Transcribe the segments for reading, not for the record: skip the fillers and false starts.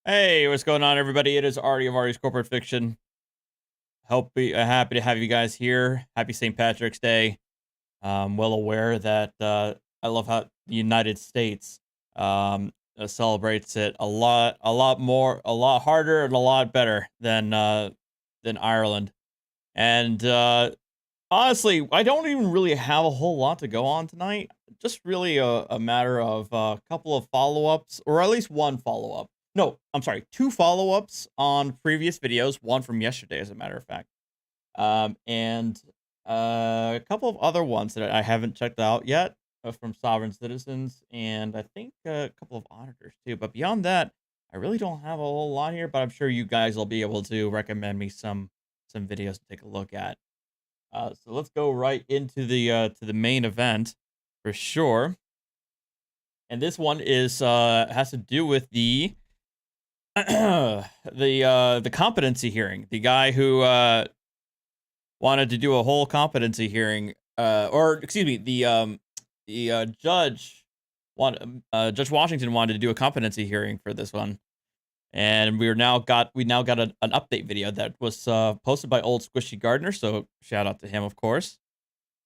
Hey, what's going on, everybody? It is Artie of Artie's Corporate Fiction. Happy to have you guys here. Happy St. Patrick's Day. Well aware that I love how the United States celebrates it a lot harder, and a lot better than Ireland. And honestly, I don't even really have a whole lot to go on tonight. Just really a matter of a couple of follow-ups, or at least one follow-up. No, I'm sorry, 2 follow-ups on previous videos, one from yesterday, as a matter of fact. And a couple of other ones that I haven't checked out yet from sovereign citizens, and I think a couple of auditors too. But beyond that, I really don't have a whole lot here, but I'm sure you guys will be able to recommend me some videos to take a look at. So let's go right into the main event for sure. And this one is has to do with the the competency hearing. The guy who wanted to do a whole competency hearing, or excuse me, the Judge Washington wanted to do a competency hearing for this one, and we now got an update video that was posted by Old Squishy Gardner. So shout out to him, of course.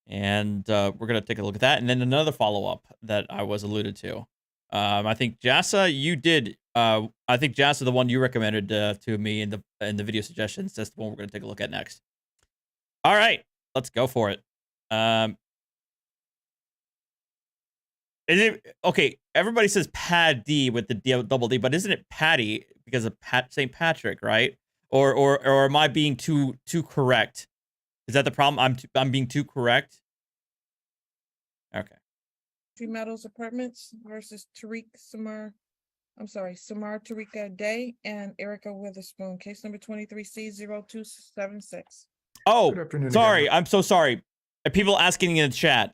And we're gonna take a look at that, and then another follow up that I was alluded to. I think Jassa, you did. I think Jassa, the one you recommended to me in the video suggestions, that's the one we're gonna take a look at next. All right, let's go for it. Is it okay? Everybody says Pad D with the double D, but isn't it Patty because of St. Patrick, right? Or am I being too correct? Is that the problem? I'm being too correct. Okay. Meadows Apartments versus Samar Tarika Day and Erica Witherspoon. Case number 23C0276. Oh, sorry. Again. I'm so sorry. People asking in the chat.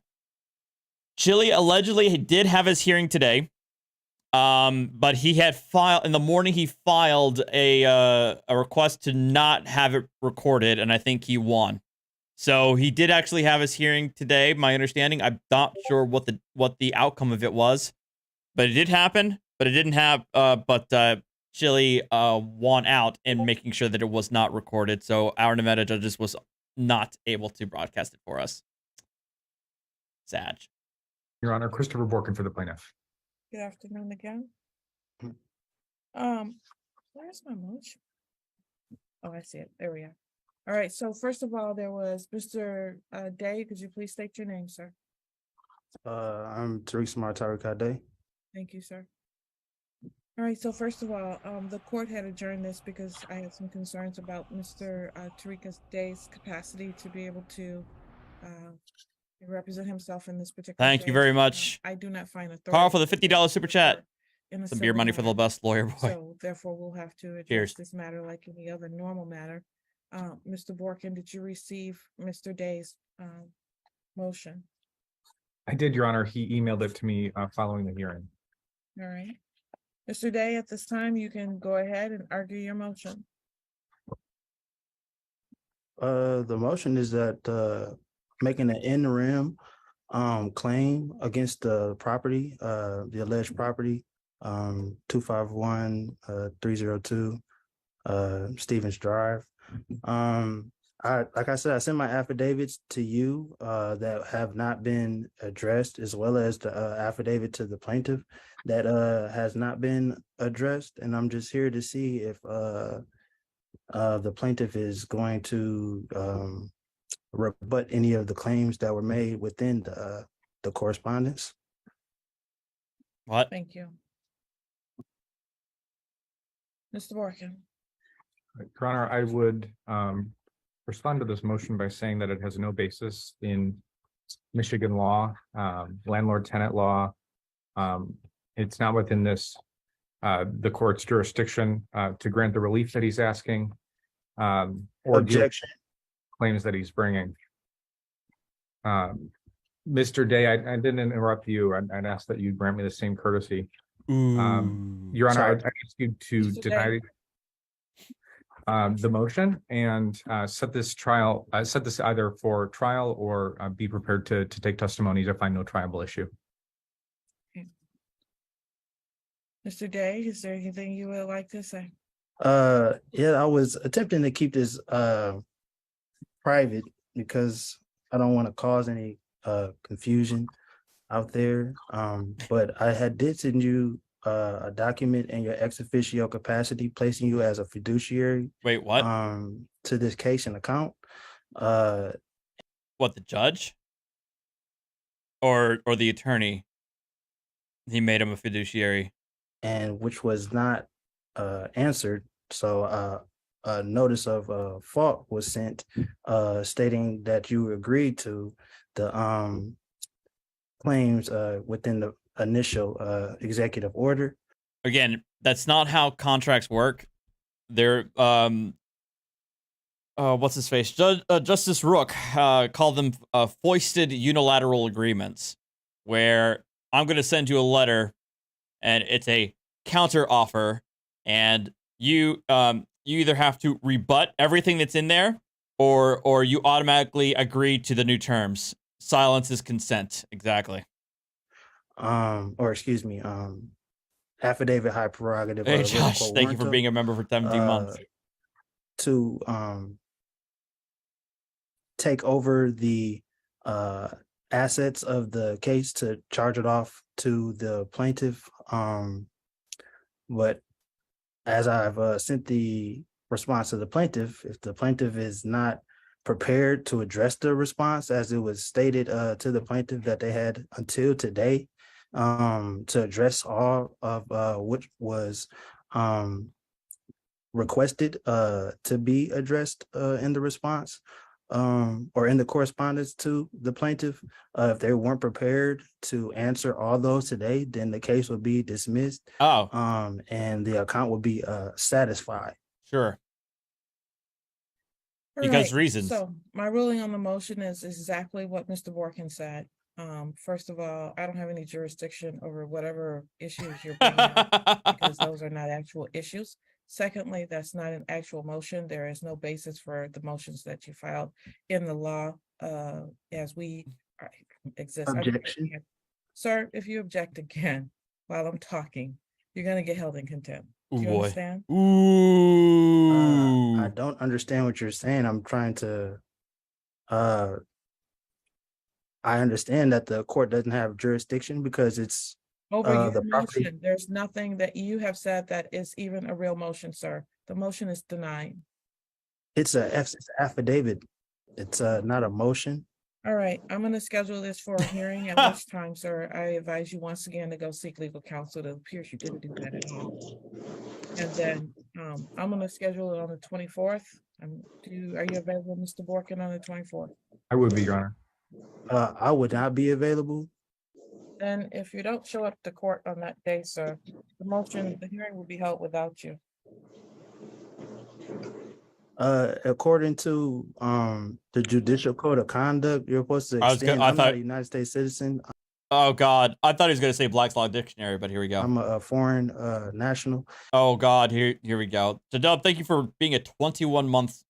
Chili allegedly did have his hearing today. But he had filed in the morning. He filed a request to not have it recorded, and I think he won. So he did actually have his hearing today. My understanding. I'm not sure what the outcome of it was, but it did happen. But it didn't have. But Chili won out in making sure that it was not recorded. So our Nevada judges was not able to broadcast it for us. Sad. Your Honor, Christopher Borkin for the plaintiff. Good afternoon again. Where's my motion? Oh, I see it. There we are. All right, so first of all, there was Mr. Day. Could you please state your name, sir? I'm Tariq Martarikade. Thank you, sir. All right, so first of all, the court had adjourned this because I had some concerns about Mr. Tariq Day's capacity to be able to represent himself in this particular Thank you case. very much. I do not find authority. Carl for the $50 super chat. in a Some beer civil money for the matter. best lawyer boy. So therefore, we'll have to address Cheers. this matter like any other normal matter. Mr. Borkin, did you receive Mr. Day's motion? I did, Your Honor. He emailed it to me following the hearing. All right. Mr. Day, at this time, you can go ahead and argue your motion. The motion is that making an interim claim against the property, the alleged property, 251 302 Stevens Drive. Like I said, I sent my affidavits to you that have not been addressed, as well as the affidavit to the plaintiff that has not been addressed. And I'm just here to see if the plaintiff is going to rebut any of the claims that were made within the correspondence. What? Thank you. Mr. Borkin. Your Honor, I would respond to this motion by saying that it has no basis in Michigan law, landlord-tenant law. It's not within the court's jurisdiction to grant the relief that he's asking, or Objection. claims that he's bringing. Mr. Day, I didn't interrupt you. I'd ask that you grant me the same courtesy. Your Honor, Sorry. I'd ask you to Mr. deny Day. the motion and set this either for trial or be prepared to take testimonies if I know triable issue. Mr. Day, is there anything you would like to say? Yeah, I was attempting to keep this private because I don't want to cause any confusion out there. But I did send you a document in your ex officio capacity, placing you as a fiduciary Wait, what? to this case and account. What, the judge? Or the attorney? He made him a fiduciary. And which was not answered. So a notice of fault was sent stating that you agreed to the claims within the initial executive order. Again, that's not how contracts work. They're what's his face? Justice Rook called them foisted unilateral agreements, where I'm going to send you a letter and it's a counter offer, and you either have to rebut everything that's in there, or you automatically agree to the new terms. Silence is consent. Exactly. Or excuse me, affidavit high prerogative. Hey Josh, thank you for being a member for 17 months. To take over the assets of the case, to charge it off to the plaintiff. But as I've sent the response to the plaintiff, if the plaintiff is not prepared to address the response, as it was stated to the plaintiff that they had until today to address all of what was requested to be addressed in the response, or in the correspondence to the plaintiff, if they weren't prepared to answer all those today, then the case will be dismissed. Oh, And the account will be satisfied. sure. All Because right, reasons. So my ruling on the motion is exactly what Mr. Borkin said. First of all, I don't have any jurisdiction over whatever issues you're bringing up, because those are not actual issues. Secondly, that's not an actual motion. There is no basis for the motions that you filed in the law as we exist. Objection. Sir, if you object again while I'm talking, you're going to get held in contempt. Do you Ooh, boy. understand? Ooh. I don't understand what you're saying. I'm trying to I understand that the court doesn't have jurisdiction because it's Over your the property. motion, there's nothing that you have said that is even a real motion, sir. The motion is denied. It's it's an affidavit. It's not a motion. All right, I'm gonna schedule this for a hearing, at which time, sir, I advise you once again to go seek legal counsel. It appears you didn't do that at all. And then, I'm gonna schedule it on the 24th. Are you available, Mr. Borkin, on the 24th? I would be, Your Honor. I would not be available. Then if you don't show up to court on that day, sir, the hearing will be held without you. According to the Judicial Code of Conduct, you're supposed to extend. I'm not a United States citizen. Oh God, I thought he was going to say Black's Law Dictionary, but here we go. I'm a foreign national. Oh God, here we go. So Dub, thank you for being a 21 month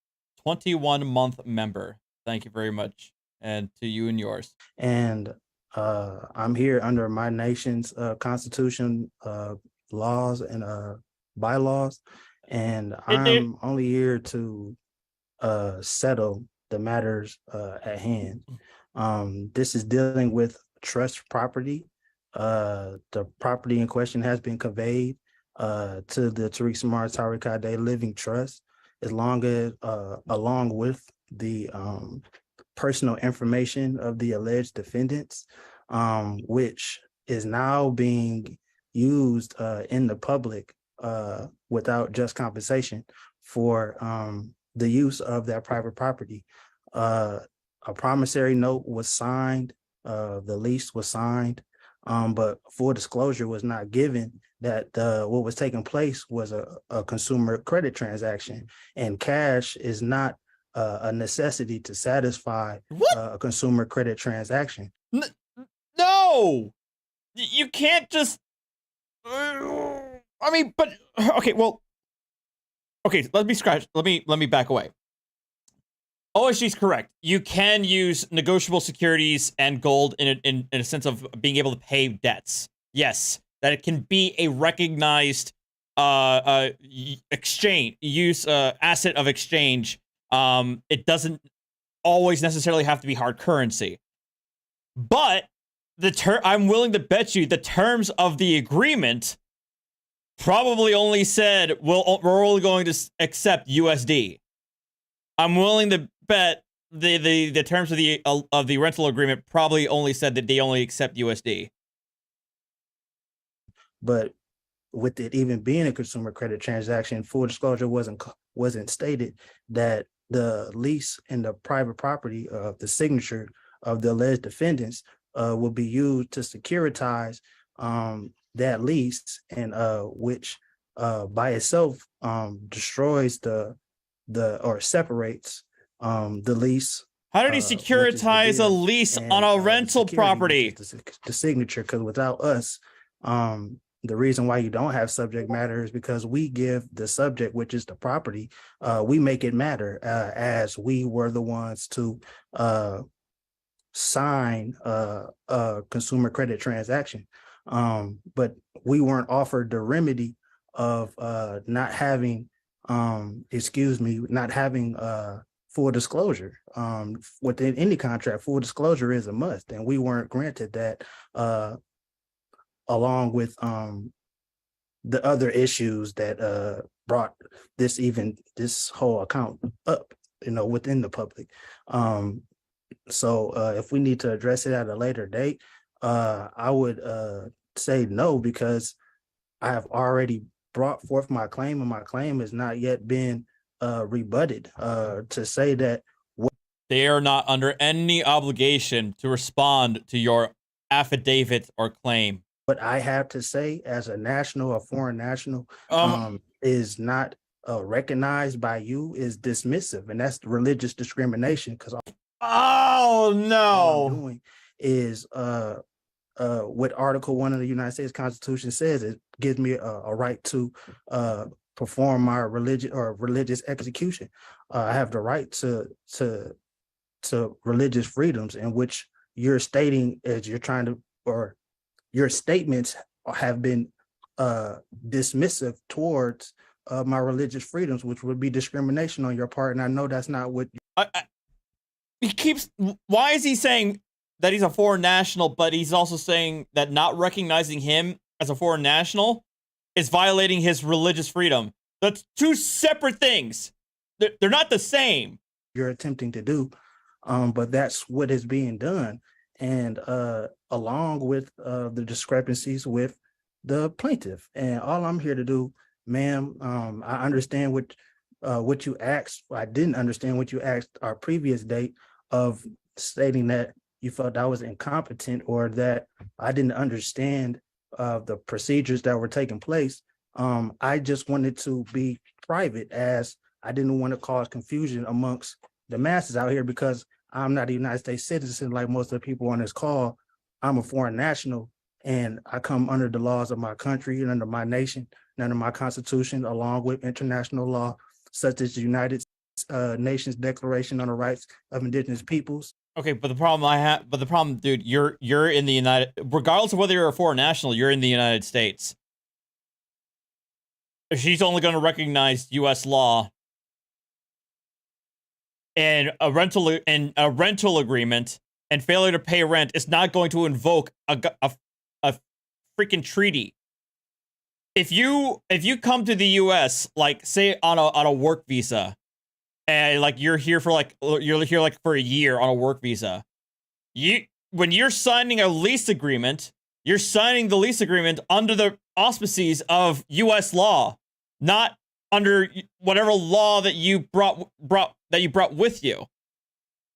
member. Thank you very much, and to you and yours. And I'm here under my nation's constitution, laws, and bylaws, and I'm only here to settle the matters at hand. This is dealing with trust property. The property in question has been conveyed to the Tariq Samar Tariq Kade Living Trust, along with the personal information of the alleged defendants, which is now being used in the public without just compensation for the use of that private property. A promissory note was signed, the lease was signed, but full disclosure was not given that what was taking place was a consumer credit transaction, and cash is not a necessity to satisfy a consumer credit transaction. No, you can't just. I mean, but okay, well, okay. Let me back away. OSG is correct. You can use negotiable securities and gold in a sense of being able to pay debts. Yes, that it can be a recognized exchange asset of exchange. It doesn't always necessarily have to be hard currency, but I'm willing to bet you the terms of the agreement probably only said we're only going to accept USD. I'm willing to bet the terms of the rental agreement probably only said that they only accept USD. But with it even being a consumer credit transaction, full disclosure wasn't stated that the lease and the private property of the signature of the alleged defendants will be used to securitize that lease, and which by itself destroys or separates the lease. How did he securitize a lease on a rental property? The signature, because without us, the reason why you don't have subject matter is because we give the subject, which is the property, we make it matter, as we were the ones to sign a consumer credit transaction. But we weren't offered the remedy of not having full disclosure. Within any contract, full disclosure is a must, and we weren't granted that, along with the other issues that brought this whole account up, within the public. So if we need to address it at a later date, I would say no, because I have already brought forth my claim, and my claim has not yet been rebutted, to say that they are not under any obligation to respond to your affidavit or claim. What I have to say as a national or foreign national is not recognized by you is dismissive, and that's religious discrimination. Because all I'm doing is what Article 1 of the United States Constitution says. It gives me a right to perform my religious execution. I have the right to religious freedoms, in which you're stating, as you're trying to, or your statements have been dismissive towards my religious freedoms, which would be discrimination on your part. And I know that's not what he keeps, why is he saying that he's a foreign national, but he's also saying that not recognizing him as a foreign national is violating his religious freedom? That's two separate things. They're not the same. You're attempting to do, but that's what is being done. And along with the discrepancies with the plaintiff. And all I'm here to do, ma'am, I understand what you asked. I didn't understand what you asked our previous date of stating that you felt I was incompetent or that I didn't understand the procedures that were taking place. I just wanted to be private, as I didn't want to cause confusion amongst the masses out here, because I'm not a United States citizen like most of the people on this call. I'm a foreign national, and I come under the laws of my country and under my nation and under my constitution, along with international law, such as the United Nations Declaration on the Rights of Indigenous Peoples. Okay, but the problem, dude, you're in the United, regardless of whether you're a foreign national, you're in the United States. She's only going to recognize U.S. law, and a rental agreement and failure to pay rent is not going to invoke a freaking treaty. If you come to the U.S., like say on a work visa, and like you're here for a year on a work visa, when you're signing a lease agreement, you're signing the lease agreement under the auspices of U.S. law, not under whatever law that you brought with you.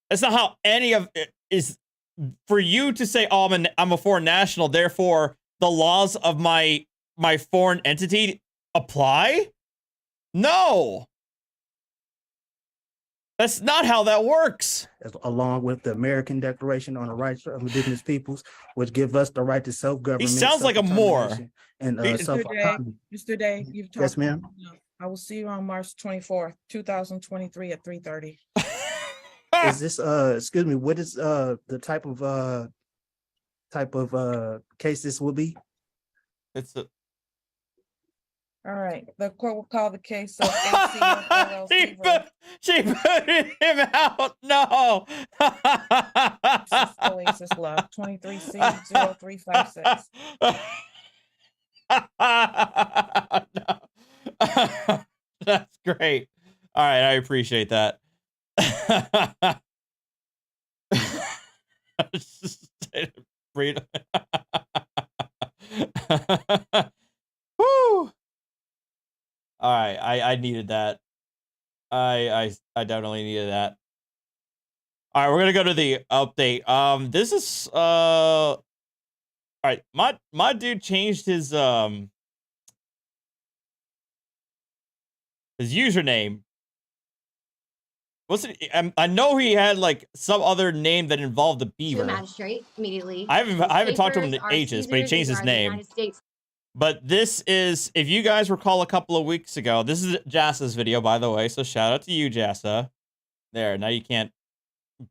That's not how any of it is. For you to say, "Oh, I'm a foreign national, therefore the laws of my foreign entity apply." No, that's not how that works. Along with the American Declaration on the Rights of Indigenous Peoples, which give us the right to self-government. He sounds like a Moor. And self-autonomy. Mr. Day, you've talked. Yes, ma'am. I will see you on March 24th, 2023 at 3:30. Is this excuse me, what is the type of case this will be? It's a All right, the court will call the case of ACF LLC. She put him out. No. Oasis Love 23C0356. No. That's great. All right, I appreciate that. Freedom. Woo. All right, I needed that. I definitely needed that. All right, we're gonna go to the update. This is all right. My dude changed his username. What's it? I know he had like some other name that involved the beaver. To the magistrate immediately. I haven't talked to him in ages, but he changed his name. But this is, if you guys recall a couple of weeks ago, this is Jassa's video, by the way. So shout out to you, Jassa. There, now you can't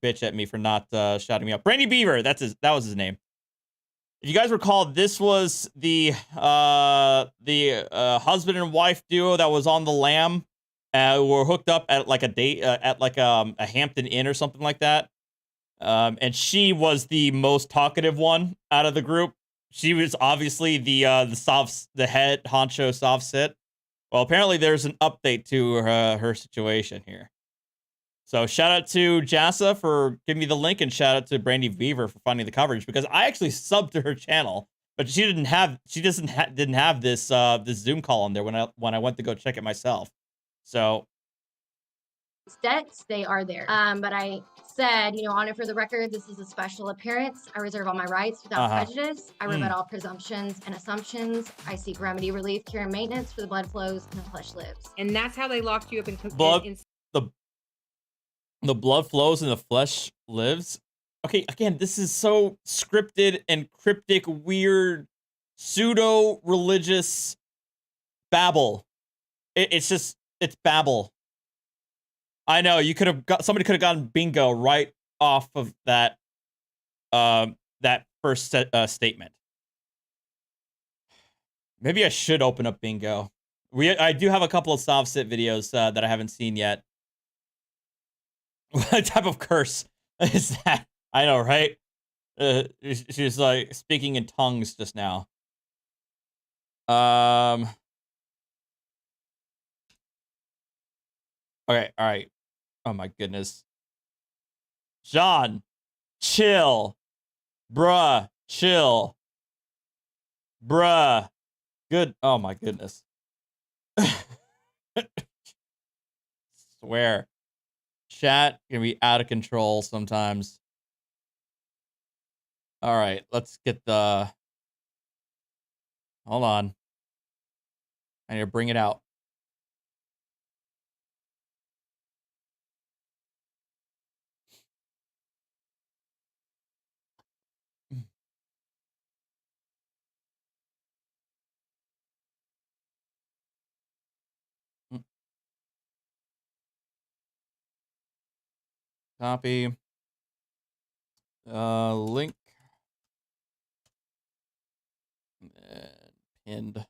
bitch at me for not shouting me out. Brandy Beaver, that was his name. If you guys recall, this was the husband and wife duo that was on the lam. Were hooked up at like a date at like a Hampton Inn or something like that. And she was the most talkative one out of the group. She was obviously the head honcho soft sit. Well, apparently there's an update to her situation here. So shout out to Jassa for giving me the link, and shout out to Brandy Beaver for finding the coverage, because I actually subbed to her channel, but she didn't have this this Zoom call on there when I went to go check it myself. So debts, they are there. But I said, honor for the record, this is a special appearance. I reserve all my rights without prejudice. I rebut all presumptions and assumptions. I seek remedy, relief, care, and maintenance for the blood flows and the flesh lives. And that's how they locked you up in the blood flows and the flesh lives. Okay, again, this is so scripted and cryptic, weird, pseudo-religious babble. It's babble. I know somebody could have gotten bingo right off of that first statement. Maybe I should open up bingo. I do have a couple of soft sit videos that I haven't seen yet. What type of curse? Is that? I know, right? She's like speaking in tongues just now. Okay, all right. Oh my goodness. John, chill. Bruh, chill. Bruh. Good. Oh my goodness. Swear. Chat can be out of control sometimes. All right, let's get the... Hold on. I need to bring it out. Copy. Link. And pinned.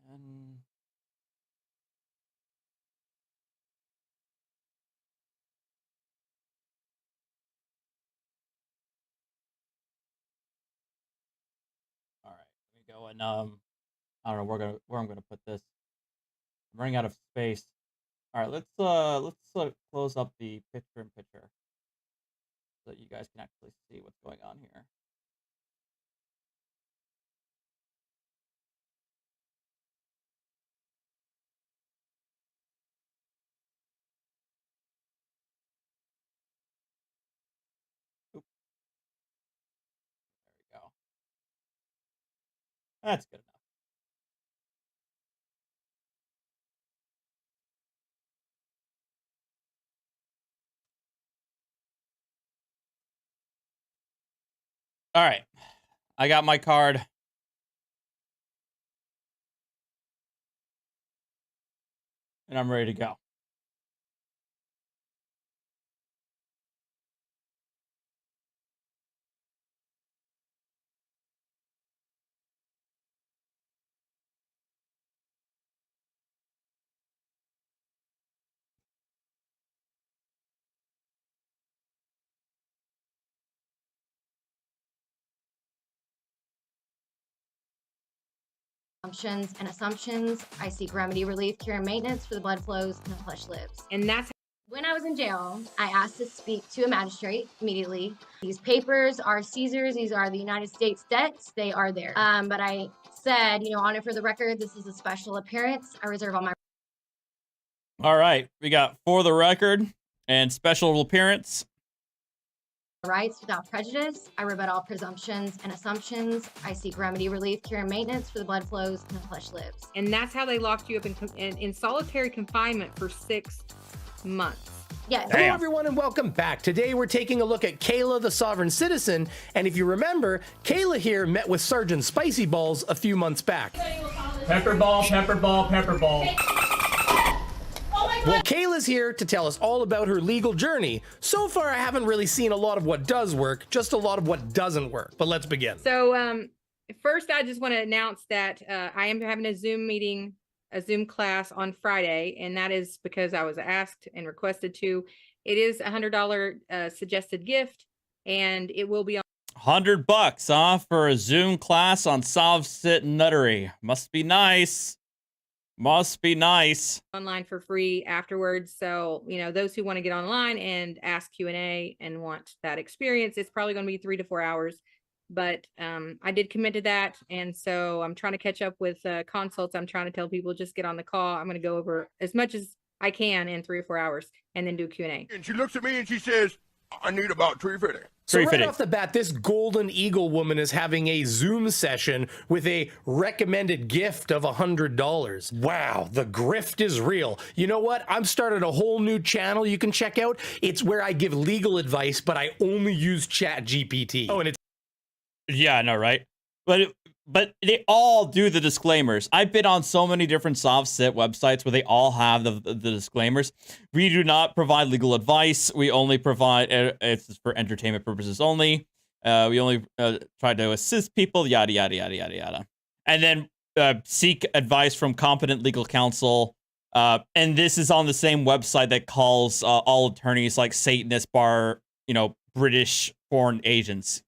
And all right, let me go and I don't know where I'm gonna put this. I'm running out of space. All right, let's close up the picture so that you guys can actually see what's going on here. Oop. There we go. That's good enough. All right, I got my card. And I'm ready to go. And assumptions. I seek remedy, relief, cure, and maintenance for the blood flows and the flesh lives. And that's when I was in jail, I asked to speak to a magistrate immediately. These papers are Caesar's. These are the United States debts. They are there. But I said, on it for the record, this is a special appearance. I reserve all my... All right, we got for the record and special appearance. Rights without prejudice. I rebut all presumptions and assumptions. I seek remedy, relief, cure, and maintenance for the blood flows and the flesh lives. And that's how they locked you up in solitary confinement for 6 months. Yes. Hello, everyone, and welcome back. Today, we're taking a look at Kayla, the Sovereign Citizen. And if you remember, Kayla here met with Sergeant Spicy Balls a few months back. Pepperball, pepperball, pepperball. Well, Kayla's here to tell us all about her legal journey. So far, I haven't really seen a lot of what does work, just a lot of what doesn't work. But let's begin. So, first, I just want to announce that I am having a Zoom meeting, a Zoom class on Friday, and that is because I was asked and requested to. It is $100 suggested gift, and it will be on $100, huh, for a Zoom class on Solve Sit Nuttery. Must be nice. Must be nice. Online for free afterwards. So, those who want to get online and ask Q&A and want that experience, it's probably going to be 3 to 4 hours. But I did commit to that. And so I'm trying to catch up with consults. I'm trying to tell people just get on the call. I'm going to go over as much as I can in 3 or 4 hours and then do a Q&A. And she looks at me and she says, I need about $350. So right off the bat, this Golden Eagle woman is having a Zoom session with a recommended gift of $100. Wow, the grift is real. You know what? I've started a whole new channel you can check out. It's where I give legal advice, but I only use ChatGPT. Oh, and it's... Yeah, I know, right? But they all do the disclaimers. I've been on so many different soft sit websites where they all have the disclaimers. We do not provide legal advice. We only provide, it's for entertainment purposes only. We only try to assist people, yada, yada, yada, yada, yada. And then seek advice from competent legal counsel. And this is on the same website that calls all attorneys like Satanist bar, British foreign agents,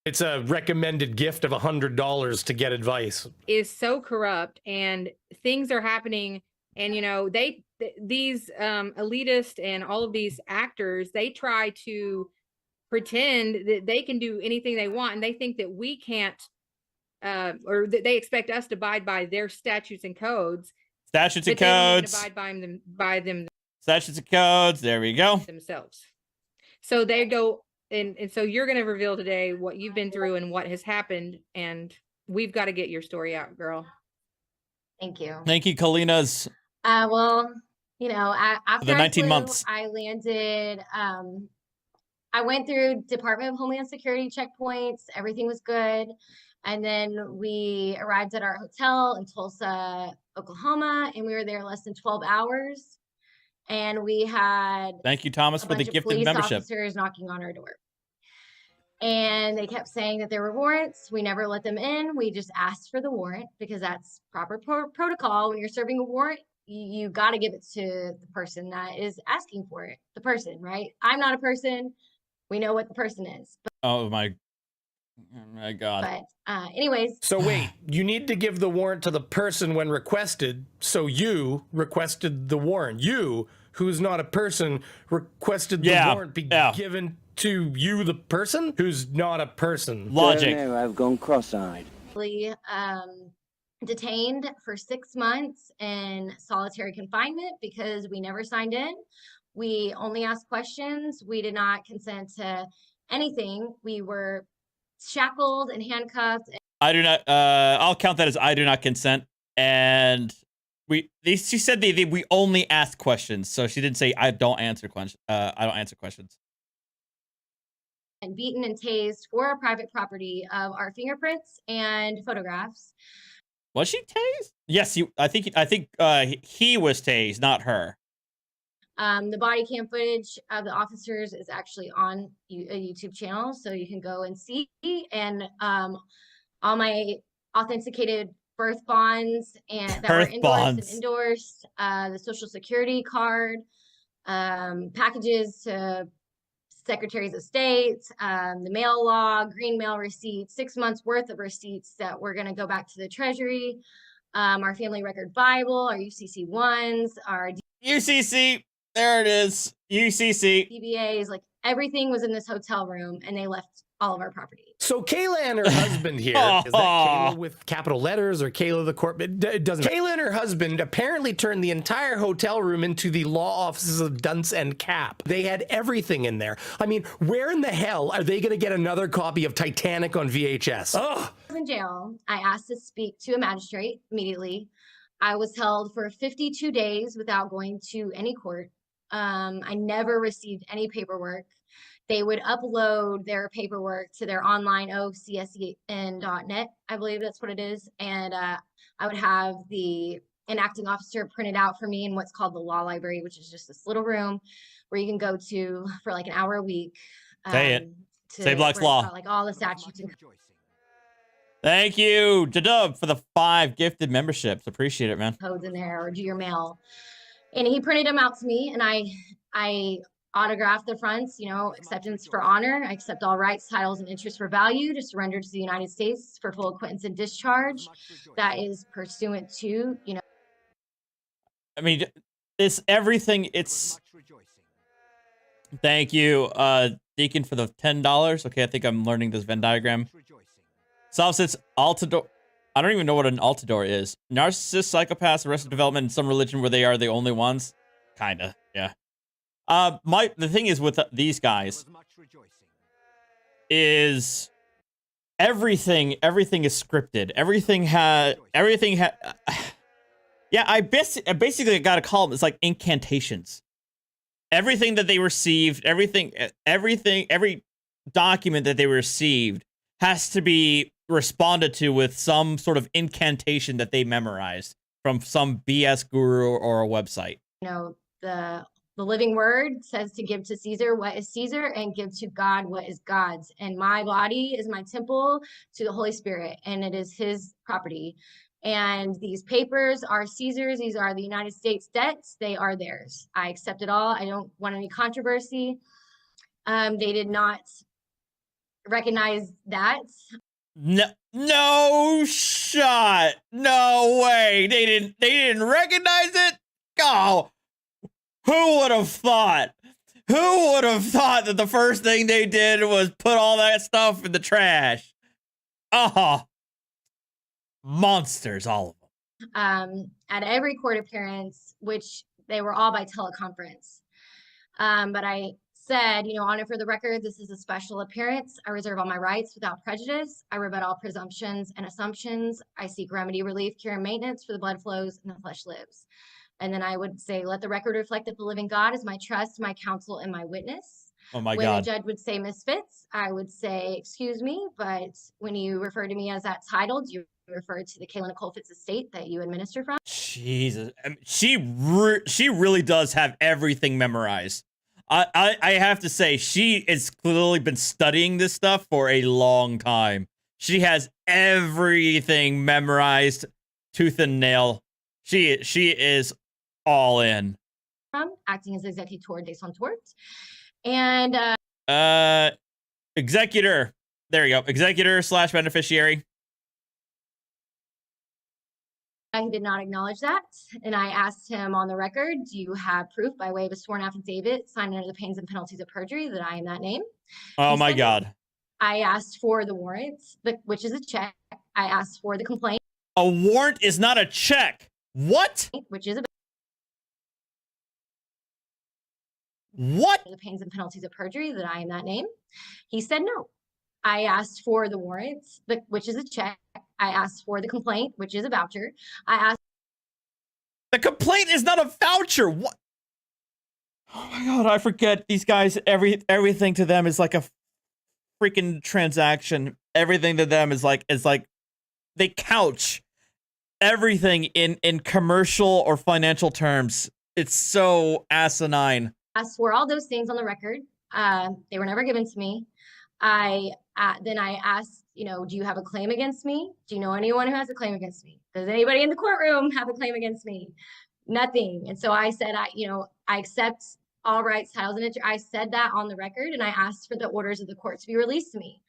It's a recommended gift of $100 to get advice. Is so corrupt, and things are happening, and these elitist and all of these actors, they try to pretend that they can do anything they want, and they think that we can't, or that they expect us to abide by their statutes and codes. Statutes and but they don't even codes. abide by them Statutes and codes. There we go. themselves. So they go, and so you're going to reveal today what you've been through and what has happened, and we've got to get your story out, girl. Thank you. Thank you, Kalina's. Well, after the 19 I flew, months. I landed, I went through Department of Homeland Security checkpoints. Everything was good. And then we arrived at our hotel in Tulsa, Oklahoma, and we were there less than 12 hours. And we had Thank you, Thomas, for the gifted police membership. officers knocking on our door. And they kept saying that there were warrants. We never let them in. We just asked for the warrant because that's proper protocol. When you're serving a warrant, you got to give it to the person that is asking for it. The person, right? I'm not a person. We know what the person is. Oh my God. But anyways. So wait, you need to give the warrant to the person when requested. So you requested the warrant. You, who's not a person, requested the warrant be given to you, the person who's not a person. Logic. I've gone cross-eyed. Detained for 6 months in solitary confinement because we never signed in. We only asked questions. We did not consent to anything. We were shackled and handcuffed. I do not. I'll count that as I do not consent. And she said we only ask questions, so she didn't say I don't answer questions. I don't answer questions. And beaten and tased for our private property of our fingerprints and photographs. Was she tased? Yes, I think he was tased, not her. The body cam footage of the officers is actually on a YouTube channel, so you can go and see. And all my authenticated birth bonds and that were endorsed and endorsed, the Social Security card, packages to secretaries of state, the mail log, green mail receipts, 6 months worth of receipts that we're going to go back to the Treasury, our family record Bible, our UCC ones, our UCC. There it is. UCC. DBAs, like everything was in this hotel room, and they left all of our property. So Kayla and her husband here, is that Kayla with capital letters or Kayla the corp? It doesn't matter. Kayla and her husband apparently turned the entire hotel room into the law offices of Dunce and Cap. They had everything in there. I mean, where in the hell are they going to get another copy of Titanic on VHS? Oh. I was in jail. I asked to speak to a magistrate immediately. I was held for 52 days without going to any court. I never received any paperwork. They would upload their paperwork to their online OCSEN.net, I believe that's what it is. And I would have the enacting officer printed out for me in what's called the law library, which is just this little room where you can go to for like an hour a week. Say it. Say Black's Law. Like all the statutes. Thank you, Jadub, for the 5 gifted memberships. Appreciate it, man. Codes in there or do your mail. And he printed them out to me, and I autographed the fronts, acceptance for honor. I accept all rights, titles, and interests for value to surrender to the United States for full acquittance and discharge. That is pursuant to, I mean, it's everything. It's. Thank you, Deacon, for the $10. Okay, I think I'm learning this Venn diagram. Solves Altador. I don't even know what an Altador is. Narcissist, psychopaths, arrested development in some religion where they are the only ones. Kinda, yeah. The thing is with these guys is everything is scripted. Yeah, I basically got to call them. It's like incantations. Everything that they received, every document that they received has to be responded to with some sort of incantation that they memorized from some BS guru or a website. The the living word says to give to Caesar what is Caesar and give to God what is God's. And my body is my temple to the Holy Spirit, and it is his property. And these papers are Caesar's. These are the United States debts. They are theirs. I accept it all. I don't want any controversy. They did not recognize that. No shot. No way. They didn't recognize it? Oh, who would have thought? Who would have thought that the first thing they did was put all that stuff in the trash? Oh, monsters, all of them. At every court appearance, which they were all by teleconference. But I said, honor for the record, this is a special appearance. I reserve all my rights without prejudice. I rebut all presumptions and assumptions. I seek remedy, relief, cure, and maintenance for the blood flows and the flesh lives. And then I would say, let the record reflect that the living God is my trust, my counsel, and my witness. Oh my when God. the judge would say misfits, I would say, excuse me, but when you refer to me as that titled, you refer to the Kayla Nicole Fitz estate that you administer from. Jesus. I mean, she really does have everything memorized. I have to say, she has clearly been studying this stuff for a long time. She has everything memorized, tooth and nail. She is all in. From acting as executor de son tort. And executor. There you go. Executor / beneficiary. He did not acknowledge that. And I asked him on the record, do you have proof by way of a sworn affidavit signed under the pains and penalties of perjury that I am that name? Oh He my said, God. I asked for the warrant, which is a check. I asked for the complaint. A warrant is not a check. What? Which is a What? the pains and penalties of perjury that I am that name. He said no. I asked for the warrant, which is a check. I asked for the complaint, which is a voucher. I asked. The complaint is not a voucher. What? Oh my God, I forget these guys. Everything to them is like a freaking transaction. Everything to them is like they couch everything in commercial or financial terms. It's so asinine. Asked for all those things on the record. They were never given to me. Then I asked, do you have a claim against me? Do you know anyone who has a claim against me? Does anybody in the courtroom have a claim against me? Nothing. And so I said, I accept all rights, titles, and I said that on the record, and I asked for the orders of the court to be released to me.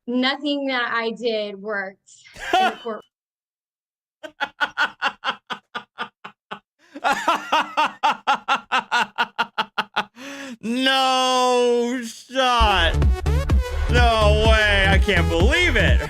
Nothing that I did worked in the court. No shot. No way. I can't believe it.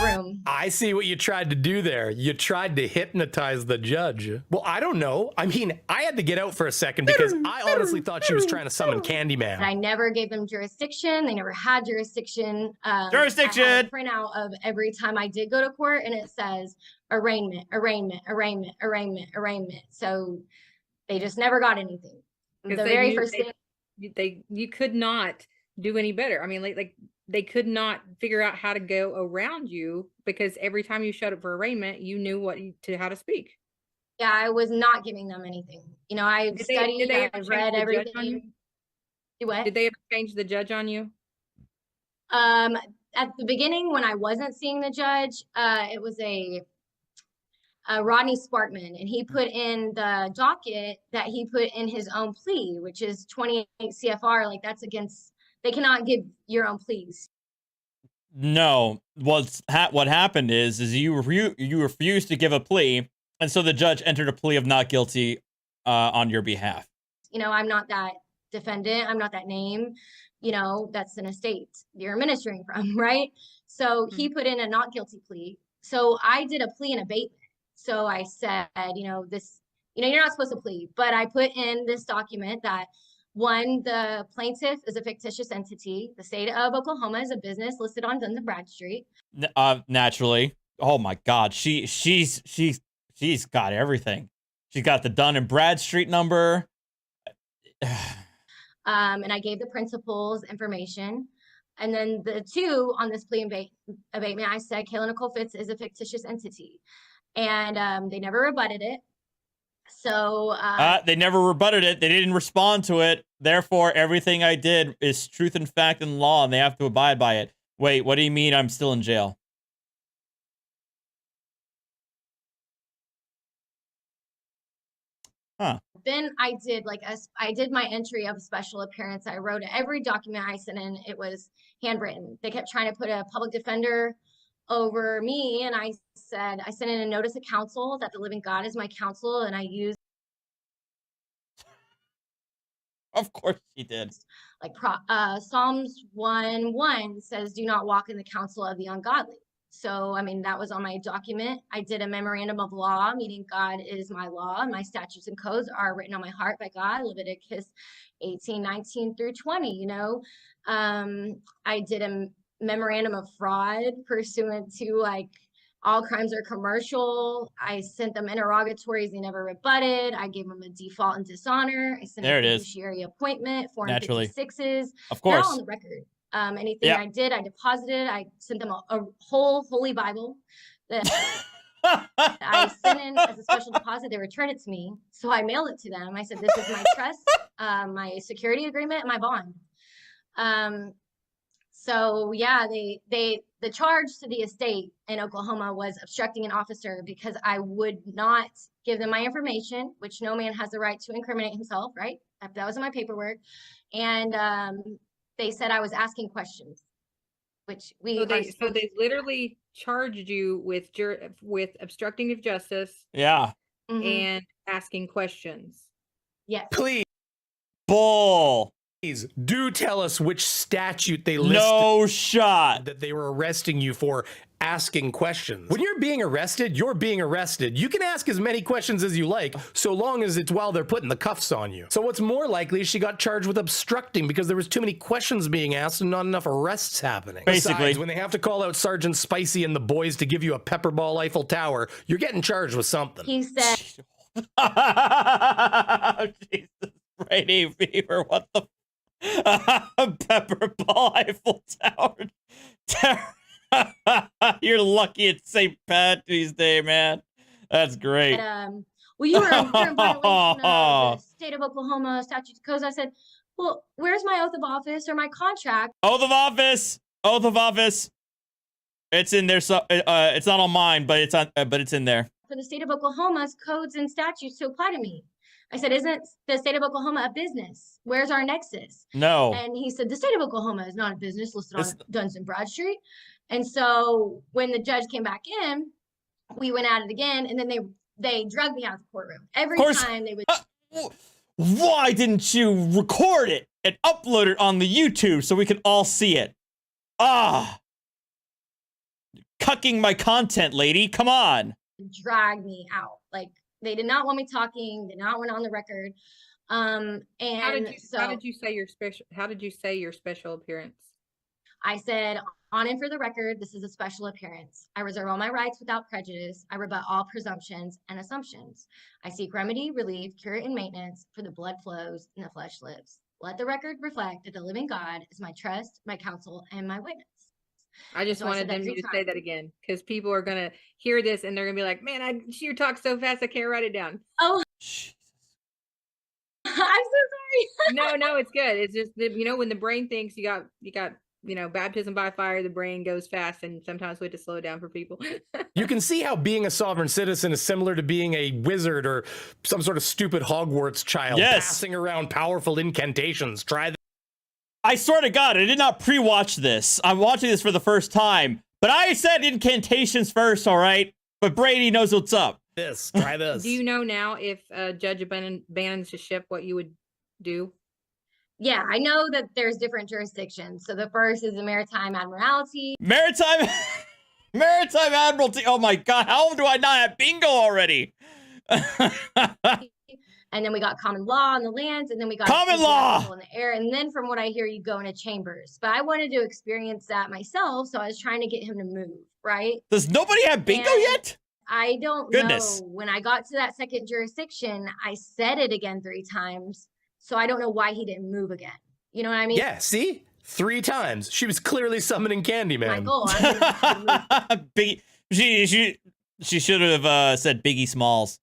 Room. I see what you tried to do there. You tried to hypnotize the judge. Well, I don't know. I mean, I had to get out for a second because I honestly thought she was trying to summon Candyman. I never gave them jurisdiction. They never had jurisdiction. Jurisdiction. I have a printout of every time I did go to court, and it says arraignment, arraignment, arraignment, arraignment, arraignment. So they just never got anything. The very first thing. You could not do any better. I mean, like they could not figure out how to go around you because every time you showed up for arraignment, you knew how to speak. Yeah, I was not giving them anything. I studied, I read everything. Do what? Did they ever change the judge on you? At the beginning, when I wasn't seeing the judge, it was a Rodney Sparkman, and he put in the docket that he put in his own plea, which is 28 CFR. Like, that's against, they cannot give your own pleas. No, what happened is you refused to give a plea, and so the judge entered a plea of not guilty on your behalf. I'm not that defendant. I'm not that name. That's an estate you're administering from, right? So he put in a not guilty plea. So I did a plea in abatement. So I said, this, you're not supposed to plead, but I put in this document that one, the plaintiff is a fictitious entity. The state of Oklahoma is a business listed on Dun & Bradstreet. Naturally. Oh my God. She's got everything. She's got the Dun & Bradstreet number. And I gave the principal's information. And then the two on this plea abatement, I said, Kayla Nicole Fitz is a fictitious entity. And they never rebutted it. So They never rebutted it. They didn't respond to it. Therefore, everything I did is truth and fact and law, and they have to abide by it. Wait, what do you mean I'm still in jail? Huh. then I did I did my entry of special appearance. I wrote every document I sent in. It was handwritten. They kept trying to put a public defender over me, and I said I sent in a notice of counsel that the living God is my counsel, and I used Of course she did. like Psalms 1:1 says, "Do not walk in the counsel of the ungodly." So, I mean, that was on my document. I did a memorandum of law, meaning God is my law, and my statutes and codes are written on my heart by God, Leviticus 18:19 through 20, you know. I did a memorandum of fraud pursuant to like all crimes are commercial. I sent them interrogatories, they never rebutted. I gave them a default and dishonor. I sent There a it is. fiduciary appointment, Form Naturally. 56s. Of They're all course. on the record. Anything Yeah. I did, I deposited. I sent them a whole holy Bible that I sent in as a special deposit. They returned it to me, so I mailed it to them. I said, "This is my trust, my security agreement, and my bond." So yeah, the charge to the estate in Oklahoma was obstructing an officer because I would not give them my information, which no man has the right to incriminate himself, right? That was in my paperwork, and they said I was asking questions, which So they literally charged you with obstructing of justice Yeah. and asking questions. Yes. Please Bull. do tell us which statute they listed No shot. that they were arresting you for asking questions. When you're being arrested, you're being arrested. You can ask as many questions as you like, so long as it's while they're putting the cuffs on you. So what's more likely is she got charged with obstructing because there was too many questions being asked and not enough arrests happening. Basically. Besides, when they have to call out Sergeant Spicy and the boys to give you a pepperball Eiffel Tower, you're getting charged with something. He said, Jesus. Brady Beaver, what the Pepperball Eiffel Tower. You're lucky it's St. Patrick's Day, man. That's great. well, you're in violation of the state of Oklahoma statutes and codes. I said, well, where's my oath of office or my contract? Oath of office. Oath of office. It's in there. So it's not on mine, but it's in there. For the state of Oklahoma's codes and statutes to apply to me. I said, isn't the state of Oklahoma a business? Where's our nexus? No. And he said, the state of Oklahoma is not a business listed on Duns and Bradstreet. And so when the judge came back in, we went at it again, and then they dragged me out of the courtroom. Every time they would. Why didn't you record it and upload it on the YouTube so we could all see it? Cucking my content, lady. Come on. Drag me out. Like, they did not want me talking. Did not want on the record. And how did you say your special appearance? I said, on and for the record, this is a special appearance. I reserve all my rights without prejudice. I rebut all presumptions and assumptions. I seek remedy, relief, cure, and maintenance, for the blood flows and the flesh lives. Let the record reflect that the living God is my trust, my counsel, and my witness. I just wanted them to say that again, because people are going to hear this and they're going to be like, man, you talk so fast, I can't write it down. Oh, I'm so sorry. No, it's good. It's just that, when the brain thinks you got, baptism by fire, the brain goes fast, and sometimes we have to slow it down for people. You can see how being a sovereign citizen is similar to being a wizard or some sort of stupid Hogwarts child. Yes. Passing around powerful incantations. Try that. I swear to God, I did not pre-watch this. I'm watching this for the first time, but I said incantations first, all right? But Brady knows what's up. Try this. Do you know now if Judge abandons the ship, what you would do? Yeah, I know that there's different jurisdictions. So the first is the Maritime Admiralty. Maritime Admiralty. Oh my God, how do I not have bingo already? And then we got common law on the lands, and then we got common law in the air. And then from what I hear, you go into chambers. But I wanted to experience that myself, so I was trying to get him to move, right? Does nobody have bingo yet? I don't know. When I got to that second jurisdiction, I said it again 3 times. So I don't know why he didn't move again. You know what I mean? Yeah, see? 3 times. She was clearly summoning Candyman. Biggie, she should have said Biggie Smalls.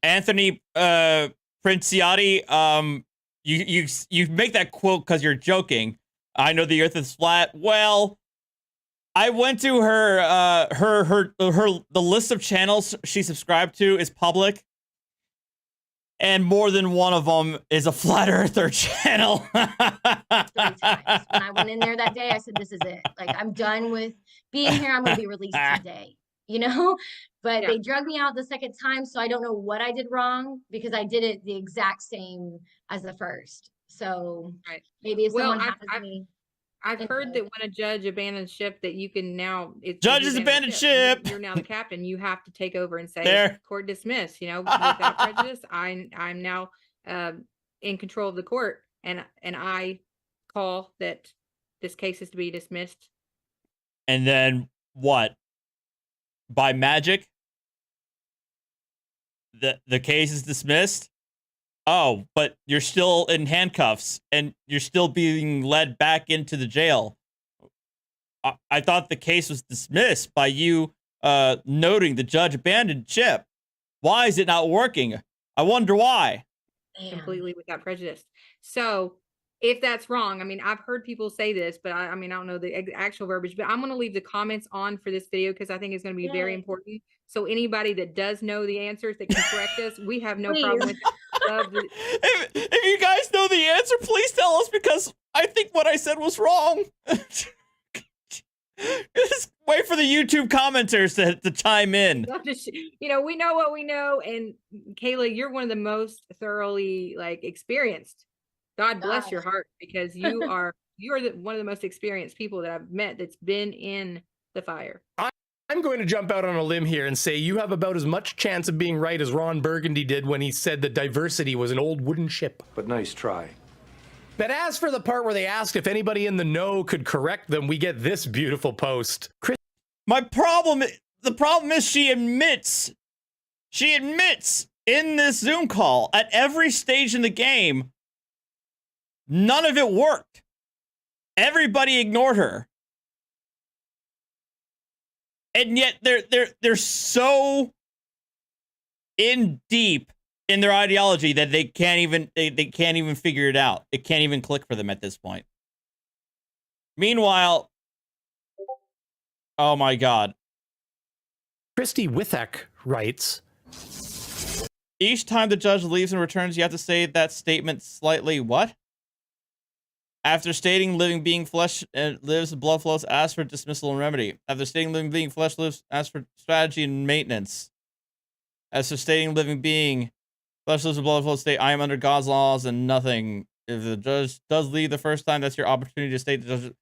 Anthony Princiati, you make that quote because you're joking. I know the earth is flat. Well, I went to the list of channels she subscribed to is public, and more than one of them is a flat earther channel. 3 times. When I went in there that day, I said, "This is it. Like, I'm done with being here. I'm gonna be released today." You know, but they drug me out the second time, so I don't know what I did wrong because I did it the exact same as the first. So maybe if someone happens to me. I've heard that when a judge abandons ship, that you can now Judges abandoned ship. You're now the captain. You have to take over and say court dismissed. You know, without prejudice, I'm now in control of the court, and I call that this case is to be dismissed. And then what? By magic, the case is dismissed. Oh, but you're still in handcuffs and you're still being led back into the jail. I thought the case was dismissed by you noting the judge abandoned ship. Why is it not working? I wonder why. Completely without prejudice. So if that's wrong, I mean, I've heard people say this, but I mean, I don't know the actual verbiage, but I'm going to leave the comments on for this video because I think it's going to be very important. So anybody that does know the answers that can correct us, we have no problem with it. If you guys know the answer, please tell us, because I think what I said was wrong. Just wait for the YouTube commenters to chime in. You know, we know what we know, and Kayla, you're one of the most thoroughly experienced. God bless your heart, because you are one of the most experienced people that I've met that's been in the fire. I'm going to jump out on a limb here and say you have about as much chance of being right as Ron Burgundy did when he said that diversity was an old wooden ship. But nice try. But as for the part where they asked if anybody in the know could correct them, we get this beautiful post. The problem is she admits in this Zoom call at every stage in the game, none of it worked. Everybody ignored her. And yet they're so in deep in their ideology that they can't even figure it out. It can't even click for them at this point. Meanwhile, oh my God. Christy Withek writes, each time the judge leaves and returns, you have to say that statement slightly what? After stating living being flesh lives, blood flows, ask for dismissal and remedy. After stating living being flesh lives, ask for strategy and maintenance. As for stating living being flesh lives, blood flows, state I am under God's laws and nothing. If the judge does leave the first time, that's your opportunity to state the judge.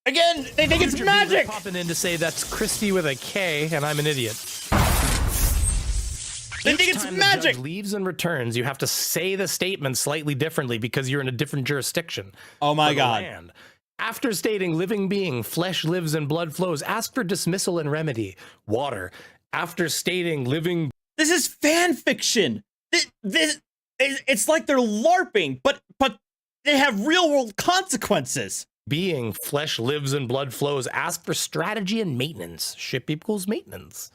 Again, they think it's magic. Popping in to say that's Christy with a K, and I'm an idiot. They think it's magic. The judge leaves and returns, you have to say the statement slightly differently because you're in a different jurisdiction. Oh my God. Land. After stating living being, flesh lives and blood flows, ask for dismissal and remedy. Water. After stating living... This is fan fiction. It's like they're LARPing, but they have real world consequences. Being, flesh lives and blood flows, ask for strategy and maintenance. Ship equals maintenance.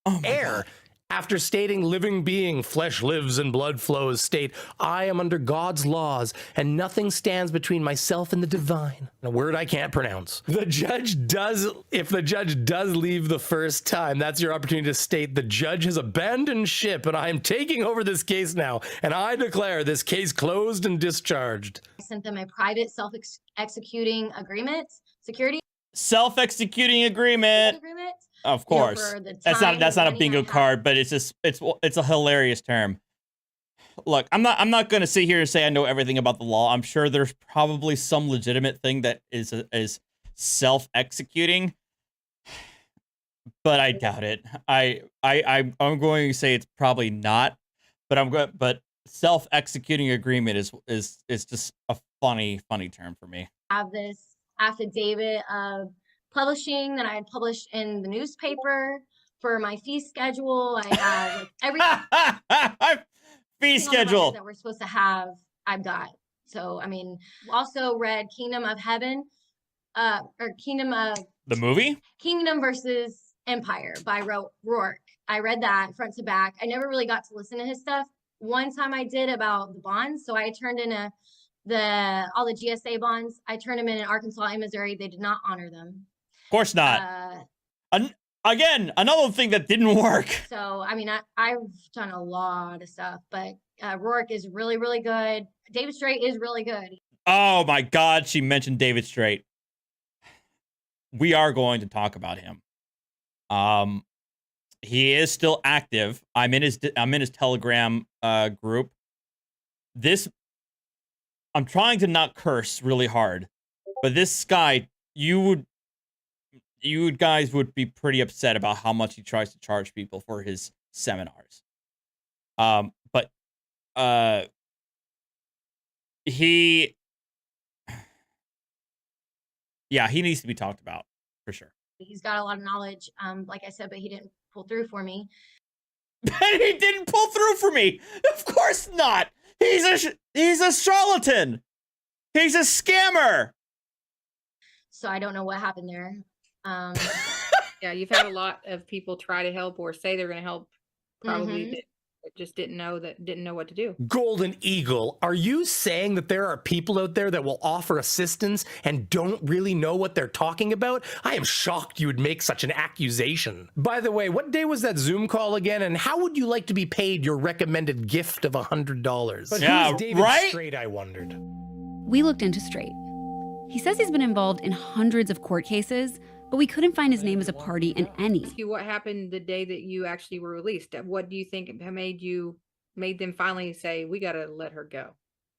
Oh my Air. God. After stating living being, flesh lives and blood flows, state, I am under God's laws and nothing stands between myself and the divine. A word I can't pronounce. If the judge does leave the first time, that's your opportunity to state the judge has abandoned ship and I am taking over this case now. And I declare this case closed and discharged. I sent them a private self-executing agreement, security. Self-executing agreement. Of course. That's not a bingo card, but it's a hilarious term. Look, I'm not going to sit here and say I know everything about the law. I'm sure there's probably some legitimate thing that is self-executing, but I doubt it. I'm going to say it's probably not, but self-executing agreement is just a funny term for me. Have this affidavit of publishing that I had published in the newspaper for my fee schedule. I have everything. Fee schedule that we're supposed to have. I've got. So, I mean, also read Kingdom of Heaven, or Kingdom of the movie. Kingdom versus Empire by Rourke. I read that front to back. I never really got to listen to his stuff. One time I did about the bonds. So I turned in all the GSA bonds. I turned them in Arkansas and Missouri. They did not honor them. Of course not. Again, another thing that didn't work. So, I mean, I've done a lot of stuff, but Rourke is really, really good. David Straight is really good. Oh my God, she mentioned David Straight. We are going to talk about him. He is still active. I'm in his Telegram group. I'm trying to not curse really hard, but this guy, you guys would be pretty upset about how much he tries to charge people for his seminars. But he needs to be talked about for sure. He's got a lot of knowledge, like I said, but he didn't pull through for me. He didn't pull through for me. Of course not. He's a charlatan. He's a scammer. So I don't know what happened there. Yeah, you've had a lot of people try to help or say they're going to help, probably Mhm. that just didn't know what to do. Golden Eagle, are you saying that there are people out there that will offer assistance and don't really know what they're talking about? I am shocked you would make such an accusation. By the way, what day was that Zoom call again, and how would you like to be paid your recommended gift of $100? But Yeah, who's David right? Straight, I wondered. We looked into Straight. He says he's been involved in hundreds of court cases, but we couldn't find his name as a party in any. Ask you what happened the day that you actually were released. What do you think made them finally say, we got to let her go?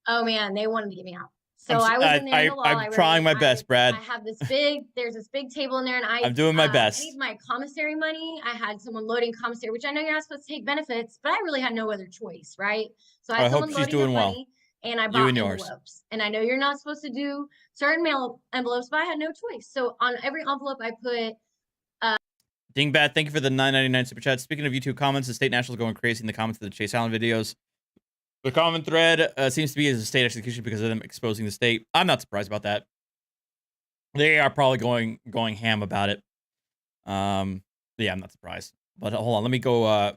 Oh man, they wanted to get me out. So I'm s- I was in there in the law I'm library. trying my best, Brad. I have there's this big table in there, and I'm doing my I best. need my commissary money. I had someone loading commissary, which I know you're not supposed to take benefits, but I really had no other choice, right? So I I had hope someone she's loading doing up well. money, and I You bought and yours. envelopes. And I know you're not supposed to do certain mail envelopes, but I had no choice. So on every envelope, I put Dingbat, thank you for the $9.99 super chat. Speaking of YouTube comments, the state nationals going crazy in the comments of the Chase Allen videos. The common thread seems to be is a state execution because of them exposing the state. I'm not surprised about that. They are probably going ham about it. Yeah, I'm not surprised. But hold on, let me go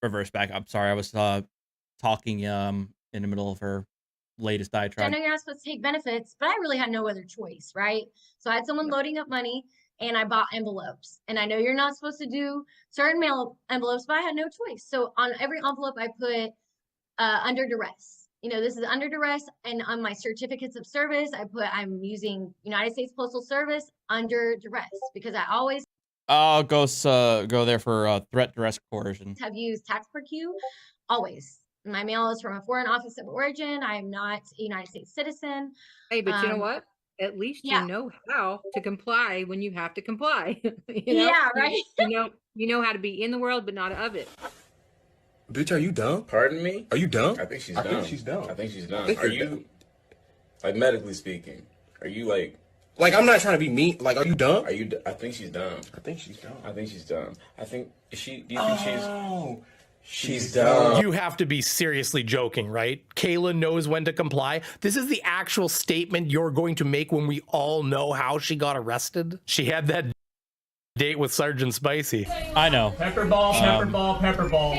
reverse back. I'm sorry, I was talking in the middle of her latest I diatribe. know you're not supposed to take benefits, but I really had no other choice, right? So I had someone loading up money, and I bought envelopes. And I know you're not supposed to do certain mail envelopes, but I had no choice. So on every envelope, I put under duress. You know, this is under duress. And on my certificates of service, I put I'm using United States Postal Service under duress, because I always I'll go there for threat, duress, coercion. have used tax per queue, always. My mail is from a foreign office of origin. I am not a United States citizen. Hey, but you know Um, what? At least yeah. you know how to comply when you have to comply. Yeah, right. You know how to be in the world, but not of it. Bitch, are you dumb? Pardon me? Are you dumb? I think she's I dumb. think she's dumb. I think she's dumb. think Are you're you, like, medically speaking, are you like, Like, I'm not trying to be mean. Like, are you dumb? I think she's dumb. I think she's dumb. I think she's dumb. Do you think Oh, she's dumb? You have to be seriously joking, right? Kayla knows when to comply. This is the actual statement you're going to make when we all know how she got arrested. She had that date with Sergeant Spicy. I know. Pepper ball, pepper ball, pepper ball.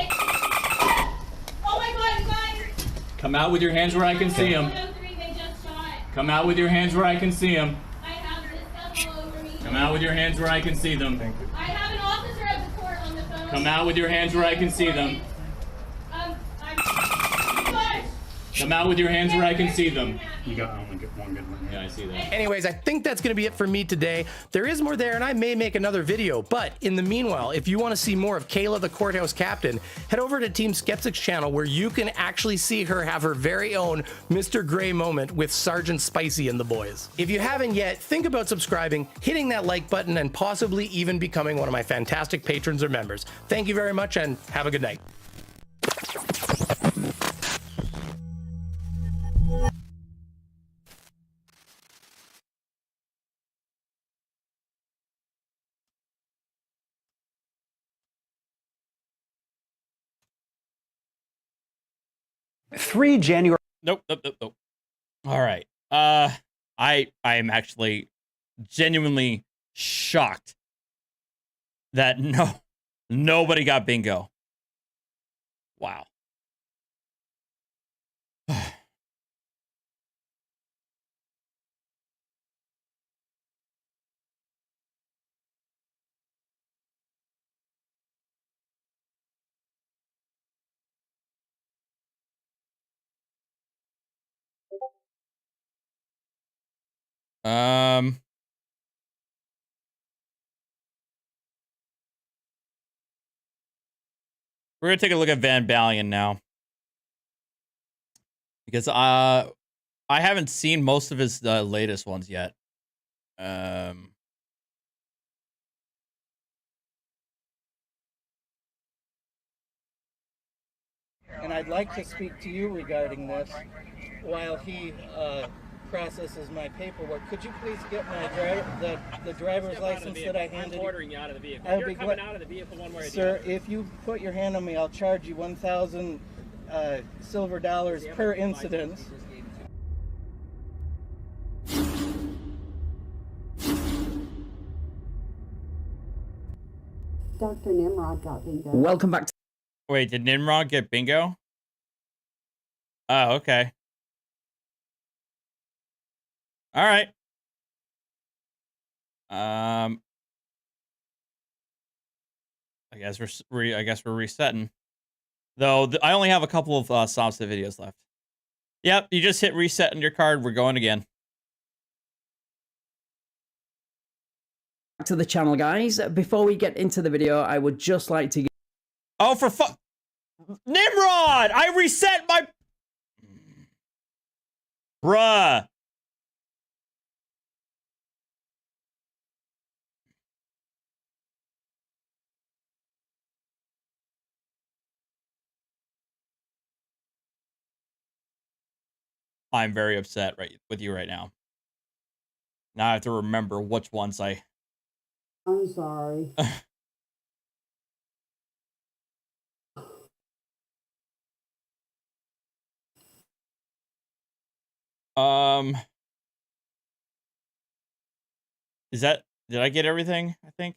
Oh my god, you guys! Come out with your hands where I can see them. 103, they just shot. Come out with your hands where I can see them. I have this stuff all over me. Come out with your hands where I can see them. I have an officer of the court on the phone. Come out with your hands where I can see them. I'm Come out with your hands where I can see them. You got only one good one. Yeah, I see that. Anyways, I think that's going to be it for me today. There is more there, and I may make another video. But in the meanwhile, if you want to see more of Kayla, the courthouse captain, head over to Team Skeptic's channel, where you can actually see her have her very own Mr. Gray moment with Sergeant Spicy and the boys. If you haven't yet, think about subscribing, hitting that like button, and possibly even becoming one of my fantastic patrons or members. Thank you very much, and have a good night. Nope. All right. I am actually genuinely shocked that nobody got bingo. Wow. We're gonna take a look at Van Balian now, because I haven't seen most of his latest ones yet. And I'd like to speak to you regarding this while he processes my paperwork. Could you please get my the driver's license that I handed you? I'm ordering you out of the vehicle. You're You're coming out of the vehicle one way or the Sir, other. if you put your hand on me, I'll charge you 1,000 silver dollars per incident. Dr. Nimrod got bingo. Welcome back to Wait, did Nimrod get bingo? Oh, okay. All right. I guess we're resetting. Though I only have a couple of Somsa videos left. Yep, you just hit reset on your card. We're going again. back to the channel, guys. Before we get into the video, I would just like to Oh, for fuck, Nimrod! I reset my. Bruh. I'm very upset with you right now. Now I have to remember which ones I'm sorry. Is that, did I get everything? I think.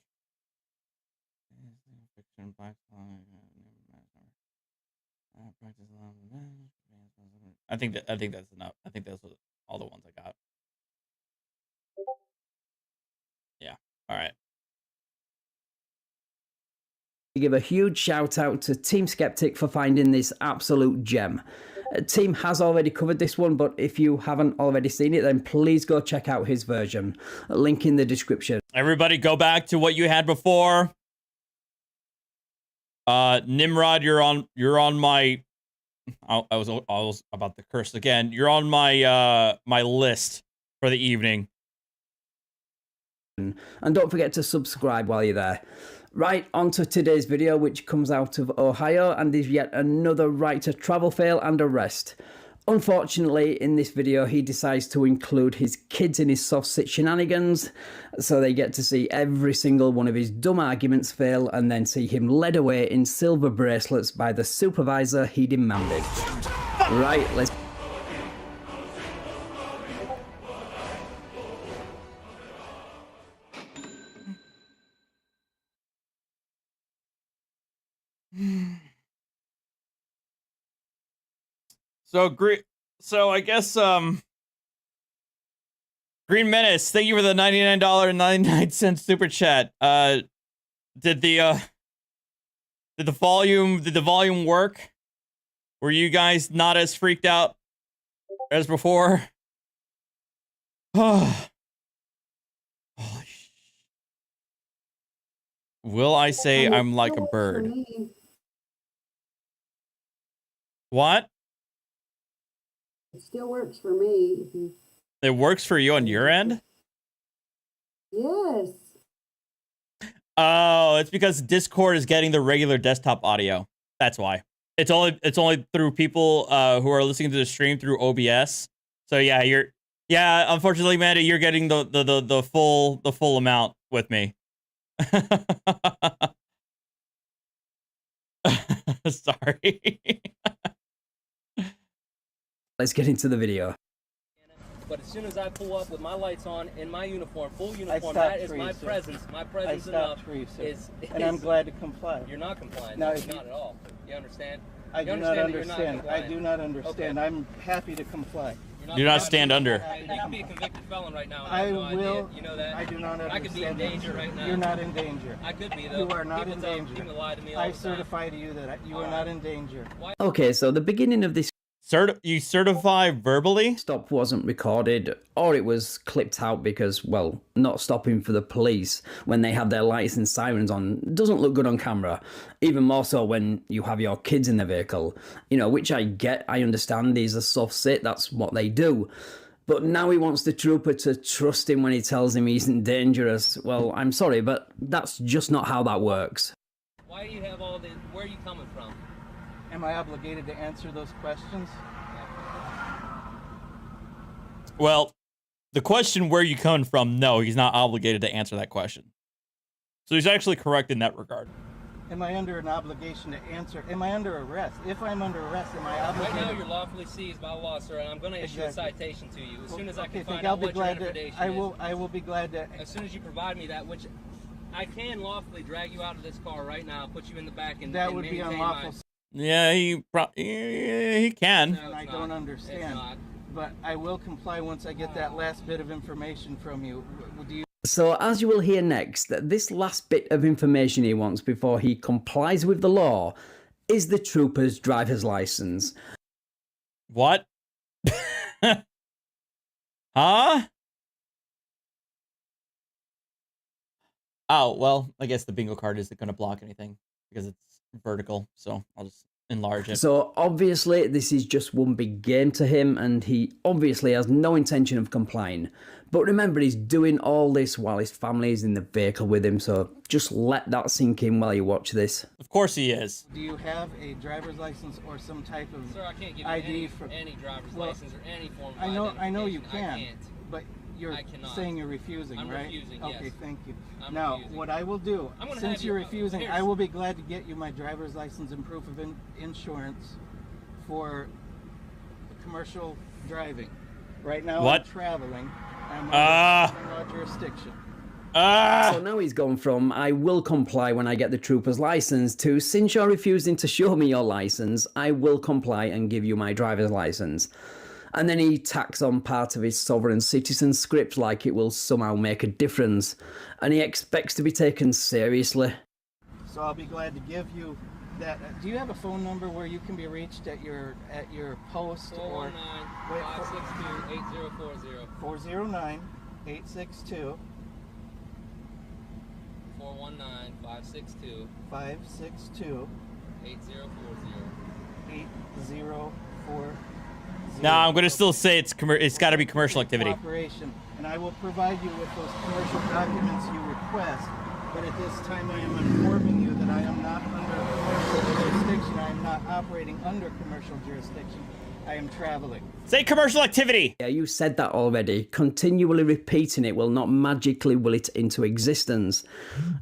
I think that's enough. I think those are all the ones I got. Yeah. All right. give a huge shout out to Team Skeptic for finding this absolute gem. Team has already covered this one, but if you haven't already seen it, then please go check out his version. Link in the description. Everybody go back to what you had before. Nimrod, you're on my, I was about to curse again. You're on my my list for the evening. And don't forget to subscribe while you're there. Right, on to today's video, which comes out of Ohio and is yet another right to travel fail and arrest. Unfortunately, in this video, he decides to include his kids in his soft sit shenanigans, so they get to see every single one of his dumb arguments fail and then see him led away in silver bracelets by the supervisor he demanded. Right, let's... So I guess Green Menace, thank you for the $99.99 super chat. Did the volume work? Were you guys not as freaked out as before? Holy sh... Will I say I'm like a bird? What? It still works for me. If you... It works for you on your end? Yes. Oh, it's because Discord is getting the regular desktop audio. That's why. It's only through people who are listening to the stream through OBS. So yeah, unfortunately, Mandy, you're getting the full amount with me. Sorry. Let's get into the video. But as soon as I pull up with my lights on, in my uniform, full uniform, stopped that is for my you, sir. presence. My I presence stopped enough for you, sir. is, And I'm glad to comply. You're not complying. Now, No, if you- not at all. You understand? I You do not that you're understand. I complying. do not understand. Okay. I'm happy to comply. Do not stand under. You can be a convicted felon right now. And I have no will. idea. You know that? I do not understand. I could be in danger right now. You're not in danger. I could be though. You are not People in tell- danger. People lie to me all I the time. certify to you that you are not in danger. Okay, so the beginning of this You certify verbally? stop wasn't recorded, or it was clipped out because, well, not stopping for the police when they have their lights and sirens on doesn't look good on camera. Even more so when you have your kids in the vehicle. You know, which I get, I understand, these are soft sit, that's what they do. But now he wants the trooper to trust him when he tells him he isn't dangerous. Well, I'm sorry, but that's just not how that works. Why do you have all the? Where are you coming from? Am I obligated to answer those questions? Well, the question where you coming from, no, he's not obligated to answer that question. So he's actually correct in that regard. Am I under an obligation to answer? Am I under arrest? If I'm under arrest, am I Right obligated? now, you're lawfully seized by law, sir, and I'm going to issue a citation to you as soon as I can Okay, find I'll out be what your glad to. information I will be glad to. As soon as you provide me that, which I can lawfully drag you out of this car right now, put you in the back, and That and would be maintain unlawful. Yeah, he can. No, And I it's don't not. understand. It's not. But I will comply once I get that last bit of information from you. Do you? So, as you will hear next, this last bit of information he wants before he complies with the law is the trooper's driver's license. What? Huh? Oh, well, I guess the bingo card isn't going to block anything because it's vertical, so I'll just enlarge it. So, obviously, this is just one big game to him, and he obviously has no intention of complying. But remember, he's doing all this while his family is in the vehicle with him, so just let that sink in while you watch this. Of course he is. Do you have a driver's license or some type of Sir, I can't give you ID any driver's Well, license or any form of I know you identification. can, I can't. but you're I cannot. saying you're refusing, I'm right? refusing, Okay, yes. thank you. I'm Now, refusing. what I will do, I'm gonna since have you're you- refusing, here's- I will be glad to get you my driver's license and proof of insurance for commercial driving. Right now, What? I'm traveling. I'm Ah. under law jurisdiction. So now he's gone from, I will comply when I get the trooper's license, to, since you're refusing to show me your license, I will comply and give you my driver's license. And then he tacks on part of his sovereign citizen script like it will somehow make a difference. And he expects to be taken seriously. So I'll be glad to give you that. Do you have a phone number where you can be reached at your post or 419-562-8040. 409-862 419-562 562 8040. 8040. No, I'm going to still say it's got to be commercial activity. Cooperation, and I will provide you with those commercial documents you request. But at this time, I am informing you that I am not under commercial jurisdiction. I am not operating under commercial jurisdiction. I am traveling. Say commercial activity. Yeah, you said that already. Continually repeating it will not magically will it into existence.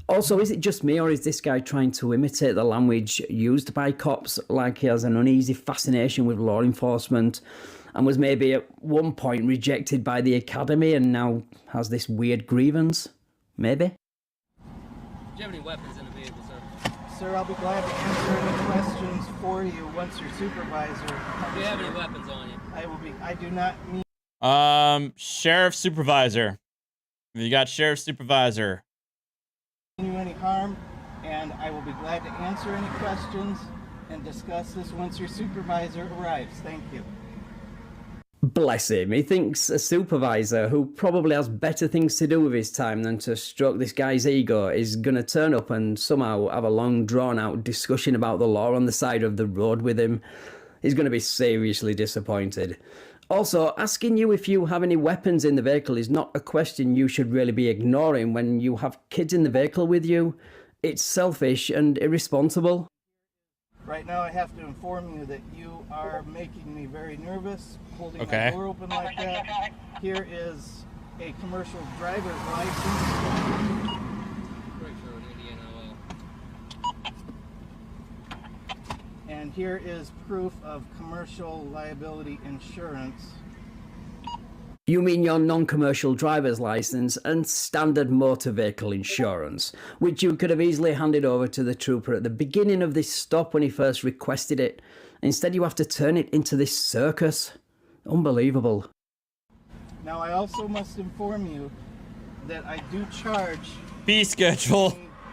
Also, is it just me, or is this guy trying to imitate the language used by cops, like he has an uneasy fascination with law enforcement and was maybe at one point rejected by the academy and now has this weird grievance? Maybe? Do you have any weapons in the vehicle, sir? Sir, I'll be glad to answer any questions for you once your supervisor. Do you have any weapons on you? I do not need. Sheriff supervisor. You got sheriff supervisor. You any harm, and I will be glad to answer any questions and discuss this once your supervisor arrives. Thank you. Bless him. He thinks a supervisor who probably has better things to do with his time than to stroke this guy's ego is going to turn up and somehow have a long drawn-out discussion about the law on the side of the road with him. He's going to be seriously disappointed. Also, asking you if you have any weapons in the vehicle is not a question you should really be ignoring when you have kids in the vehicle with you. It's selfish and irresponsible. Right now, I have to inform you that you are making me very nervous, holding Okay. my door open like that. Here is a commercial driver's license. Pretty sure it's Indiana And here is proof of commercial liability insurance. You mean your non-commercial driver's license and standard motor vehicle insurance, which you could have easily handed over to the trooper at the beginning of this stop when he first requested it. Instead, you have to turn it into this circus. Unbelievable. Now, I also must inform you that I do charge fee schedule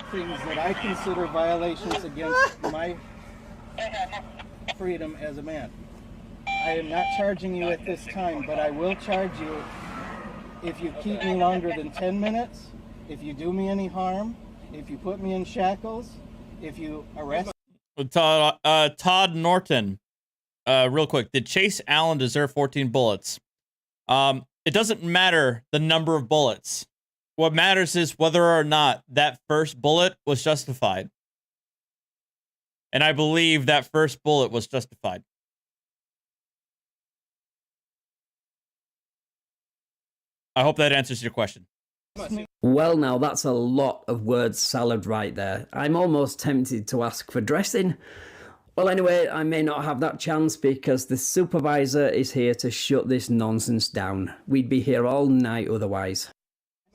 things that I consider violations against my freedom as a man. I am not charging you at this time, but I will charge you if you keep me longer than 10 minutes, if you do me any harm, if you put me in shackles, if you arrest. Todd Norton, real quick, did Chase Allen deserve 14 bullets? It doesn't matter the number of bullets. What matters is whether or not that first bullet was justified. And I believe that first bullet was justified. I hope that answers your question. Well, now that's a lot of word salad right there. I'm almost tempted to ask for dressing. Well, anyway, I may not have that chance because the supervisor is here to shut this nonsense down. We'd be here all night otherwise.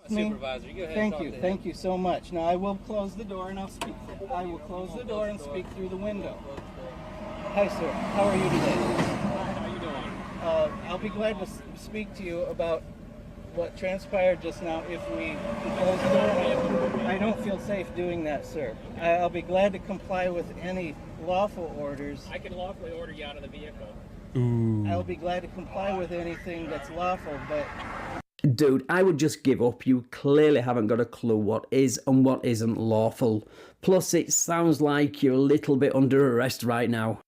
Supervisor, you go ahead. Thank you so much. Now I will close the door and I'll speak. I will close the door and speak through the window. Hi, sir. How are you today? How you doing? I'll be glad to speak to you about what transpired just now if we close the door. I don't feel safe doing that, sir. I'll be glad to comply with any lawful orders. I can lawfully order you out of the vehicle. Ooh. I'll be glad to comply with anything that's lawful, but... Dude, I would just give up. You clearly haven't got a clue what is and what isn't lawful. Plus, it sounds like you're a little bit under arrest right now.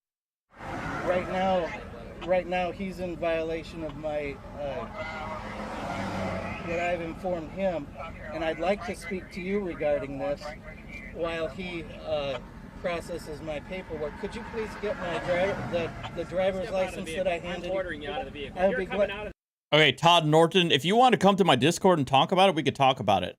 Right now, he's in violation of my... what I've informed him, and I'd like to speak to you regarding this while he processes my paperwork. Could you please get my the driver's license that I handed you? I'm ordering you out of the vehicle. I'll You're be coming glad. out of Okay, Todd Norton, if you want to come to my Discord and talk about it, we could talk about it.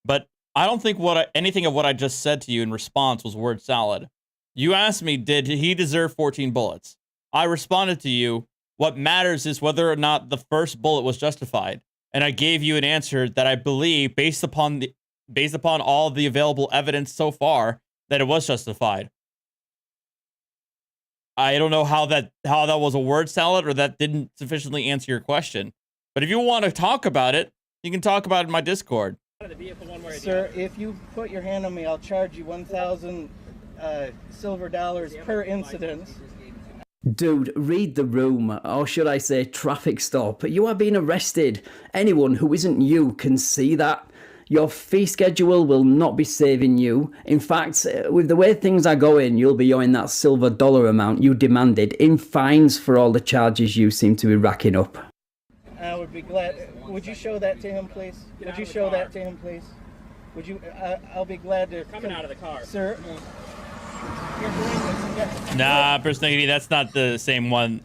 But I don't think anything of what I just said to you in response was word salad. You asked me, did he deserve 14 bullets? I responded to you, what matters is whether or not the first bullet was justified. And I gave you an answer that I believe, based upon all the available evidence so far, that it was justified. I don't know how that was a word salad or that didn't sufficiently answer your question. But if you want to talk about it, you can talk about it in my Discord. Sir, if you put your hand on me, I'll charge you 1,000 silver dollars per incident. Dude, read the room, or should I say traffic stop. You are being arrested. Anyone who isn't you can see that. Your fee schedule will not be saving you. In fact, with the way things are going, you'll be owing that silver dollar amount you demanded in fines for all the charges you seem to be racking up. I would be glad. Would you show that to him, please? Would you show that to him, please? Would you? I'll be glad to. Coming out of the car, sir. Nah, persnickety, that's not the same one.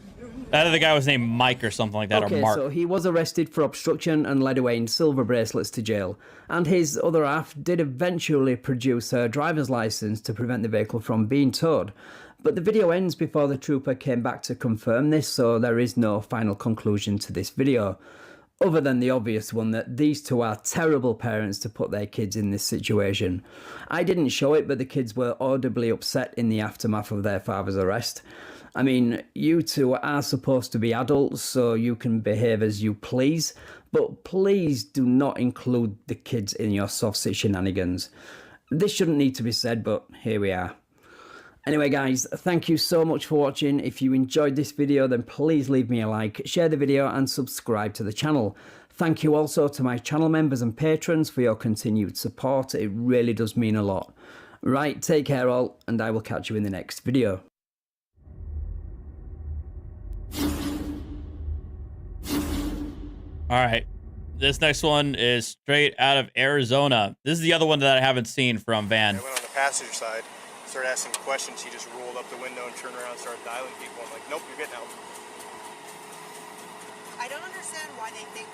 That other guy was named Mike or something like that, Okay, or Mark. so he was arrested for obstruction and led away in silver bracelets to jail. And his other half did eventually produce her driver's license to prevent the vehicle from being towed. But the video ends before the trooper came back to confirm this, so there is no final conclusion to this video. Other than the obvious one that these two are terrible parents to put their kids in this situation. I didn't show it, but the kids were audibly upset in the aftermath of their father's arrest. I mean, you two are supposed to be adults, so you can behave as you please, but please do not include the kids in your sausage shenanigans. This shouldn't need to be said, but here we are. Anyway guys, thank you so much for watching. If you enjoyed this video, then please leave me a like, share the video and subscribe to the channel. Thank you also to my channel members and patrons for your continued support. It really does mean a lot. Right, take care all, and I will catch you in the next video. Alright, this next one is straight out of Arizona. This is the other one that I haven't seen from Van. I went on the passenger side. Started asking questions, he just rolled up the window and turned around and started dialing people. I'm like, nope, you're getting out. I don't understand why they think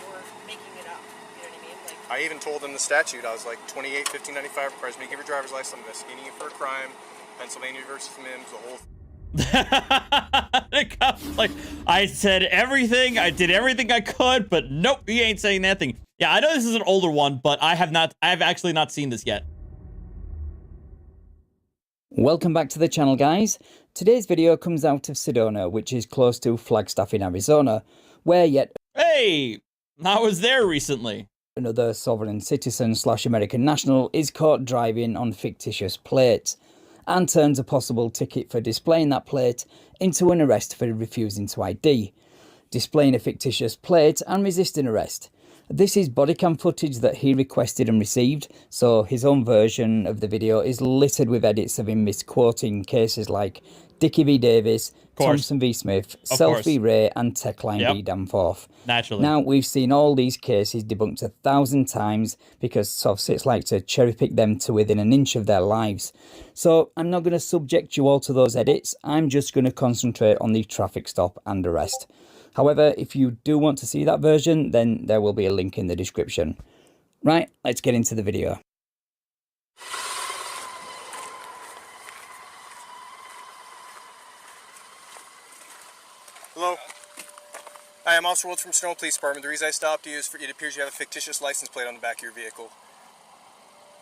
we're making it up. You know what I mean? Like, I even told them the statute. I was like, 28, 1595 requires me to give your driver's license. I'm investigating you for a crime. Pennsylvania versus Mims, the whole Like, I said everything, I did everything I could, but nope, he ain't saying nothing. Yeah, I know this is an older one, but I have actually not seen this yet. Welcome back to the channel, guys. Today's video comes out of Sedona, which is close to Flagstaff in Arizona, where yet Hey, I was there recently. another sovereign citizen / American national is caught driving on fictitious plates and turns a possible ticket for displaying that plate into an arrest for refusing to ID, displaying a fictitious plate and resisting arrest. This is bodycam footage that he requested and received, so his own version of the video is littered with edits of him misquoting cases like Dickie v. Davis, Thompson v. Smith, Self v. Ray, and Techline v. Danforth. Naturally. Now, we've seen all these cases debunked 1,000 times because soft-sits like to cherry-pick them to within an inch of their lives. So I'm not going to subject you all to those edits. I'm just going to concentrate on the traffic stop and arrest. However, if you do want to see that version, then there will be a link in the description. Right, let's get into the video. Hello. Hi, I'm Officer Wilds from Sonoma Police Department. The reason I stopped you is it appears you have a fictitious license plate on the back of your vehicle.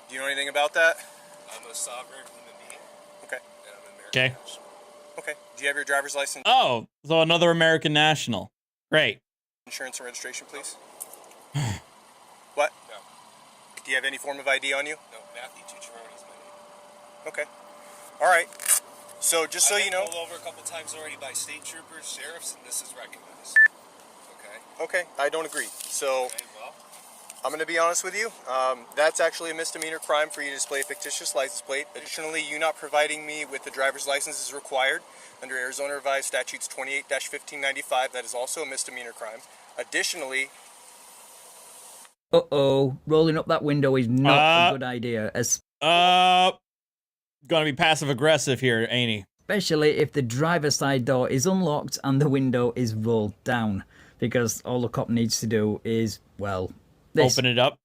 Do you know anything about that? I'm a sovereign human being. Okay. And I'm an American. Okay. Okay. Do you have your driver's license? Oh, so another American national. Great. Insurance and registration, please. What? No. Do you have any form of ID on you? No, Matthew Tucciarone is my name. Okay. All right. So just so you know. I've been pulled over a couple times already by state troopers, sheriffs, and this is recognized. Okay. Okay. I don't agree. So Okay, well, I'm going to be honest with you. That's actually a misdemeanor crime for you to display a fictitious license plate. Additionally, you not providing me with the driver's license is required under Arizona Revised Statutes 28-1595. That is also a misdemeanor crime. Additionally, Rolling up that window is not a good idea. Gonna be passive aggressive here, ain't he? Especially if the driver's side door is unlocked and the window is rolled down. Because all the cop needs to do is, well, this. Open it up.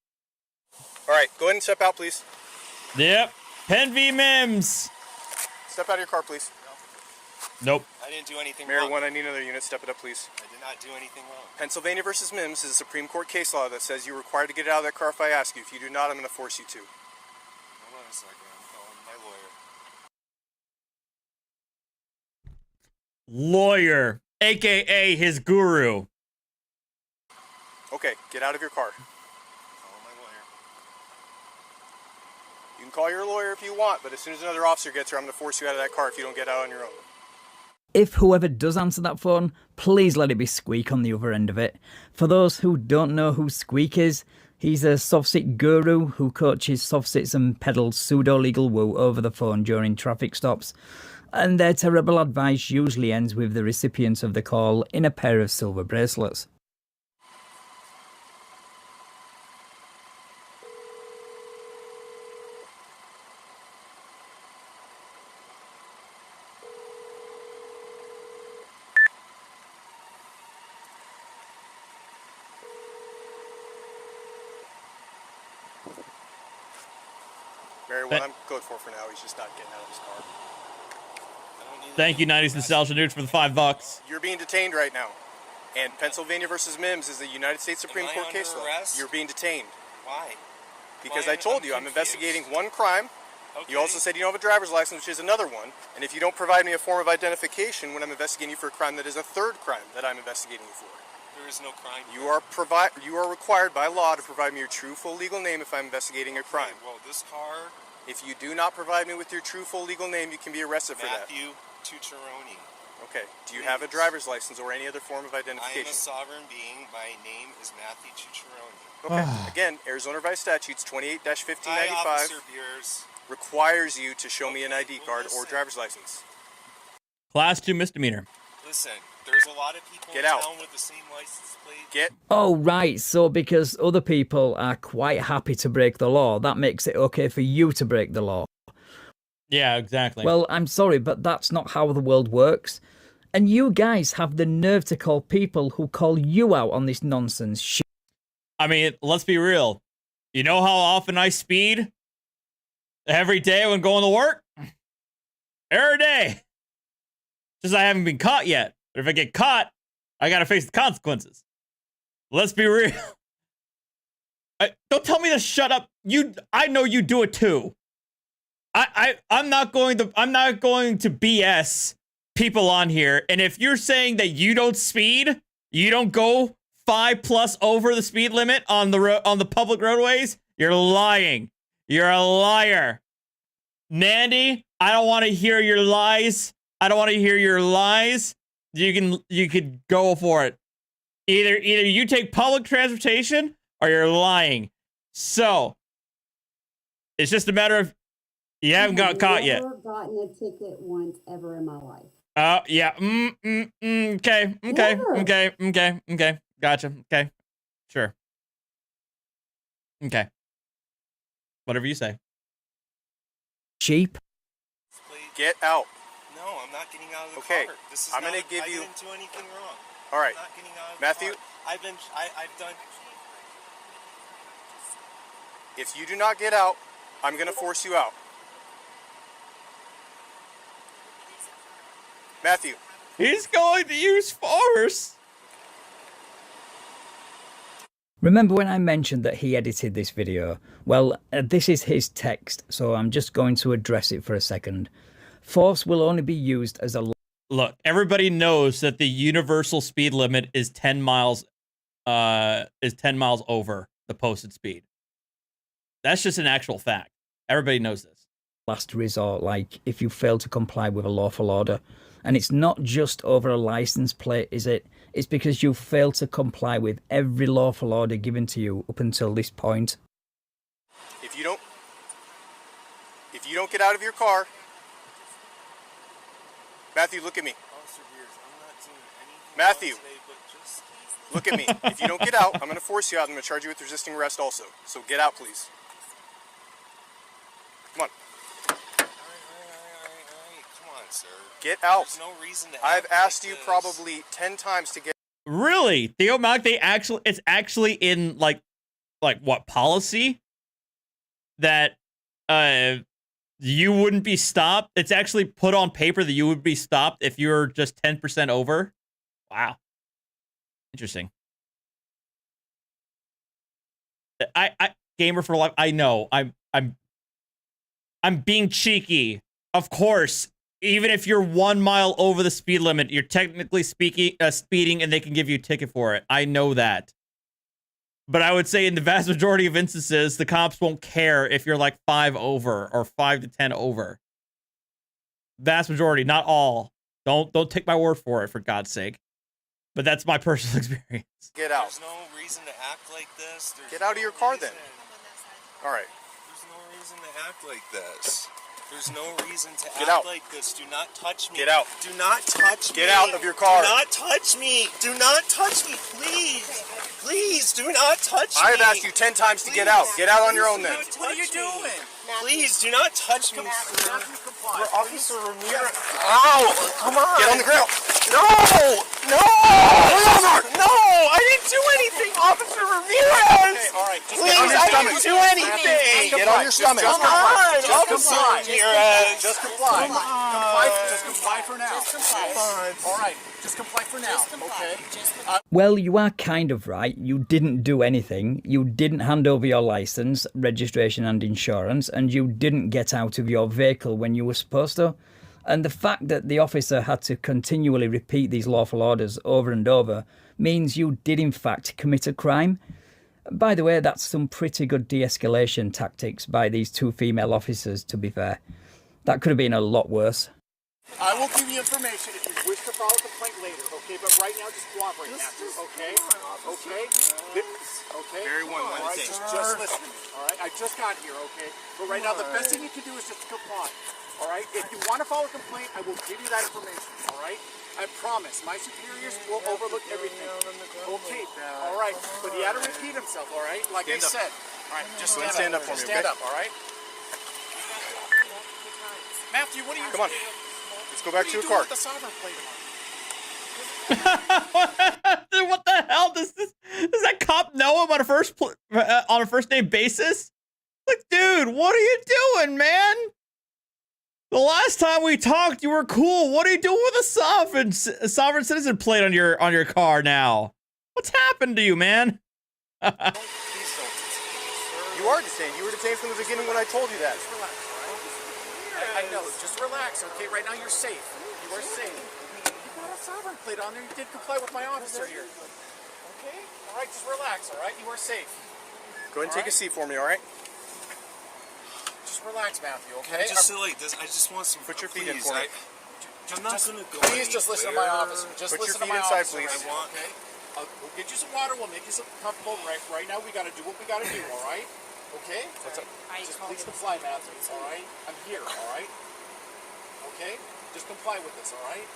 all right, go ahead and step out, please. Yep. Pen v. Mims. Step out of your car, please. Nope. I didn't do anything Mayor wrong. 1, I need another unit. Step it up, please. I did not do anything wrong. Pennsylvania versus Mims is a Supreme Court case law that says you're required to get out of that car if I ask you. If you do not, I'm going to force you to. Hold on a second. I'm calling my lawyer. Lawyer, aka his guru. Okay, get out of your car. Calling my lawyer. You can call your lawyer if you want, but as soon as another officer gets here, I'm going to force you out of that car if you don't get out on your own. If whoever does answer that phone, please let it be Squeak on the other end of it. For those who don't know who Squeak is, he's a soft-sit guru who coaches soft-sits and peddles pseudo-legal woo over the phone during traffic stops. And their terrible advice usually ends with the recipient of the call in a pair of silver bracelets. Mary, what I'm code for now, he's just not getting out of his car. Thank you, 90s Nostalgia Dudes, for the $5. You're being detained right now. And Pennsylvania versus Mims is the United States Supreme Court under case law. arrest? You're being detained. Why? Because Why? I told I'm you, I'm confused. investigating one crime. Okay. You also said you don't have a driver's license, which is another one. And if you don't provide me a form of identification when I'm investigating you for a crime, that is a third crime that I'm investigating you for. There is no crime. You are required by law to provide me your true full legal name if I'm investigating a crime. Okay, well, this car, If you do not provide me with your true full legal name, you can be arrested for that. Matthew Tucciarone. Okay. Do you have a driver's license or any other form of I am identification? a sovereign being. My name is Matthew Tucciarone. Okay. Again, Arizona Revised Statutes 28-1595 Hi, Officer Beers. requires you to show me an ID card or driver's license. Class 2 misdemeanor. Listen, there's a lot of people Get in out. town with the same license plate. Get Oh, right. So because other people are quite happy to break the law, that makes it okay for you to break the law. Yeah, exactly. Well, I'm sorry, but that's not how the world works. And you guys have the nerve to call people who call you out on this nonsense shit. I mean, let's be real. You know how often I speed? Every day when going to work? Every day. Just I haven't been caught yet. But if I get caught, I gotta face the consequences. Let's be real. Don't tell me to shut up. I know you do it too. I'm not going to BS people on here. And if you're saying that you don't speed, you don't go 5+ over the speed limit on the public roadways, you're lying. You're a liar. Nandy, I don't want to hear your lies. I don't want to hear your lies. You could go for it. Either you take public transportation or you're lying. So it's just a matter of you haven't got caught yet. I've never gotten a ticket once ever in my life. Oh, yeah. Okay. Gotcha. Okay. Sure. Okay. Whatever you say. Cheap. Get out. No, I'm not getting out of the Okay, car. This is I'm not, gonna give I you- didn't do anything wrong. All right, I'm not getting out of Matthew. the car. I've done. If you do not get out, I'm gonna force you out. Matthew. He's going to use force. Remember when I mentioned that he edited this video? Well, this is his text, so I'm just going to address it for a second. Force will only be used as a... Look, everybody knows that the universal speed limit is 10 miles over the posted speed. That's just an actual fact. Everybody knows this. Last resort, like if you fail to comply with a lawful order. And it's not just over a license plate, is it? It's because you failed to comply with every lawful order given to you up until this point. If you don't get out of your car, Matthew, look at me. Matthew, look at me. If you don't get out, I'm going to force you out. I'm going to charge you with resisting arrest also. So get out, please. Come on. Come on, sir. Get out. There's no reason to I've act asked like you this. probably 10 times to get. Really? Theo Mac, it's actually in like what policy that you wouldn't be stopped. It's actually put on paper that you would be stopped if you're just 10% over. Wow. Interesting. I gamer for life. I know. I'm being cheeky. Of course, even if you're 1 mile over the speed limit, you're technically speeding and they can give you a ticket for it. I know that. But I would say in the vast majority of instances, the cops won't care if you're like 5 over or 5 to 10 over. Vast majority, not all. Don't take my word for it, for God's sake. But that's my personal experience. Get out. There's no reason to act like this. Get out of your car then. All right. There's no reason to act like this. There's no reason to Get act out. like this. Do not touch me. Get out. Do not touch me. Get out of your car. Do not touch me. Do not touch me, please. Please, do not touch me. I've asked you 10 times to get out. Get out on your own then. What are you doing? Please, do not touch me, sir. For Officer Ramirez. Ow! Come on. Get on the ground. No! No! No! I didn't do anything, Officer Ramirez! Okay, all right. Just Please, get on your I stomach. didn't do anything! Get on your stomach. Come on, Officer Ramirez! Just comply. Come Just comply for now. All right. Just comply for now. Okay. Well, you are kind of right. You didn't do anything. You didn't hand over your license, registration and insurance, and you didn't get out of your vehicle when you were supposed to. And the fact that the officer had to continually repeat these lawful orders over and over means you did in fact commit a crime. By the way, that's some pretty good de-escalation tactics by these two female officers, to be fair. That could have been a lot worse. I will give you information if you wish to file a complaint later, okay? But right now, just cooperate, Matthew, okay? Okay? Okay? Very one, All right, just listen to me, all right? I just got here, okay? But right now, the best thing you can do is just comply, all right? If you want to file a complaint, I will give you that information, all right? I promise, my superiors will overlook everything. Okay, all right? But he had to repeat himself, all right? Like I said. All right, just stand up for me, okay? Stand up, all right? Matthew, what are you Come on. Let's go back to your car. with the sovereign plate on? What the hell does that cop know him on a first name basis? Like, dude, what are you doing, man? The last time we talked, you were cool. What are you doing with a sovereign citizen plate on your car now? What's happened to you, man? You are detained. You were detained from the beginning when I told you that. Just relax, all right? I know. Just relax, okay? Right now you're safe. You are safe. You got a sovereign plate on there. You did comply with my officer here. Okay? All right, just relax, all right? You are safe. Go ahead and take a seat for me, all right? Just relax, Matthew, okay? Just like this. I just want some. Put your feet in for me. I'm not gonna go. Please just listen to my officer. Just Put your listen to feet my inside, officer. please. Okay? We'll get you some water. We'll make you some comfortable. Right now, we got to do what we got to do, all right? Okay? What's up? Just please comply, Matthew, all right? I'm here, all right? Okay? Just comply with this, all right?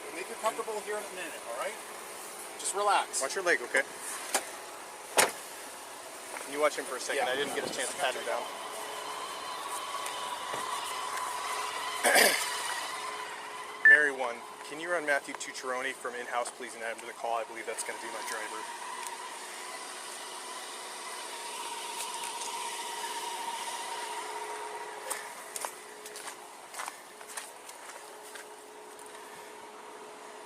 We'll make you comfortable here in a minute, all right? Just relax. Watch your leg, okay? Can you watch him for a second? Yeah. I didn't get a chance to pat him down. Mary 1, can you run Matthew Tucciaroni from in-house, please, and add him to the call? I believe that's going to be my driver.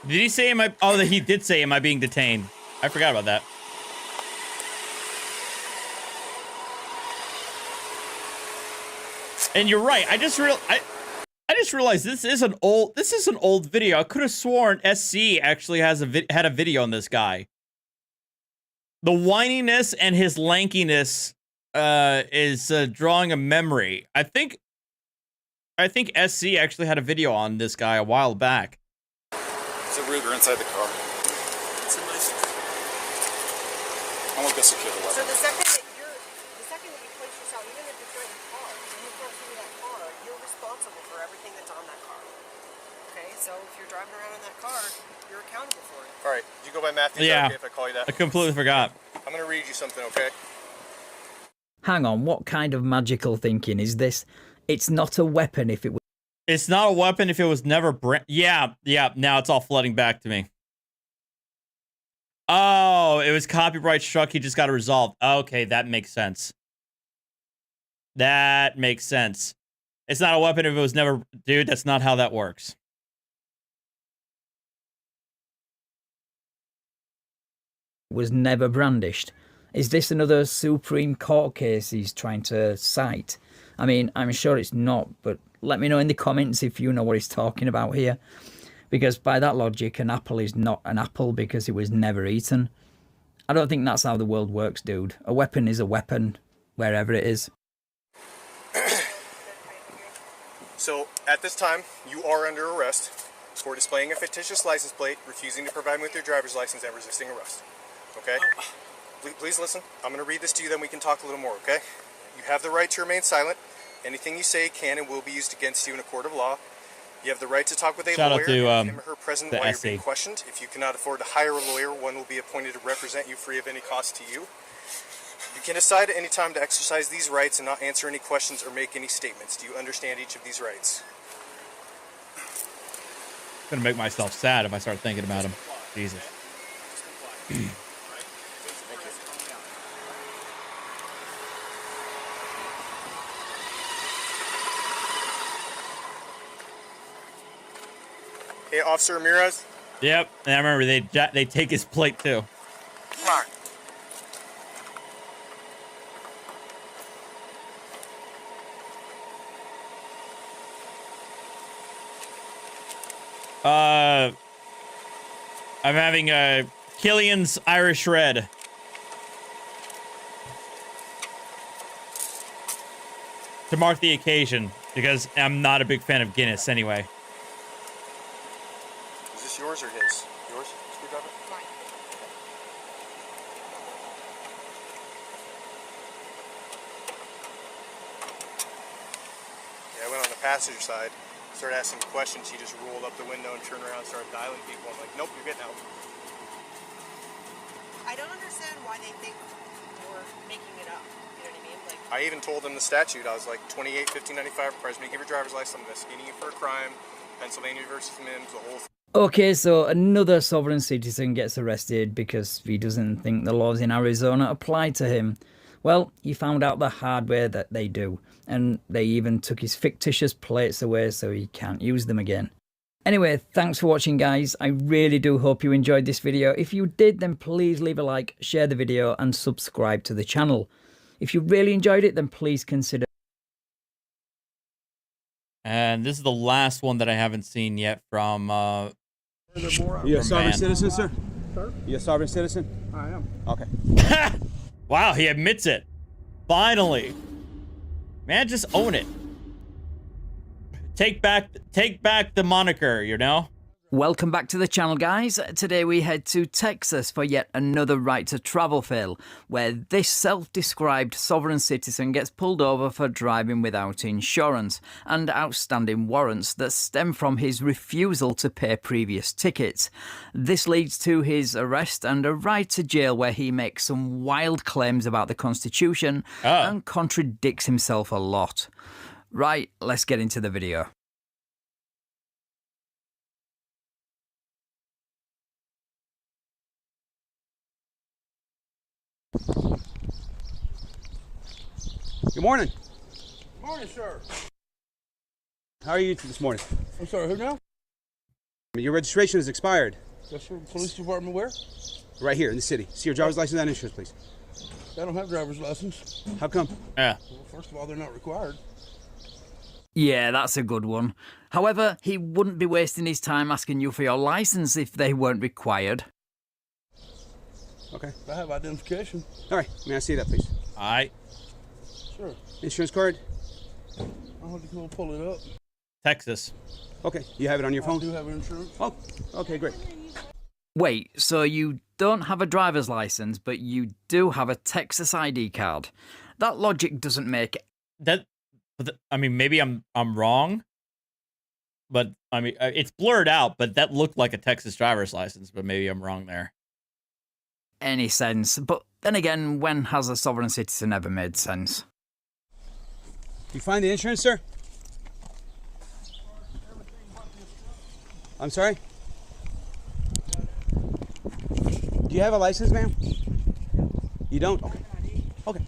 Did he say, oh, he did say, am I being detained? I forgot about that. And you're right. I just realized this is an old video. I could have sworn SC actually had a video on this guy. The whininess and his lankiness is drawing a memory. I think SC actually had a video on this guy a while back. There's a Ruger inside the car. It's a nice car. I'm gonna go secure the weapon. So the second that you place yourself, even if you're in the car, when you go through that car, you're responsible for everything that's on that car. Okay, so if you're driving around in that car, you're accountable for it. All right, did you go by Matthew? Yeah, okay if I call you that? I completely forgot. I'm going to read you something, okay? Hang on, what kind of magical thinking is this? It's not a weapon if it was. It's not a weapon if it was never yeah, now it's all flooding back to me. Oh, it was copyright struck, he just got it resolved. Okay, that makes sense. That makes sense. It's not a weapon if it was never... Dude, that's not how that works. Was never brandished. Is this another Supreme Court case he's trying to cite? I mean, I'm sure it's not, but let me know in the comments if you know what he's talking about here. Because by that logic, an apple is not an apple because it was never eaten. I don't think that's how the world works, dude. A weapon is a weapon, wherever it is. So, at this time, you are under arrest for displaying a fictitious license plate, refusing to provide me with your driver's license, and resisting arrest. Okay? Please listen. I'm going to read this to you, then we can talk a little more, okay? You have the right to remain silent. Anything you say can and will be used against you in a court of law. You have the right to talk with a lawyer, him or her present while you're being questioned. If you cannot afford to hire a lawyer, one will be appointed to represent you free of any cost to you. You can decide at any time to exercise these rights and not answer any questions or make any statements. Do you understand each of these rights? I'm gonna make myself sad if I start thinking about him. Jesus. Hey, Officer Ramirez. Yep, and I remember they take his plate too. Come on. I'm having Killian's Irish Red. To mark the occasion, because I'm not a big fan of Guinness anyway. Is this yours or his? Yours? Screwdriver? Mine. Yeah, I went on the passenger side, started asking questions. He just rolled up the window and turned around and started dialing people. I'm like, nope, you're getting out. I don't understand why they think we're making it up. You know what I mean? Like, I even told them the statute. I was like, 28, 1595 requires me to give your driver's license. I'm investigating you for a crime. Pennsylvania versus Mims, the whole thing. Okay, so another sovereign citizen gets arrested because he doesn't think the laws in Arizona apply to him. Well, he found out the hard way that they do, and they even took his fictitious plates away so he can't use them again. Anyway, thanks for watching, guys. I really do hope you enjoyed this video. If you did, then please leave a like, share the video, and subscribe to the channel. If you really enjoyed it, then please consider... And this is the last one that I haven't seen yet from You a from sovereign Van. citizen, sir? Sir? You a sovereign citizen? I am. Okay. Wow, he admits it. Finally. Man, just own it. Take back the moniker, you know? Welcome back to the channel, guys. Today we head to Texas for yet another right to travel fail, where this self-described sovereign citizen gets pulled over for driving without insurance and outstanding warrants that stem from his refusal to pay previous tickets. This leads to his arrest and a ride to jail, where he makes some wild claims about the Constitution and contradicts himself a lot. Right, let's get into the video. Good morning. Morning, sir. How are you this morning? I'm sorry, who now? Your registration is expired. Yes, sir. Police department where? Right here in the city. See your driver's license and insurance, please. I don't have driver's license. How come? Yeah. Well, first of all, they're not required. Yeah, that's a good one. However, he wouldn't be wasting his time asking you for your license if they weren't required. Okay. I have identification. All right. May I see that, please? All right. Sure. Insurance card? I'll have to go pull it up. Texas. Okay. You have it on your phone? I do have insurance. Oh, okay, great. Wait, so you don't have a driver's license, but you do have a Texas ID card? That logic doesn't make... That, I mean, maybe I'm wrong, but I mean, it's blurred out, but that looked like a Texas driver's license, but maybe I'm wrong there. any sense. But then again, when has a sovereign citizen ever made sense? You find the insurance, sir? I'm sorry? Do you have a license, ma'am? You don't? Okay. Okay.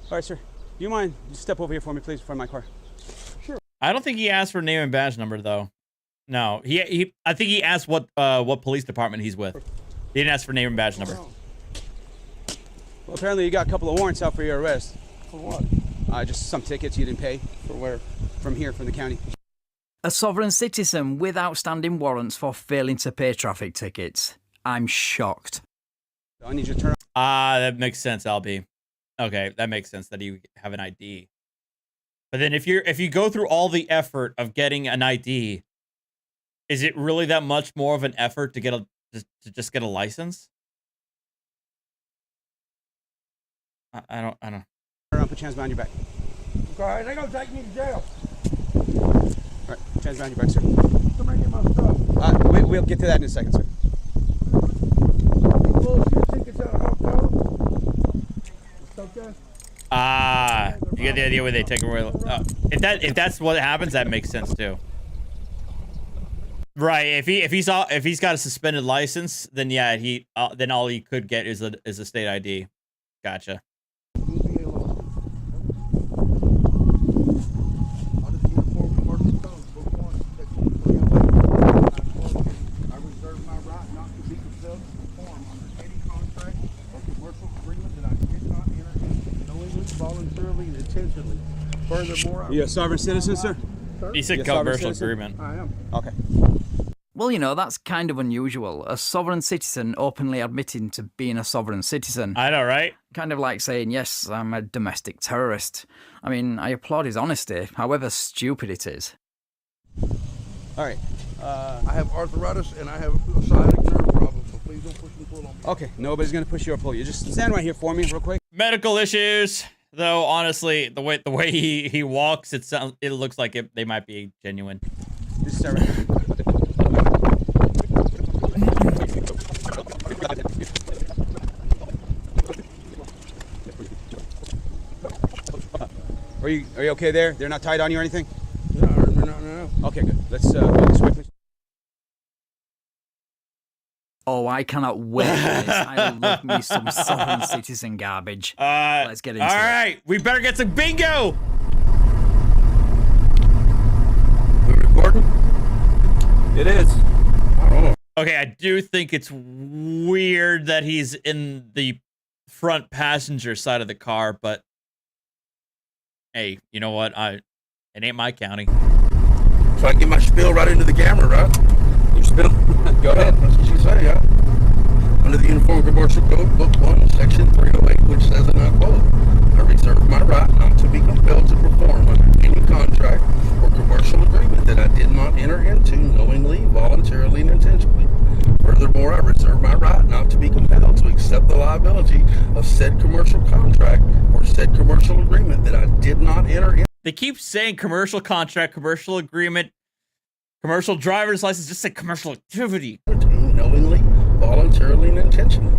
All right, sir. Do you mind just step over here for me, please, in front of my car? Sure. I don't think he asked for name and badge number, though. No, I think he asked what police department he's with. He didn't ask for name and badge number. Well, apparently you got a couple of warrants out for your arrest. For what? Just some tickets you didn't pay. For where? From here, from the county. A sovereign citizen with outstanding warrants for failing to pay traffic tickets. I'm shocked. I need you to turn. That makes sense, LB. Okay, that makes sense that you have an ID. But then if you go through all the effort of getting an ID, is it really that much more of an effort to get just get a license? I don't. Turn around, put your hands behind your back. Okay, they're gonna take me to jail. All right, put your hands behind your back, sir. Come and get my stuff. We'll get to that in a second, sir. Bullshit tickets at a hotel. It's okay. You get the idea where they take away. If that's what happens, that makes sense too. Right. If he's got a suspended license, then yeah, then all he could get is a state ID. Gotcha. Voluntarily and intentionally. Furthermore, You a sovereign citizen, sir? He said You a sovereign commercial citizen? agreement. I am. Okay. Well, you know, that's kind of unusual. A sovereign citizen openly admitting to being a sovereign citizen. I know, right? Kind of like saying, yes, I'm a domestic terrorist. I mean, I applaud his honesty, however stupid it is. All right. I have arthritis and I have a sciatic nerve problem, so please don't push and pull on me. Okay, nobody's gonna push you or pull you. Just stand right here for me, real quick. Medical issues, though. Honestly, the way he walks, it looks like they might be genuine. Just start right here. Are you okay there? They're not tied on you or anything? No. Okay, good. Let's go this way, please. Oh, I cannot wait for this. I love me some Sovereign Citizen garbage. Let's get into it. All right, we better get some bingo. We recording? It is. Okay, I do think it's weird that he's in the front passenger side of the car, but hey, you know what? It ain't my county. So I get my spiel right into the camera, right? Your spiel? Go ahead. That's what you say, yeah. Under the Uniform Commercial Code, Book 1, Section 308, which says, and I quote, I reserve my right not to be compelled to perform under any contract or commercial agreement that I did not enter into knowingly, voluntarily, and intentionally. Furthermore, I reserve my right not to be compelled to accept the liability of said commercial contract or said commercial agreement that I did not enter into. They keep saying commercial contract, commercial agreement, commercial driver's license, just say commercial activity. Knowingly, voluntarily, and intentionally.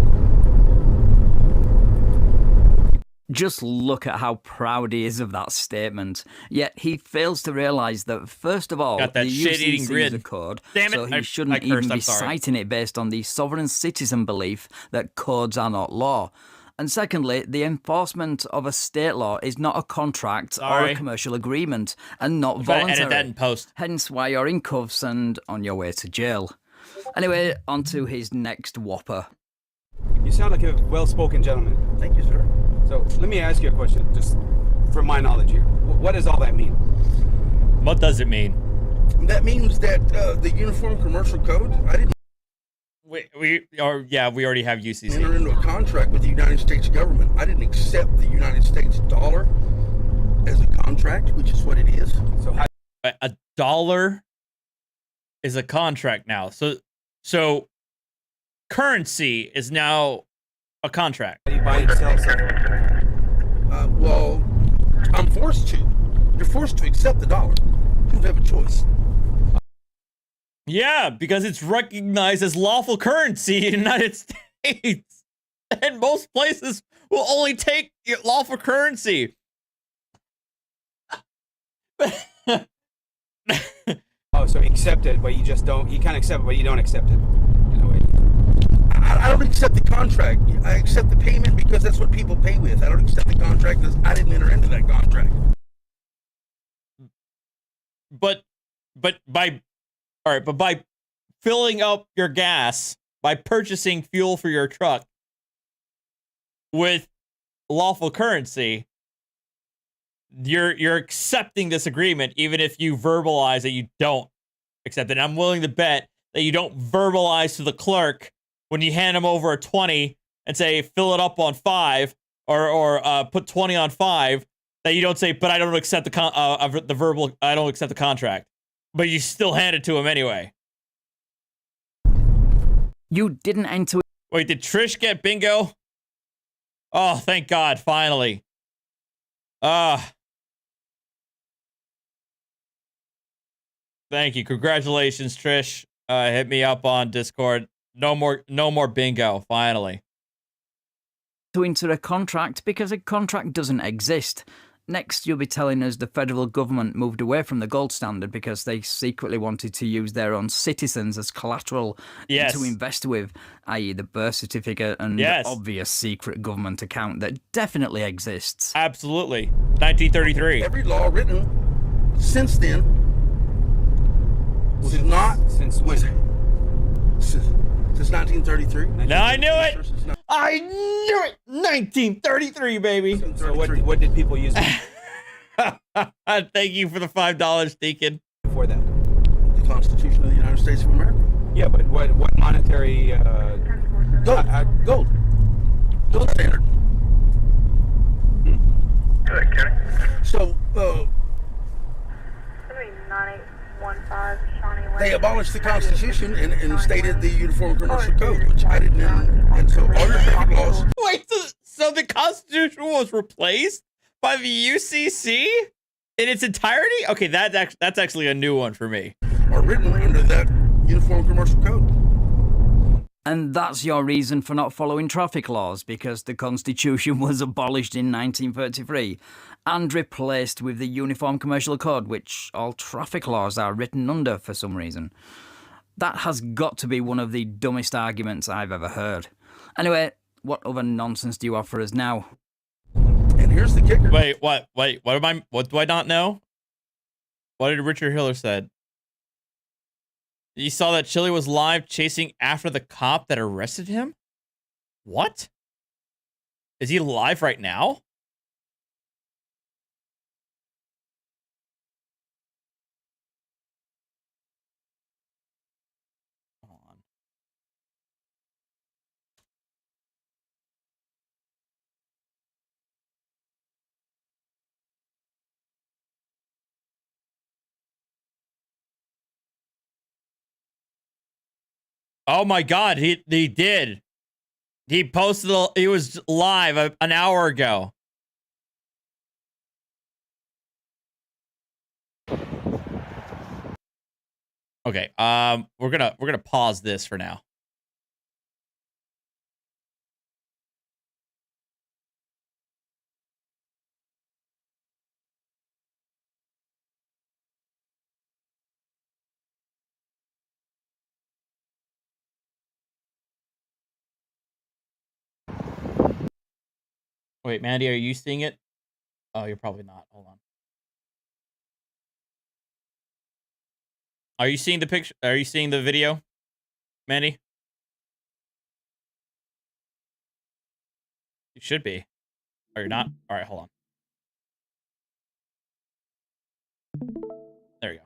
Just look at how proud he is of that statement. Yet he fails to realize that, first of all, Got that the shit-eating UCC grin. is a code, Damn it, so he I shouldn't cursed, even I'm be sorry. citing it based on the sovereign citizen belief that codes are not law. And secondly, the enforcement of a state law is not a contract or Sorry. a commercial agreement, and not I'm trying to voluntary. edit that in post. Hence why you're in cuffs and on your way to jail. Anyway, on to his next whopper. You sound like a well-spoken gentleman. Thank you, sir. So let me ask you a question, just from my knowledge here. What does all that mean? What does it mean? That means that the Uniform Commercial Code, I didn't We already have UCC. enter into a contract with the United States government. I didn't accept the United States dollar as a contract, which is what it is. So how A dollar is a contract now. So currency is now a contract. do you buy and sell something? Well, I'm forced to. You're forced to accept the dollar. You don't have a choice. Yeah, because it's recognized as lawful currency in the United States. And most places will only take lawful currency. Oh, so you accept it, but you just don't. You can't accept it, but you don't accept it. I don't accept the contract. I accept the payment because that's what people pay with. I don't accept the contract because I didn't enter into that contract. But by filling up your gas, by purchasing fuel for your truck with lawful currency, you're accepting this agreement, even if you verbalize that you don't accept it. And I'm willing to bet that you don't verbalize to the clerk when you hand him over a 20 and say fill it up on 5 or put 20 on 5, that you don't say, but I don't accept the verbal, I don't accept the contract, but you still hand it to him anyway. You didn't enter. Wait, did Trish get bingo? Oh, thank God, finally. Thank you. Congratulations, Trish. Hit me up on Discord. No more bingo, finally. To enter a contract because a contract doesn't exist. Next, you'll be telling us the federal government moved away from the gold standard because they secretly wanted to use their own citizens as collateral to invest with, i.e. the birth certificate and the obvious secret government account that definitely exists. Absolutely. 1933. Every law written since then was not since when? Since 1933. No, I knew it. I knew it. 1933, baby. So what did people use? Thank you for the $5, Deacon. Before that, the Constitution of the United States of America. Yeah, but what monetary? Gold. Gold standard. So, they abolished the Constitution and stated the Uniform Commercial Code, which I didn't. And so all your traffic laws. Wait, so the Constitution was replaced by the UCC in its entirety? Okay, that's actually a new one for me. Are written under that Uniform Commercial Code. And that's your reason for not following traffic laws, because the Constitution was abolished in 1933 and replaced with the Uniform Commercial Code, which all traffic laws are written under for some reason. That has got to be one of the dumbest arguments I've ever heard. Anyway, what other nonsense do you offer us now? And here's the kicker. Wait, what? Wait, what do I not know? What did Richard Hiller said? You saw that Chili was live chasing after the cop that arrested him? What? Is he live right now? Oh my God, he did. He posted, he was live an hour ago. Okay, we're gonna pause this for now. Wait, Mandy, are you seeing it? Oh, you're probably not. Hold on. Are you seeing the picture? Are you seeing the video, Mandy? You should be. Or you're not? All right, hold on. There you go.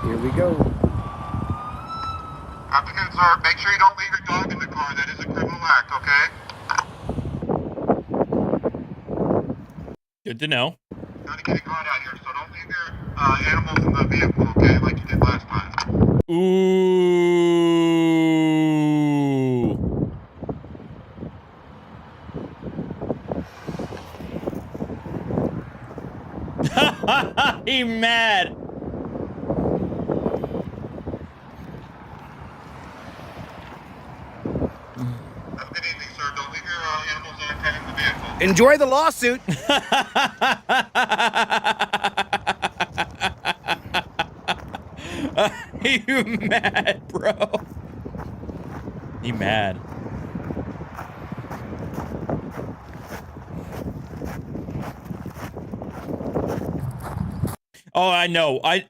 Here we go. Afternoon, sir. Make sure you don't leave your dog in the car. That is a criminal act, okay? Good to know. Gotta get it caught out here, so don't leave your animals in the vehicle, okay? Like you did last time. Ooh. He mad. Good evening, sir. Don't leave your animals unattended in the vehicle. Enjoy the lawsuit. You mad, bro? He mad. Oh, I know. I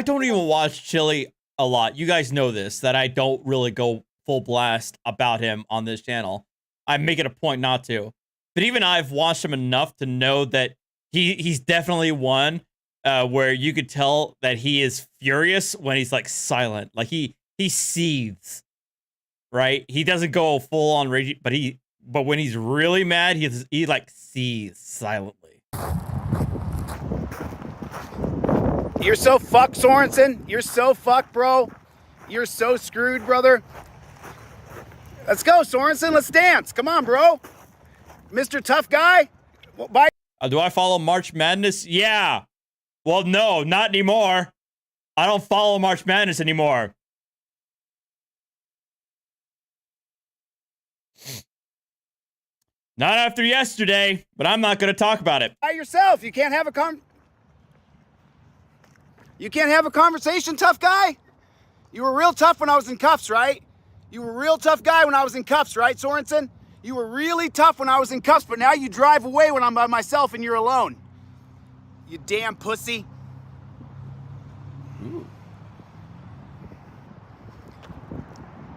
don't even watch Chili a lot. You guys know this, that I don't really go full blast about him on this channel. I make it a point not to. But even I've watched him enough to know that he's definitely one where you could tell that he is furious when he's like silent. Like he seethes, right? He doesn't go full on rage, but when he's really mad, he like seethes silently. You're so fucked, Sorensen. You're so fucked, bro. You're so screwed, brother. Let's go, Sorensen. Let's dance. Come on, bro. Mr. Tough Guy. Well, bye. Do I follow March Madness? Yeah. Well, no, not anymore. I don't follow March Madness anymore. Not after yesterday, but I'm not going to talk about it. By yourself. You can't have a conversation, tough guy? You were real tough when I was in cuffs, right? You were a real tough guy when I was in cuffs, right, Sorensen? You were really tough when I was in cuffs, but now you drive away when I'm by myself and you're alone. You damn pussy. Ooh.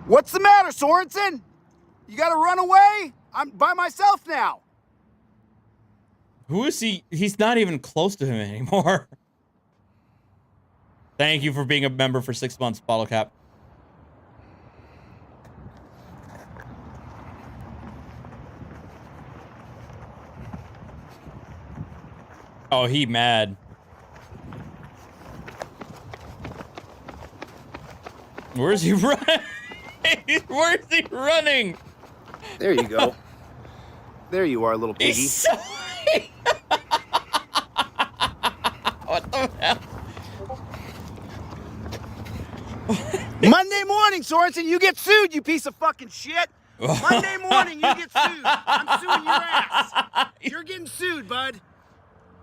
What's the matter, Sorensen? You gotta run away? I'm by myself now. Who is he? He's not even close to him anymore. Thank you for being a member for 6 months, Bottle Cap. Oh, he mad. Where's he running? Where's he running? There you go. There you are, little piggy. What the hell? Monday morning, Sorensen, you get sued, you piece of fucking shit. Monday morning, you get sued. I'm suing your ass. You're getting sued, bud.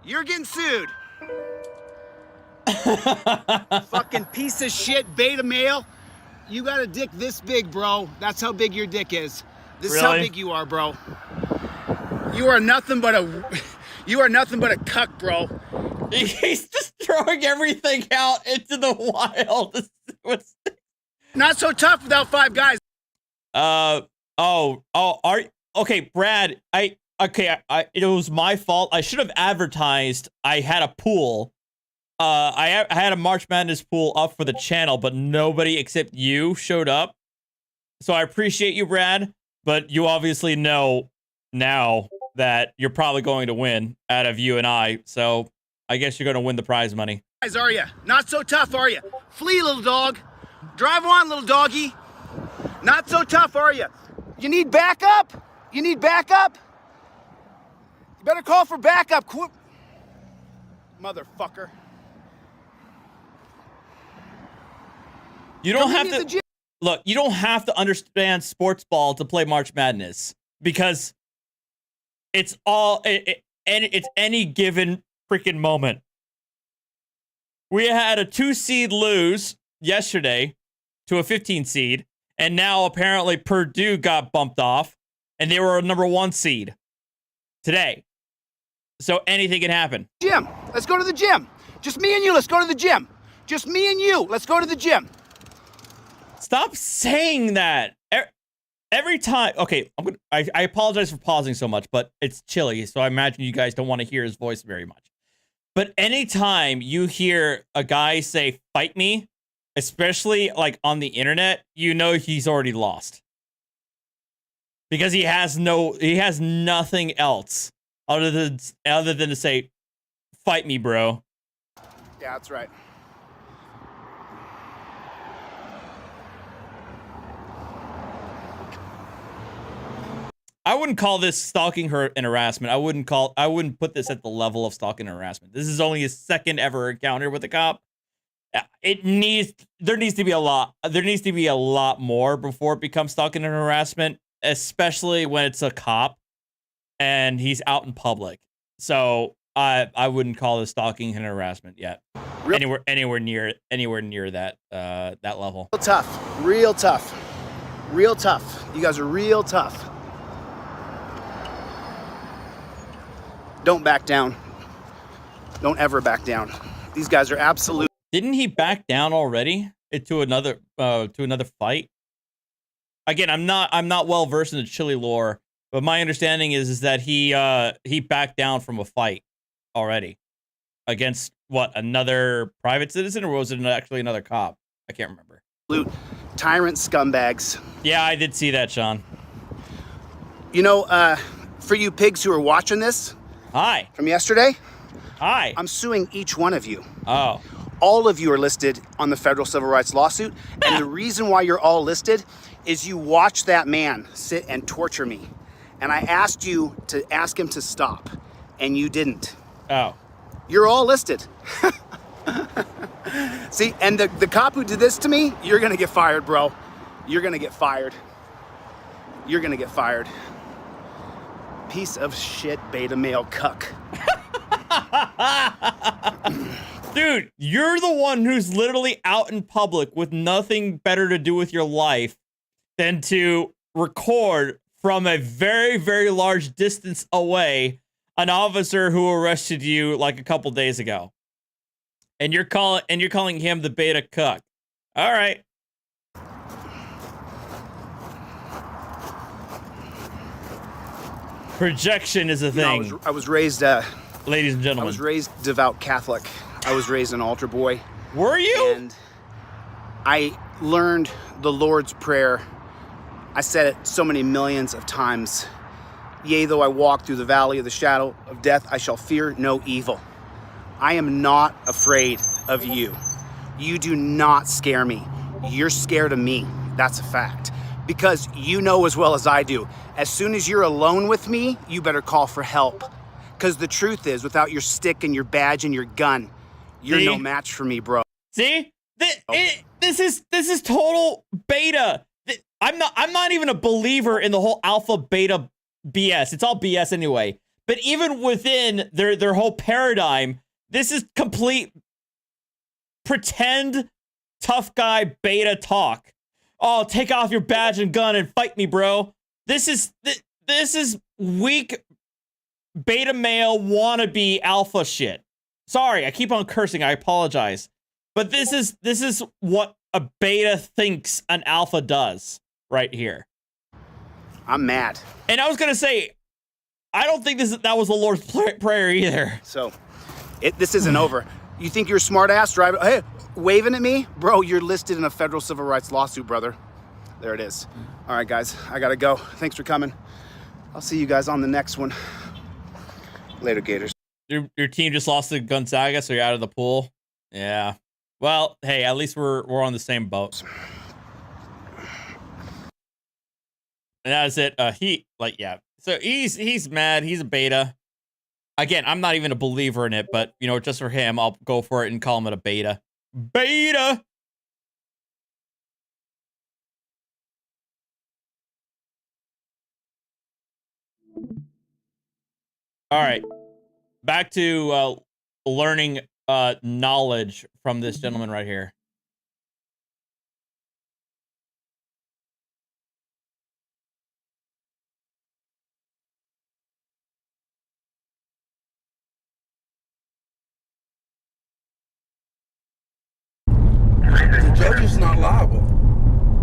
You're getting sued. Fucking piece of shit beta male. You got a dick this big, bro. That's how big your dick is. This is how big you are, bro. You are nothing but a cuck, bro. He's just throwing everything out into the wild. Not so tough without 5 guys. Okay, Brad, it was my fault. I should have advertised I had a pool. I had a March Madness pool up for the channel, but nobody except you showed up. So I appreciate you, Brad, but you obviously know now that you're probably going to win out of you and I. So I guess you're going to win the prize money. Guys, are you? Not so tough, are you? Flee, little dog. Drive on, little doggy. Not so tough, are you? You need backup? You need backup? You better call for backup. Motherfucker. You don't have to look. You don't have to understand sports ball to play March Madness because it's all it's any given freaking moment. We had a 2 seed lose yesterday to a 15 seed, and now apparently Purdue got bumped off, and they were a number 1 seed today. So anything can happen. Gym. Let's go to the gym. Just me and you. Let's go to the gym. Just me and you. Let's go to the gym. Stop saying that. Every time. Okay, I apologize for pausing so much, but it's chilly, so I imagine you guys don't want to hear his voice very much. But anytime you hear a guy say, fight me, especially like on the internet, you know he's already lost. Because he has nothing else other than to say, fight me, bro. Yeah, that's right. I wouldn't call this stalking her and harassment. I wouldn't put this at the level of stalking and harassment. This is only his second ever encounter with a cop. There needs to be a lot more before it becomes stalking and harassment, especially when it's a cop and he's out in public. So I wouldn't call this stalking and harassment yet. Anywhere near that level. Real tough. You guys are real tough. Don't back down. Don't ever back down. These guys are absolute. Didn't he back down already to another fight? Again, I'm not well versed in the Chile lore, but my understanding is that he backed down from a fight already against what, another private citizen, or was it actually another cop? I can't remember. Tyrant scumbags. Yeah, I did see that, Sean. You know, for you pigs who are watching this. Hi. From yesterday? Hi. I'm suing each one of you. Oh. All of you are listed on the federal civil rights lawsuit, and the reason why you're all listed is you watched that man sit and torture me. And I asked you to ask him to stop, and you didn't. Oh. You're all listed. See, and the cop who did this to me, you're gonna get fired, bro. You're gonna get fired. You're gonna get fired. Piece of shit beta male cuck. Dude, you're the one who's literally out in public with nothing better to do with your life than to record from a very, very large distance away an officer who arrested you like a couple days ago. And you're calling him the beta cuck. All right. Projection is a thing. You know, I was raised, ladies and gentlemen. I was raised devout Catholic. I was raised an altar boy. Were you? And I learned the Lord's Prayer. I said it so many millions of times. Yea, though I walk through the valley of the shadow of death, I shall fear no evil. I am not afraid of you. You do not scare me. You're scared of me. That's a fact. Because you know as well as I do, as soon as you're alone with me, you better call for help. Because the truth is, without your stick and your badge and your gun, you're no match for me, bro. See? This is total beta. I'm not even a believer in the whole alpha beta BS. It's all BS anyway. But even within their whole paradigm, this is complete pretend tough guy beta talk. Oh, take off your badge and gun and fight me, bro. This is weak beta male wannabe alpha shit. Sorry, I keep on cursing. I apologize. But this is what a beta thinks an alpha does right here. I'm mad. And I was going to say, I don't think that was the Lord's Prayer either. So, this isn't over. You think you're a smart ass driving, hey, waving at me? Bro, you're listed in a federal civil rights lawsuit, brother. There it is. All right, guys, I gotta go. Thanks for coming. I'll see you guys on the next one. Later, Gators. Your team just lost to Gonzaga, so you're out of the pool. Yeah. Well, hey, at least we're on the same boat. And that's it. So he's mad. He's a beta. Again, I'm not even a believer in it, but you know, just for him, I'll go for it and call him a beta. Beta. All right. Back to learning knowledge from this gentleman right here. The judge is not liable,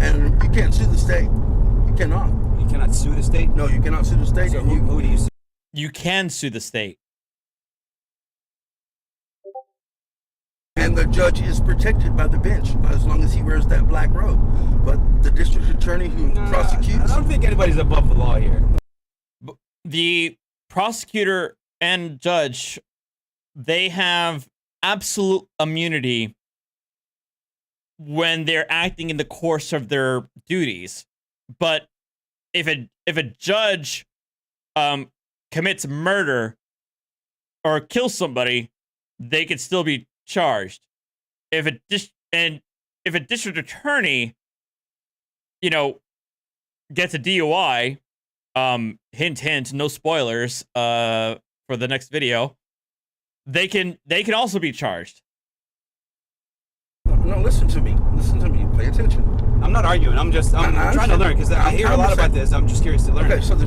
and you can't sue the state. You cannot. You cannot sue the state? No, you cannot sue the state. So who do you sue? You can sue the state. And the judge is protected by the bench as long as he wears that black robe. But the district attorney who prosecutes... I don't think anybody's above the law here. The prosecutor and judge, they have absolute immunity when they're acting in the course of their duties. But if a judge commits murder or kills somebody, they could still be charged. If a district attorney, you know, gets a DUI, hint hint, no spoilers for the next video, they can also be charged. No, listen to me. Pay attention. I'm not arguing. I'm trying to learn because I hear a lot about this. I'm just curious to learn. Okay, so the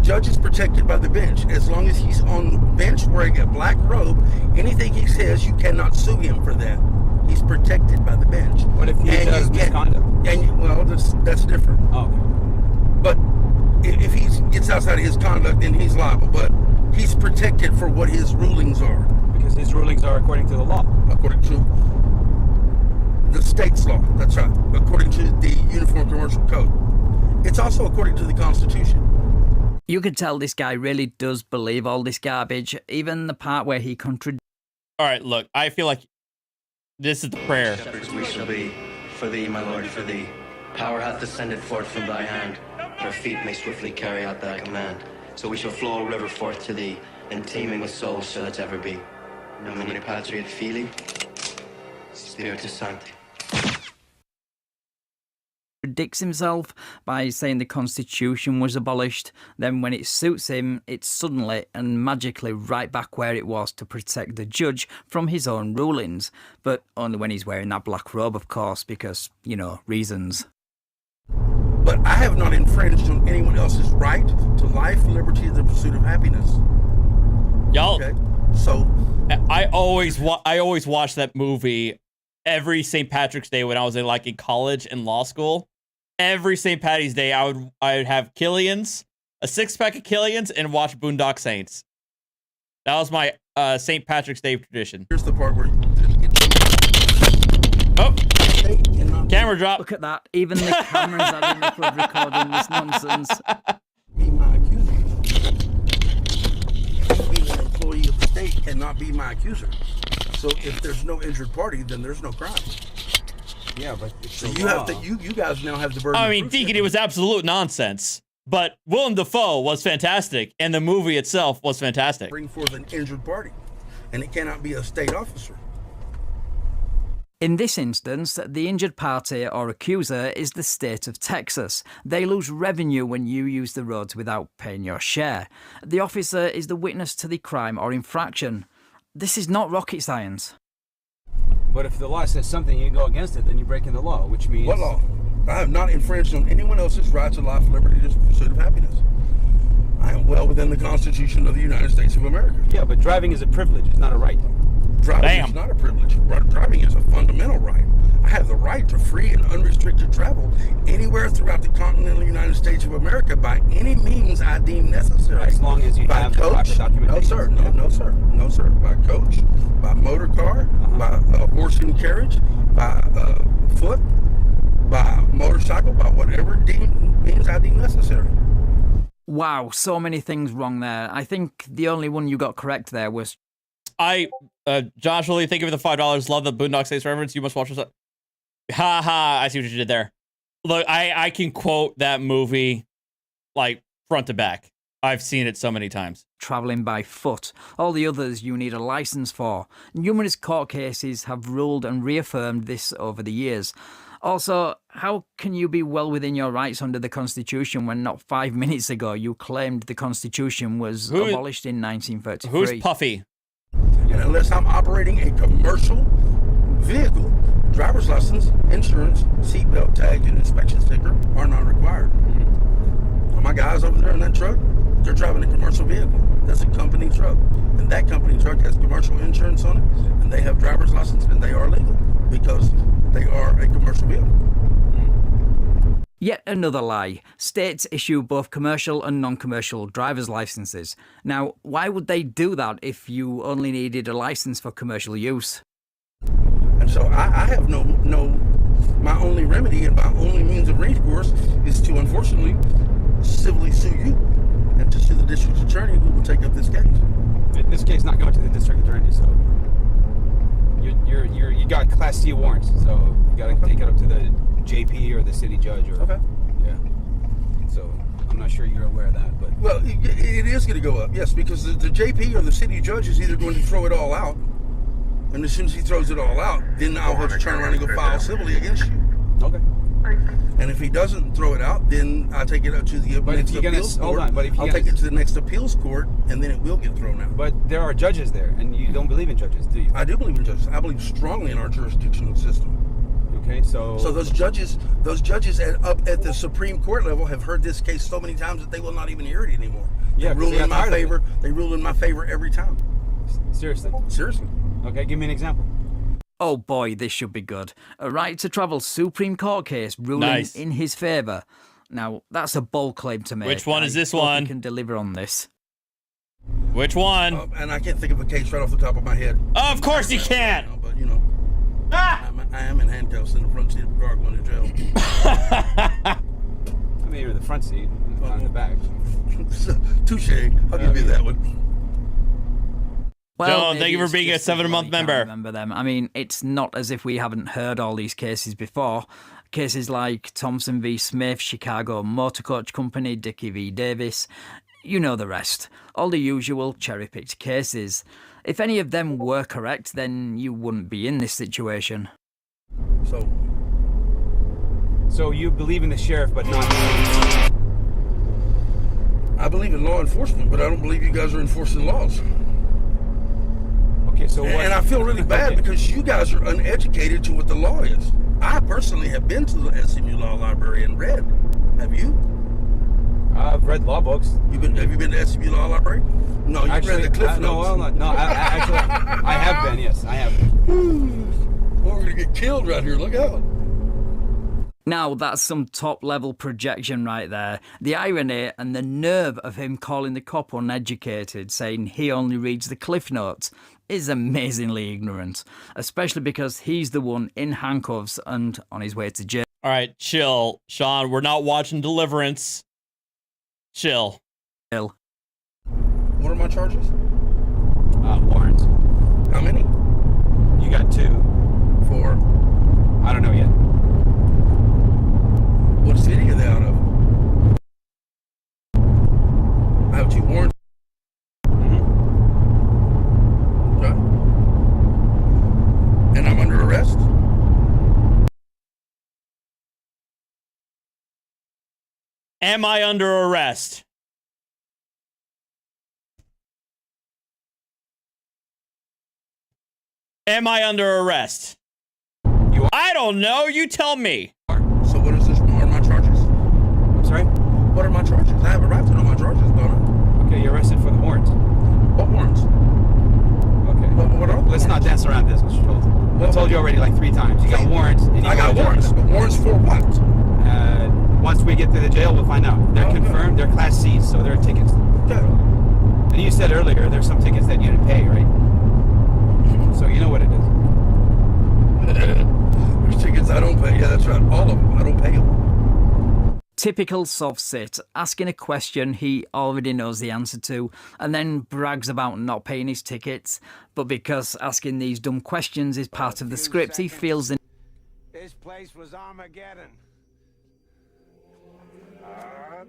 judge is protected by the bench. As long as he's on bench wearing a black robe, anything he says, you cannot sue him for that. He's protected by the bench. What if he does misconduct? Well, that's different. Oh, okay. But if he gets outside of his conduct, then he's liable. But he's protected for what his rulings are. Because his rulings are according to the law. According to the state's law, that's right. According to the Uniform Commercial Code. It's also according to the Constitution. You could tell this guy really does believe all this garbage, even the part where he contradicts. All right, look, I feel like this is the prayer. Shepherds we shall be, for thee, my Lord, for thee. Power hath descended forth from thy hand, our feet may swiftly carry out thy command. So we shall flow a river forth to thee, and teeming with souls shall it ever be. Nomine Patri et Filii, Spiritus Sancti. Predicts himself by saying the Constitution was abolished. Then when it suits him, it's suddenly and magically right back where it was to protect the judge from his own rulings. But only when he's wearing that black robe, of course, because, you know, reasons. But I have not infringed on anyone else's right to life, liberty, and the pursuit of happiness. Y'all, okay, so I always watch that movie every St. Patrick's Day when I was in college and law school. Every St. Patty's Day, I would have Killian's, a 6-pack of Killian's, and watch Boondock Saints. That was my St. Patrick's Day tradition. Here's the part where camera drop. Look at that. Even the cameras are enough of recording this nonsense. Be my accuser. Being an employee of the state cannot be my accuser. So if there's no injured party, then there's no crime. Yeah, but so you guys now have the burden. I mean, Deacon, it was absolute nonsense. But Willem Dafoe was fantastic, and the movie itself was fantastic. Bring forth an injured party, and it cannot be a state officer. In this instance, the injured party or accuser is the state of Texas. They lose revenue when you use the roads without paying your share. The officer is the witness to the crime or infraction. This is not rocket science. But if the law says something, you go against it, then you're breaking the law, which means... What law? I have not infringed on anyone else's right to life, liberty, and the pursuit of happiness. I am well within the Constitution of the United States of America. Yeah, but driving is a privilege. It's not a right. Driving is not a privilege. Driving is a fundamental right. I have the right to free and unrestricted travel anywhere throughout the continental United States of America by any means I deem necessary. As long as you have coach, proper documentation. No, sir. No, sir. No, sir. By coach, by motor car, by horse and carriage, by foot, by motorcycle, by whatever means I deem necessary. Wow, so many things wrong there. I think the only one you got correct there was... Josh Lilly, thank you for the $5. Love the Boondock Saints reference. You must watch this. Ha ha, I see what you did there. Look, I can quote that movie like front to back. I've seen it so many times. Travelling by foot. All the others you need a licence for. Numerous court cases have ruled and reaffirmed this over the years. Also, how can you be well within your rights under the Constitution when not 5 minutes ago you claimed the Constitution was abolished in 1933? Who's Puffy? And unless I'm operating a commercial vehicle, driver's license, insurance, seatbelt tag, and inspection sticker are not required. My guys over there in that truck, they're driving a commercial vehicle. That's a company truck. And that company truck has commercial insurance on it, and they have driver's license, and they are legal because they are a commercial vehicle. Yet another lie. States issue both commercial and non-commercial driver's licenses. Now, why would they do that if you only needed a license for commercial use? And so I have my only remedy and my only means of recourse is to, unfortunately, civilly sue you and to sue the district attorney who will take up this case. This case is not going to the district attorney, so you got Class C warrants, so you got to take it up to the JP or the city judge. Or, okay. Yeah. So I'm not sure you're aware of that, but well, it is going to go up, yes, because the JP or the city judge is either going to throw it all out, and as soon as he throws it all out, then I'll have to turn around and go file civilly against you. Okay. And if he doesn't throw it out, then I take it up to the next appeals court. I'll take it to the next appeals court, and then it will get thrown out. But there are judges there, and you don't believe in judges, do you? I do believe in judges. I believe strongly in our jurisdictional system. Okay, so those judges up at the Supreme Court level have heard this case so many times that they will not even hear it anymore. Yeah, they rule in my favor. They rule in my favor every time. Seriously? Seriously. Okay, give me an example. Oh boy, this should be good. A right to travel Supreme Court case ruling in his favour. Now, that's a bold claim to make. Which one is this I hope one? you can deliver on this. Which one? And I can't think of a case right off the top of my head. Of course you can't! But, you know, I am in handcuffs in the front seat of the car going to jail. I mean, you're in the front seat, not in the back. Touche. I'll give you that one. Well, John, thank you for being a 7-month member. Remember them. I mean, it's not as if we haven't heard all these cases before. Cases like Thompson v. Smith, Chicago Motor Coach Company, Dickey v. Davis. You know the rest. All the usual cherry-picked cases. If any of them were correct, then you wouldn't be in this situation. So you believe in the sheriff, but not... I believe in law enforcement, but I don't believe you guys are enforcing laws. Okay, so what? And I feel really bad because you guys are uneducated to what the law is. I personally have been to the SMU Law Library and read. Have you? I've read law books. Have you been to SMU Law Library? No, you read the Cliff Notes. I have been, yes, I have been. We're going to get killed right here, look out. Now, that's some top-level projection right there. The irony and the nerve of him calling the cop uneducated, saying he only reads the Cliff Notes, is amazingly ignorant, especially because he's the one in handcuffs and on his way to jail. All right, chill. Sean, we're not watching Deliverance. Chill. What are my charges? Warrants. How many? You got 2. For? I don't know yet. What city are they out of? I have 2 warrants. Okay. And I'm under arrest? Am I under arrest? Am I under arrest? I don't know. You tell me. So what is this? What are my charges? I'm sorry? What are my charges? I have a right to know my charges, don't I? Okay, you're arrested for the warrant. What warrants? Okay. What are Let's not dance around this. I told you already like 3 times. You got warrants. I got warrants. Warrants for what? Once we get to the jail, we'll find out. They're confirmed. They're Class C's, so they're tickets. Okay. And you said earlier there's some tickets that you didn't pay, right? So you know what it is. There's tickets I don't pay. Yeah, that's right. All of them. I don't pay them. Typical soft sit, asking a question he already knows the answer to, and then brags about not paying his tickets. But because asking these dumb questions is part of the script, he feels the This place was Armageddon.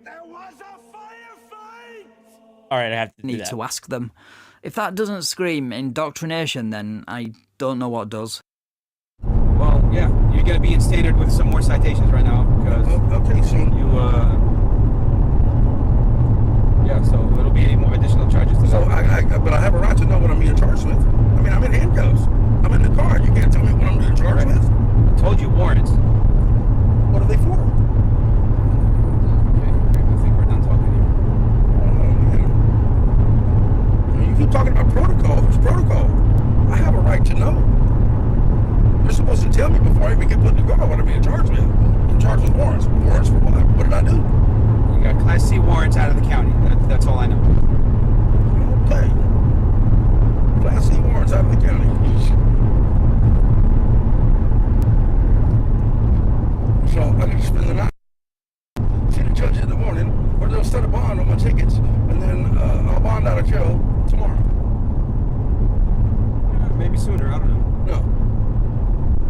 There was a firefight! All right, I have to do need that. to ask them. If that doesn't scream indoctrination, then I don't know what does. Well, yeah, you're going to be in standard with some more citations right now because okay, so you, yeah, so it'll be any more additional charges to so that. But I have a right to know what I'm being charged with. I mean, I'm in handcuffs. I'm in the car. You can't tell me what I'm being charged with. I told you warrants. What are they for? I think we're done talking here. You keep talking about protocol. There's protocol. I have a right to know. You're supposed to tell me before I even get put in the car what I'm being charged with. I'm charged with warrants. Warrants for what? What did I do? You got Class C warrants out of the county. That's all I know. Okay. Class C warrants out of the county. So I can spend the night. See the judge in the morning, or they'll set a bond on my tickets, and then I'll bond out of jail tomorrow. Maybe sooner. I don't know. No.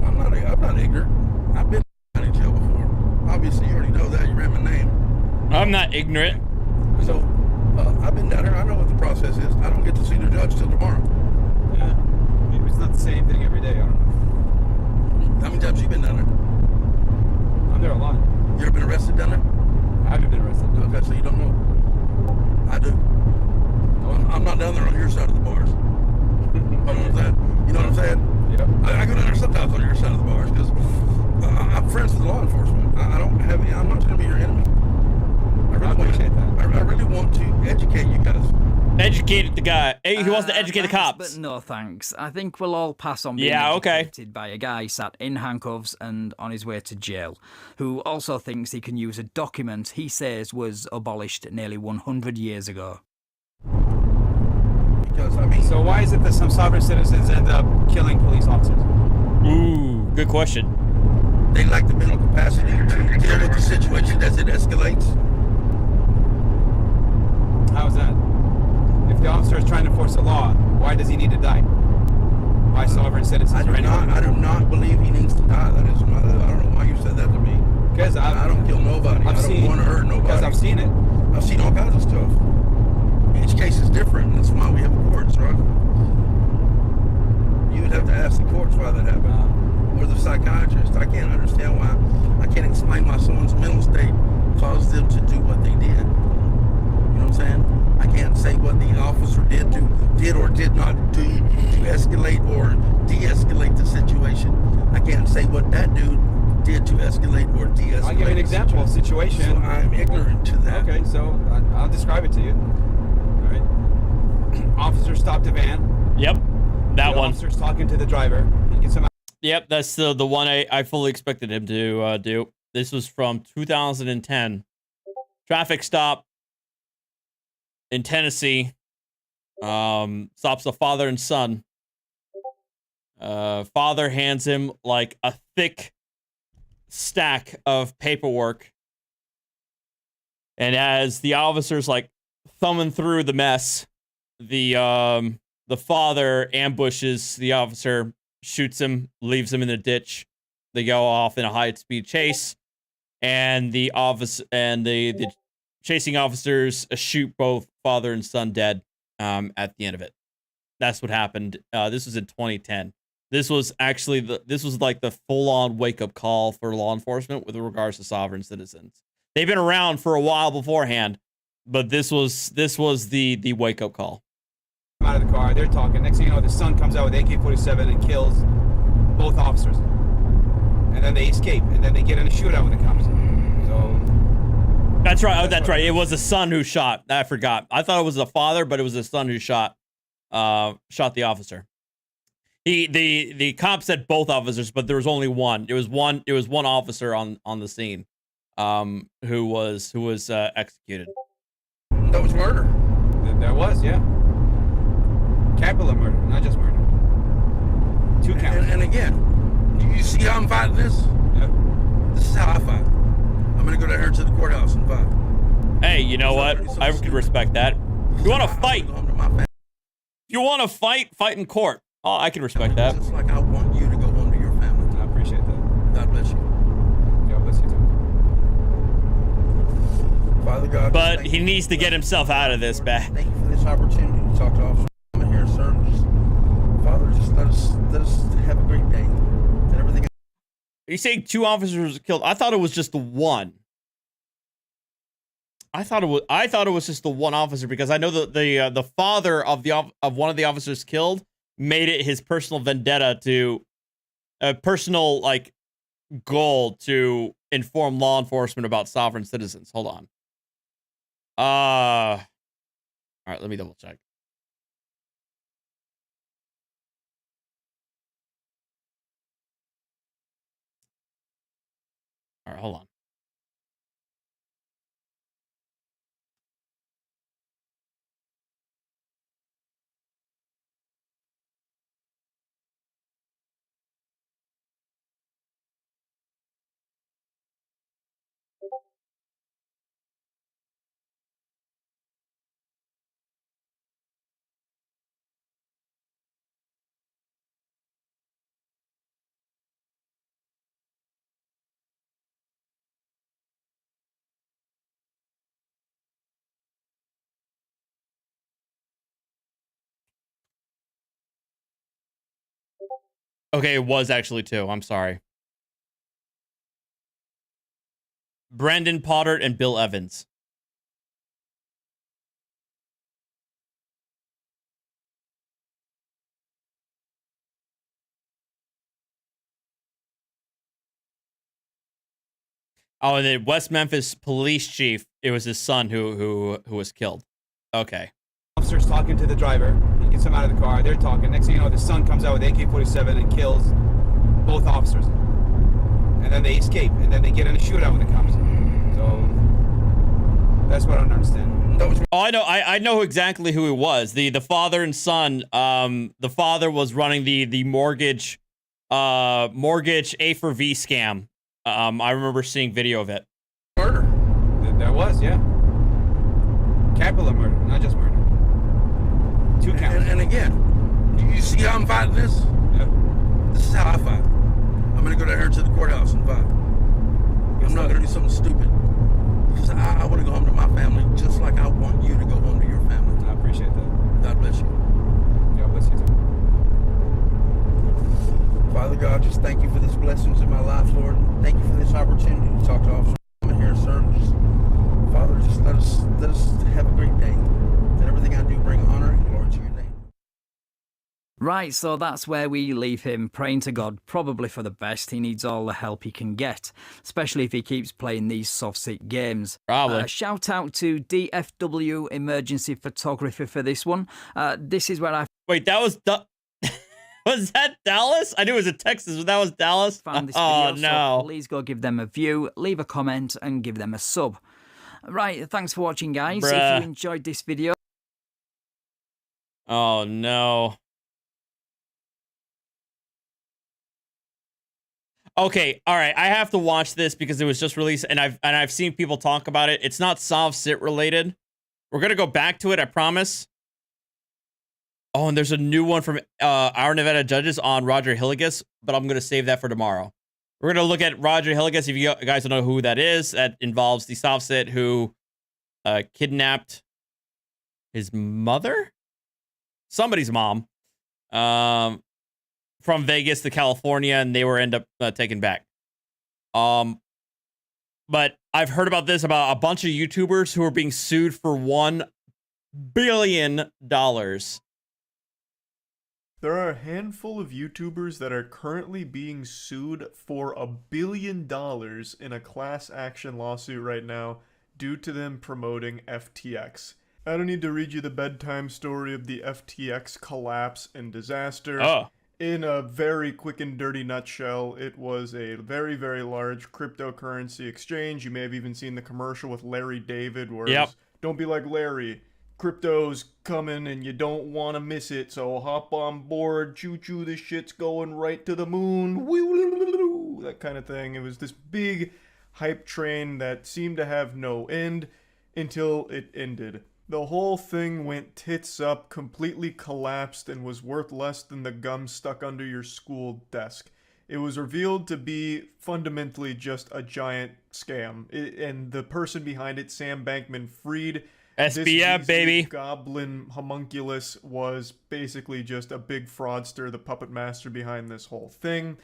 I'm not ignorant. I've been in jail before. Obviously, you already know that. You ran my name. I'm not ignorant. So, I've been down here. I know what the process is. I don't get to see the judge till tomorrow. Yeah. Maybe it's not the same thing every day. I don't know. How many times you been down there? I'm there a lot. You ever been arrested down there? I haven't been arrested. Okay, so you don't know. I do. I'm not down there on your side of the bars. You know what I'm saying? You know what I'm saying? Yeah. I go down there sometimes on your side of the bars because I'm friends with law enforcement. I don't have. I'm not going to be your enemy. I appreciate that. I really want to educate you guys. Educate the guy. He wants to educate the Thanks, cops. But no thanks. I think we'll all pass on being educated by a guy sat in handcuffs and on his way to jail, who also thinks he can use a document he says was abolished nearly 100 years ago. Because, I mean, so why is it that some sovereign citizens end up killing police officers? Ooh, good question. They lack the mental capacity to deal with the situation as it escalates. How is that? If the officer is trying to enforce a law, why does he need to die? Why sovereign citizens? I do not believe he needs to die. That is my, I don't know why you said that to me. Because I don't kill nobody. I don't want to hurt nobody. Because I've seen it. I've seen all kinds of stuff. Each case is different. That's why we have courts, right? You would have to ask the courts why that happened. Or the psychiatrist. I can't understand why. I can't explain my son's mental state caused them to do what they did. You know what I'm saying? I can't say what the officer did or did not do to escalate or de-escalate the situation. I can't say what that dude did to escalate or de-escalate. I'll give you an example of situation. So I'm ignorant to that. Okay, so I'll describe it to you. All right. Officer stopped a van. Yep, that one. Officer's talking to the driver. He gets him out. Yep, that's the one I fully expected him to do. This was from 2010. Traffic stop in Tennessee. Stops a father and son. Father hands him like a thick stack of paperwork. And as the officer's like thumbing through the mess, the father ambushes the officer, shoots him, leaves him in the ditch. They go off in a high-speed chase, and the chasing officers shoot both father and son dead at the end of it. That's what happened. This was in 2010. This was actually this was like the full-on wake-up call for law enforcement with regards to sovereign citizens. They've been around for a while beforehand, but this was the wake up call. Out of the car, they're talking. Next thing you know, the son comes out with AK-47 and kills both officers. And then they escape, and then they get in a shootout with the cops. So that's right. Oh, that's right. It was the son who shot. I forgot. I thought it was the father, but it was the son who shot the officer. The cop said both officers, but there was only one. It was one officer on the scene, who was executed. That was murder. That was, yeah. Capital murder, not just murder. 2 counts. And again, you see how I'm fighting this? Yeah. This is how I fight. I'm gonna go down here to the courthouse and fight. Hey, you know what? I could respect that. You want to fight? You want to fight in court. Oh, I can respect that. Just like I want you to go home to your family. I appreciate that. God bless you. God bless you too. Father God. But he needs to get himself out of this, man. Thank you for this opportunity to talk to officers here, sir. Father, just let us have a great day. And everything. Are you saying 2 officers were killed? I thought it was just the one. I thought it was just the one officer, because I know the father of one of the officers killed made it his personal vendetta, to a personal goal to inform law enforcement about sovereign citizens. Hold on. All right, let me double check. All right, hold on. Okay, it was actually 2. I'm sorry. Brendan Potter and Bill Evans. Oh, and then West Memphis police chief, it was his son who was killed. Okay. Officer's talking to the driver. He gets him out of the car. They're talking. Next thing you know, the son comes out with AK-47 and kills both officers. And then they escape, and then they get in a shootout with the cops. So that's what I don't understand. Oh, I know exactly who it was. The father and son. The father was running the mortgage A for V scam. I remember seeing video of it. Murder. That was, yeah. Capital murder, not just murder. 2 counts. And again, you see how I'm fighting this? Yeah. This is how I fight. I'm gonna go down here to the courthouse and fight. I'm not gonna do something stupid. Because I want to go home to my family, just like I want you to go home to your family. I appreciate that. God bless you. God bless you too. Father God, just thank you for these blessings in my life, Lord. Thank you for this opportunity to talk to officers here, sir. Father, just let us have a great day. That everything I do bring honor and glory to your name. Right, so that's where we leave him, praying to God, probably for the best. He needs all the help he can get, especially if he keeps playing these soft-sit games. Probably. Shout out to DFW Emergency Photography for this one. This is where I... Wait, that was... Was that Dallas? I knew it was in Texas, but that was Dallas? Found this video, oh, no. So please go give them a view, leave a comment, and give them a sub. Right, thanks for watching, guys. Bruh. If you enjoyed this video... Oh, no. Okay, all right. I have to watch this because it was just released, and I've seen people talk about it. It's not soft sit related. We're gonna go back to it, I promise. Oh, and there's a new one from Our Nevada Judges on Roger Hilligus, but I'm gonna save that for tomorrow. We're gonna look at Roger Hilligus. If you guys don't know who that is, that involves the soft sit who kidnapped his mother, somebody's mom, from Vegas to California, and they were end up taken back. But I've heard about this, about a bunch of YouTubers who are being sued for $1 billion. There are a handful of YouTubers that are currently being sued for $1 billion in a class action lawsuit right now due to them promoting FTX. I don't need to read you the bedtime story of the FTX collapse and disaster. Oh. In a very quick and dirty nutshell, it was a very, very large cryptocurrency exchange. You may have even seen the commercial with Larry David where it was, don't be like Larry. Crypto's coming and you don't want to miss it, so hop on board, choo-choo, this shit's going right to the moon, that kind of thing. It was this big hype train that seemed to have no end until it ended. The whole thing went tits up, completely collapsed, and was worth less than the gum stuck under your school desk. It was revealed to be fundamentally just a giant scam, and the person behind it, Sam Bankman-Fried, SBF, baby. Goblin homunculus, was basically just a big fraudster, the puppet master behind this whole thing.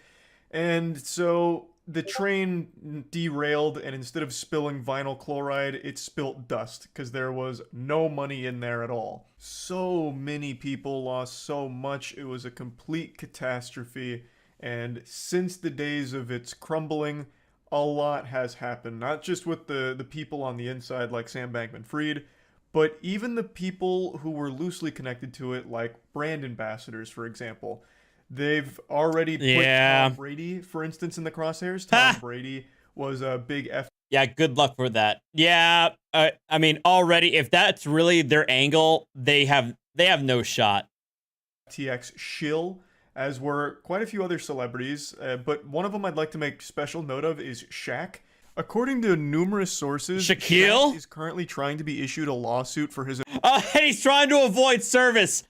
And so the train derailed, and instead of spilling vinyl chloride, it spilt dust, because there was no money in there at all. So many people lost so much. It was a complete catastrophe. And since the days of its crumbling, a lot has happened. Not just with the people on the inside like Sam Bankman-Fried, but even the people who were loosely connected to it, like brand ambassadors, for example. They've already put Tom Brady, for instance, in the crosshairs. Tom Brady was a big F. Yeah, good luck for that. Yeah, I mean, already, if that's really their angle, they have no shot. FTX shill, as were quite a few other celebrities, but one of them I'd like to make special note of is Shaq. According to numerous sources, Shaquille Shaq is currently trying to be issued a lawsuit for his he's trying to avoid service.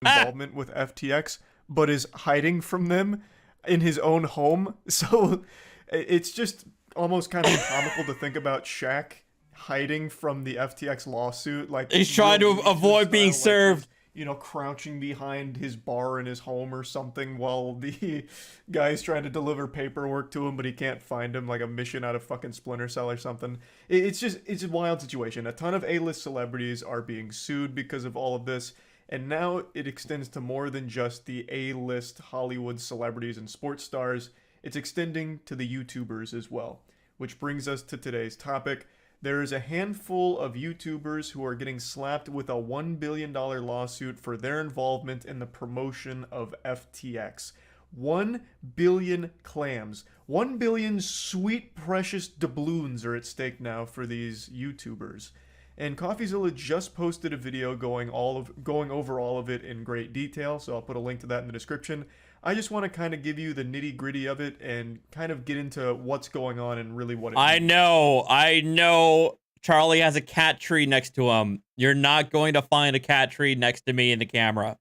involvement with FTX, but is hiding from them in his own home. So it's just almost kind of comical to think about Shaq hiding from the FTX lawsuit. Like he's trying to avoid being served. You know, crouching behind his bar in his home or something while the guy's trying to deliver paperwork to him, but he can't find him, like a mission out of fucking Splinter Cell or something. It's a wild situation. A ton of A-list celebrities are being sued because of all of this, and now it extends to more than just the A-list Hollywood celebrities and sports stars. It's extending to the YouTubers as well, which brings us to today's topic. There is a handful of YouTubers who are getting slapped with a $1 billion lawsuit for their involvement in the promotion of FTX. 1 billion clams. 1 billion sweet, precious doubloons are at stake now for these YouTubers. And CoffeeZilla just posted a video going over all of it in great detail, so I'll put a link to that in the description. I just want to kind of give you the nitty-gritty of it and kind of get into what's going on and really what it means. I know. Charlie has a cat tree next to him. You're not going to find a cat tree next to me in the camera.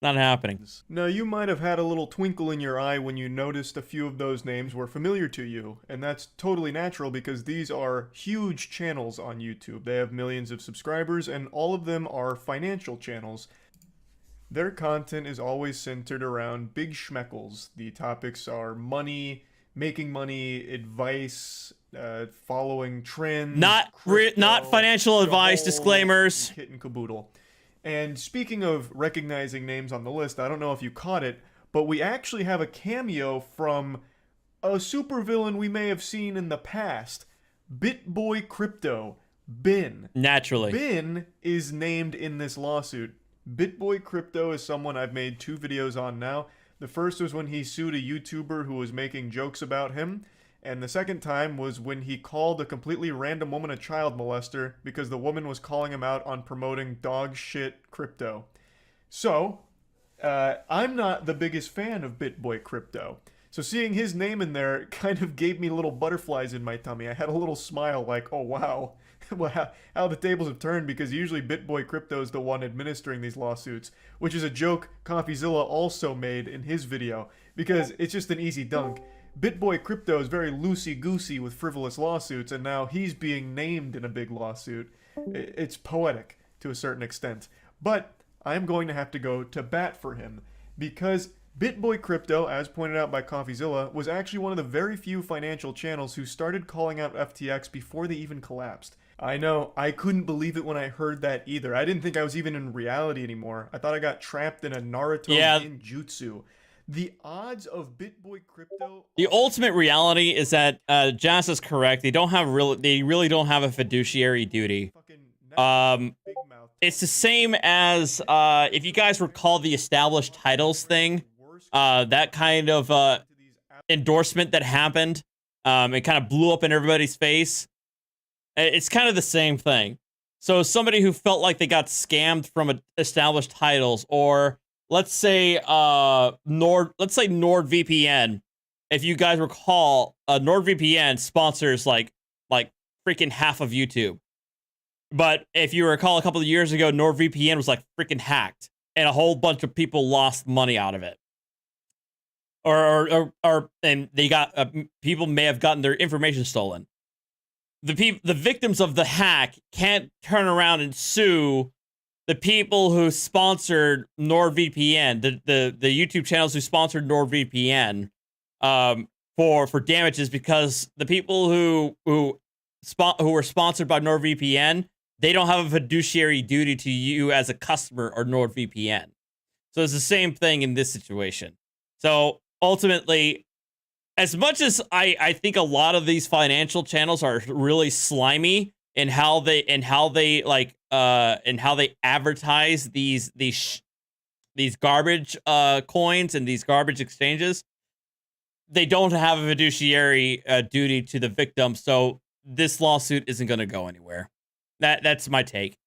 Not happening. Now, you might have had a little twinkle in your eye when you noticed a few of those names were familiar to you, and that's totally natural because these are huge channels on YouTube. They have millions of subscribers, and all of them are financial channels. Their content is always centered around big schmeckles. The topics are money, making money, advice, following trends. Not financial advice, disclaimers. Kit and caboodle. And speaking of recognizing names on the list, I don't know if you caught it, but we actually have a cameo from a supervillain we may have seen in the past. BitBoy Crypto, Ben. Naturally. Ben is named in this lawsuit. BitBoy Crypto is someone I've made 2 videos on now. The first was when he sued a YouTuber who was making jokes about him, and the second time was when he called a completely random woman a child molester because the woman was calling him out on promoting dog shit crypto. So, I'm not the biggest fan of BitBoy Crypto. So seeing his name in there kind of gave me little butterflies in my tummy. I had a little smile like, oh wow. Well, how the tables have turned, because usually BitBoy Crypto is the one administering these lawsuits, which is a joke CoffeeZilla also made in his video, because it's just an easy dunk. BitBoy Crypto is very loosey-goosey with frivolous lawsuits, and now he's being named in a big lawsuit. It's poetic to a certain extent. But I'm going to have to go to bat for him, because BitBoy Crypto, as pointed out by CoffeeZilla, was actually one of the very few financial channels who started calling out FTX before they even collapsed. I know, I couldn't believe it when I heard that either. I didn't think I was even in reality anymore. I thought I got trapped in a Naruto ninjutsu. The odds of BitBoy Crypto... The ultimate reality is that Jas is correct. They really don't have a fiduciary duty. It's the same as if you guys recall the established titles thing, that kind of endorsement that happened. It kind of blew up in everybody's face. It's kind of the same thing. So somebody who felt like they got scammed from established titles, or let's say NordVPN. If you guys recall, NordVPN sponsors like freaking half of YouTube. But if you recall, a couple of years ago, NordVPN was like freaking hacked, and a whole bunch of people lost money out of it. And they got people may have gotten their information stolen. The victims of the hack can't turn around and sue the people who sponsored NordVPN, the YouTube channels who sponsored NordVPN, for damages, because the people who were sponsored by NordVPN, they don't have a fiduciary duty to you as a customer or NordVPN. So it's the same thing in this situation. So ultimately, as much as I think a lot of these financial channels are really slimy in how they advertise these garbage coins and these garbage exchanges, they don't have a fiduciary duty to the victim. So this lawsuit isn't going to go anywhere. That's my take.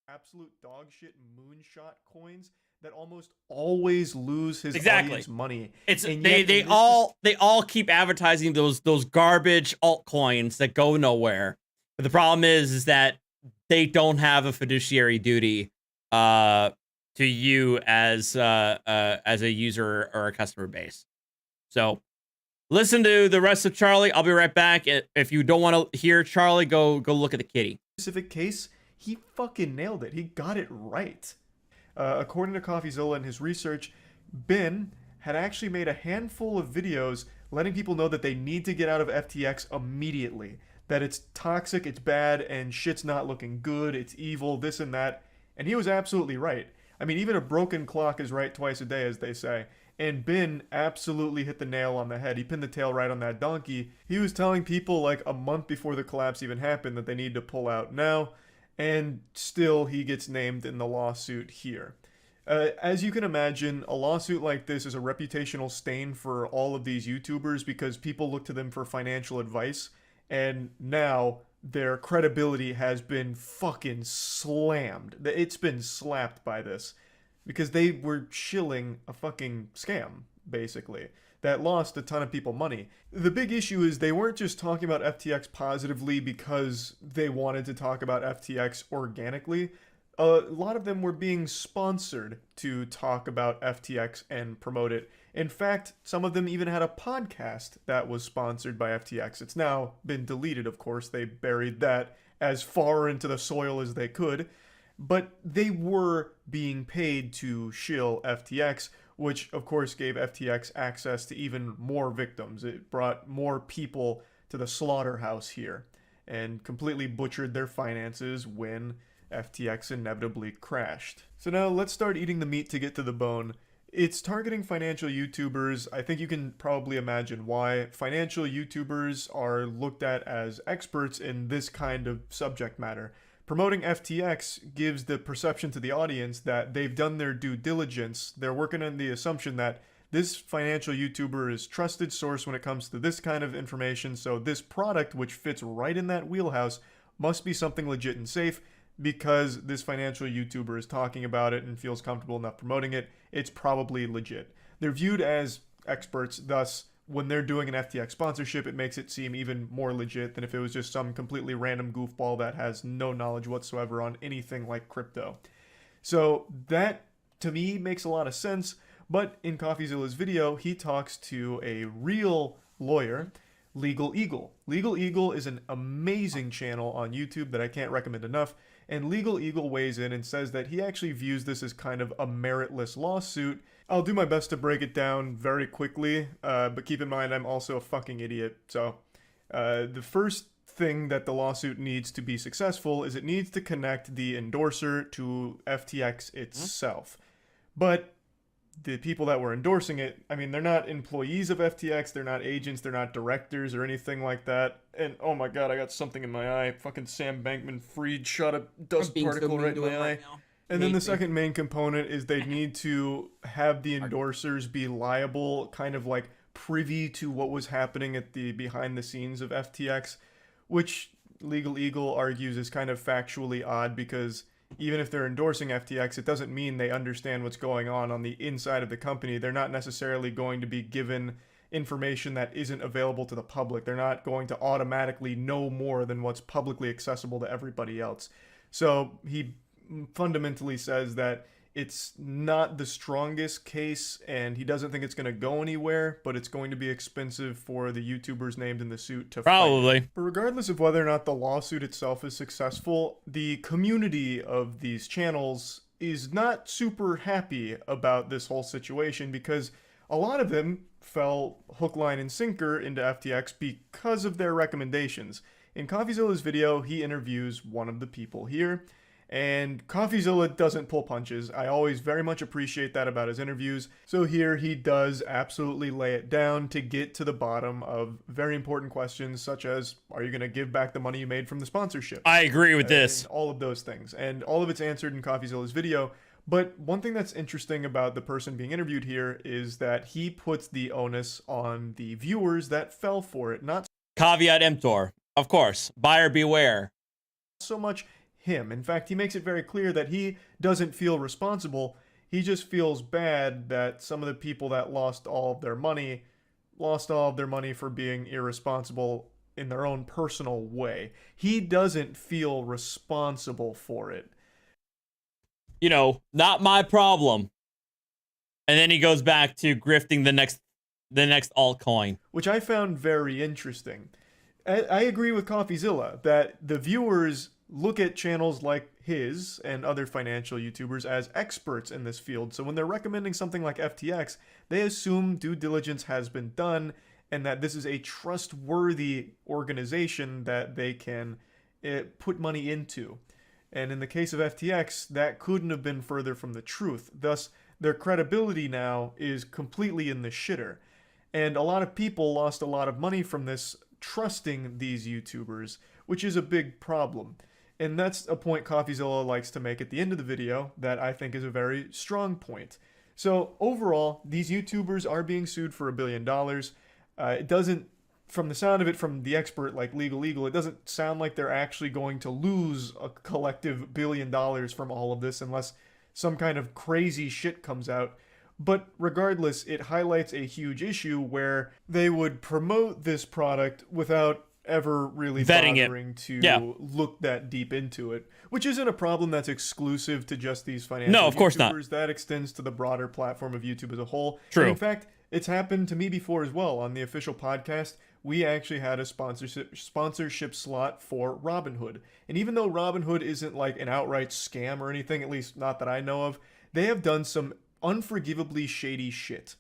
Absolute dog shit moonshot coins that almost always lose his audience money. It's they all keep advertising those garbage altcoins that go nowhere. But the problem is that they don't have a fiduciary duty to you as a user or a customer base. So listen to the rest of Charlie. I'll be right back. If you don't want to hear Charlie, go look at the kitty. Specific case, he fucking nailed it. He got it right. According to CoffeeZilla and his research, Ben had actually made a handful of videos letting people know that they need to get out of FTX immediately. That it's toxic, it's bad, and shit's not looking good, it's evil, this and that. And he was absolutely right. I mean, even a broken clock is right twice a day, as they say. And Ben absolutely hit the nail on the head. He pinned the tail right on that donkey. He was telling people like a month before the collapse even happened that they need to pull out now. And still he gets named in the lawsuit here. As you can imagine, a lawsuit like this is a reputational stain for all of these YouTubers because people look to them for financial advice. And now their credibility has been fucking slammed. It's been slapped by this. Because they were shilling a fucking scam, basically, that lost a ton of people money. The big issue is they weren't just talking about FTX positively because they wanted to talk about FTX organically. A lot of them were being sponsored to talk about FTX and promote it. In fact, some of them even had a podcast that was sponsored by FTX. It's now been deleted, of course. They buried that as far into the soil as they could. But they were being paid to shill FTX, which of course gave FTX access to even more victims. It brought more people to the slaughterhouse here and completely butchered their finances when FTX inevitably crashed. So now let's start eating the meat to get to the bone. It's targeting financial YouTubers. I think you can probably imagine why. Financial YouTubers are looked at as experts in this kind of subject matter. Promoting FTX gives the perception to the audience that they've done their due diligence. They're working on the assumption that this financial YouTuber is trusted source when it comes to this kind of information, so this product, which fits right in that wheelhouse, must be something legit and safe because this financial YouTuber is talking about it and feels comfortable enough promoting it. It's probably legit. They're viewed as experts, thus when they're doing an FTX sponsorship, it makes it seem even more legit than if it was just some completely random goofball that has no knowledge whatsoever on anything like crypto. So that, to me, makes a lot of sense. But in CoffeeZilla's video, he talks to a real lawyer, Legal Eagle. Legal Eagle is an amazing channel on YouTube that I can't recommend enough. And Legal Eagle weighs in and says that he actually views this as kind of a meritless lawsuit I'll do my best to break it down very quickly, but keep in mind I'm also a fucking idiot. So, the first thing that the lawsuit needs to be successful is it needs to connect the endorser to FTX itself. But the people that were endorsing it, I mean, they're not employees of FTX, they're not agents, they're not directors or anything like that. And oh my god, I got something in my eye. Fucking Sam Bankman-Fried shot a dust particle right in my eye. And then the second main component is they need to have the endorsers be liable, kind of like privy to what was happening at the behind the scenes of FTX, which Legal Eagle argues is kind of factually odd because even if they're endorsing FTX, it doesn't mean they understand what's going on the inside of the company. They're not necessarily going to be given information that isn't available to the public. They're not going to automatically know more than what's publicly accessible to everybody else. So he fundamentally says that it's not the strongest case and he doesn't think it's going to go anywhere, but it's going to be expensive for the YouTubers named in the suit to Probably. fight. But regardless of whether or not the lawsuit itself is successful, the community of these channels is not super happy about this whole situation because a lot of them fell hook, line, and sinker into FTX because of their recommendations. In CoffeeZilla's video, he interviews one of the people here, and CoffeeZilla doesn't pull punches. I always very much appreciate that about his interviews. So here he does absolutely lay it down to get to the bottom of very important questions such as, are you going to give back the money you made from the sponsorship? I agree with this. All of those things. And all of it's answered in CoffeeZilla's video. But one thing that's interesting about the person being interviewed here is that he puts the onus on the viewers that fell for it. Not Caveat emptor. Of course. Buyer beware. so much him. In fact, he makes it very clear that he doesn't feel responsible. He just feels bad that some of the people that lost all of their money for being irresponsible in their own personal way. He doesn't feel responsible for it. You know, not my problem. And then he goes back to grifting the next altcoin, which I found very interesting. I agree with CoffeeZilla that the viewers look at channels like his and other financial YouTubers as experts in this field. So when they're recommending something like FTX, they assume due diligence has been done and that this is a trustworthy organization that they can put money into. And in the case of FTX, that couldn't have been further from the truth. Thus, their credibility now is completely in the shitter. And a lot of people lost a lot of money from this trusting these YouTubers, which is a big problem. And that's a point CoffeeZilla likes to make at the end of the video that I think is a very strong point. So overall, these YouTubers are being sued for $1 billion. It doesn't, from the sound of it, from the expert like Legal Eagle, it doesn't sound like they're actually going to lose a collective $1 billion from all of this unless some kind of crazy shit comes out. But regardless, it highlights a huge issue where they would promote this product without ever really bothering to look that deep into it, which isn't a problem that's exclusive to just these financial No, of course YouTubers. not. That extends to the broader platform of YouTube as a whole. True. And in fact, it's happened to me before as well. On the official podcast, we actually had a sponsorship slot for Robinhood. And even though Robinhood isn't like an outright scam or anything, at least not that I know of, they have done some unforgivably shady shit.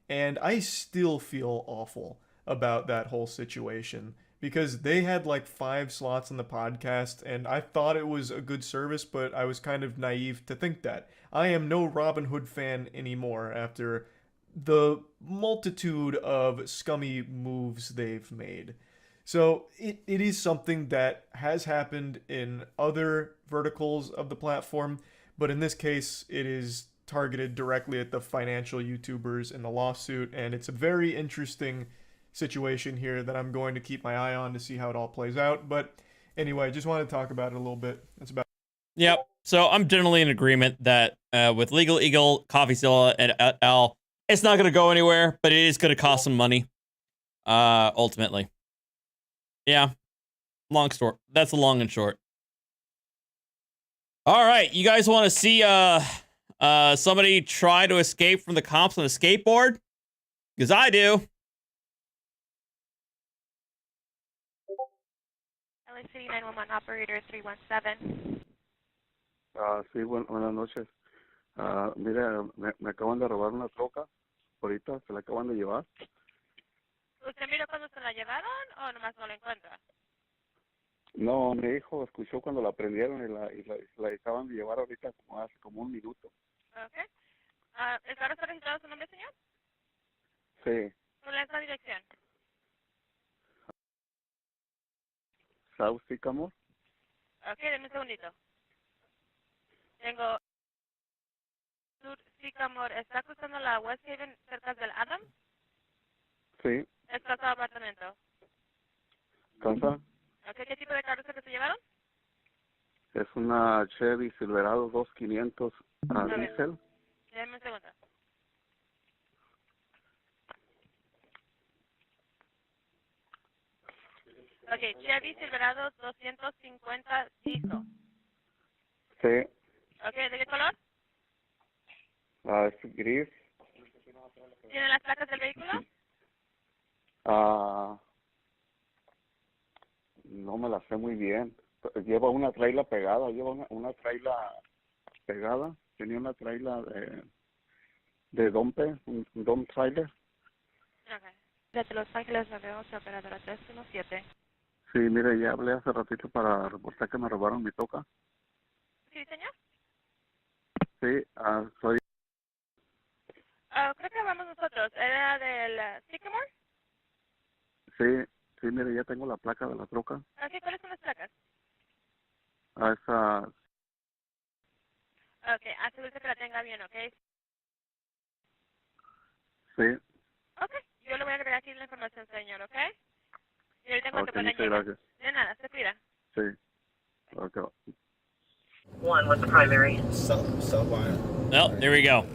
And I still feel awful about that whole situation because they had like 5 slots on the podcast and I thought it was a good service, but I was kind of naive to think that. I am no Robinhood fan anymore after the multitude of scummy moves they've made. So it is something that has happened in other verticals of the platform, but in this case it is targeted directly at the financial YouTubers in the lawsuit, and it's a very interesting situation here that I'm going to keep my eye on to see how it all plays out. But anyway, I just wanted to talk about it a little bit. That's about it. Yep. So I'm generally in agreement that with Legal Eagle, CoffeeZilla, and Al, it's not going to go anywhere, but it is going to cost some money, ultimately. Yeah. Long story. That's the long and short. All right. You guys want to see somebody try to escape from the cops on a skateboard? Because I do. City 911 operator 317. Sí, buenas noches. Mire, me acaban de robar una troca. Ahorita se la acaban de llevar. ¿Usted miró cuando se la llevaron o nomás no la encuentra? No, mi hijo escuchó cuando la prendieron y la acaban de llevar ahorita hace como un minuto. Ok. ¿El carro está registrado a su nombre, señor? Sí. ¿Cuál es la dirección? South Sycamore. Ok, denme un segundito. Tengo Sur Sycamore. ¿Está cruzando la West Haven cerca del Adam? Sí. ¿Es casa o apartamento? Casa. Ok, ¿qué tipo de carro es el que se llevaron? Es una Chevy Silverado 2500 diesel. Déjeme un segundo. Ok, Chevy Silverado 250 diesel. Sí. Ok, ¿de qué color? Es gris. ¿Tiene las placas del vehículo? No me la sé muy bien. Lleva una traila pegada, una traila pegada. Tenía una traila de dompe, un dump trailer. Ok. Desde Los Ángeles, Nueva York, operadora 317. Sí, mire, ya hablé hace ratito para reportar que me robaron mi toca. ¿Sí, señor? Sí, soy... Creo que vamos nosotros. ¿Era del Sycamore? Sí, mire, ya tengo la placa de la troca. Ok, ¿cuáles son las placas? Esa... Ok, asegúrese que la tenga bien, ¿ok? Sí. Ok, yo le voy a agregar aquí la información, señor, ¿ok? Y ahorita cuando Ok, pueda muchas llegar. gracias. De nada, se cuida. Sí. Ok. One with the primary. Well, there we go.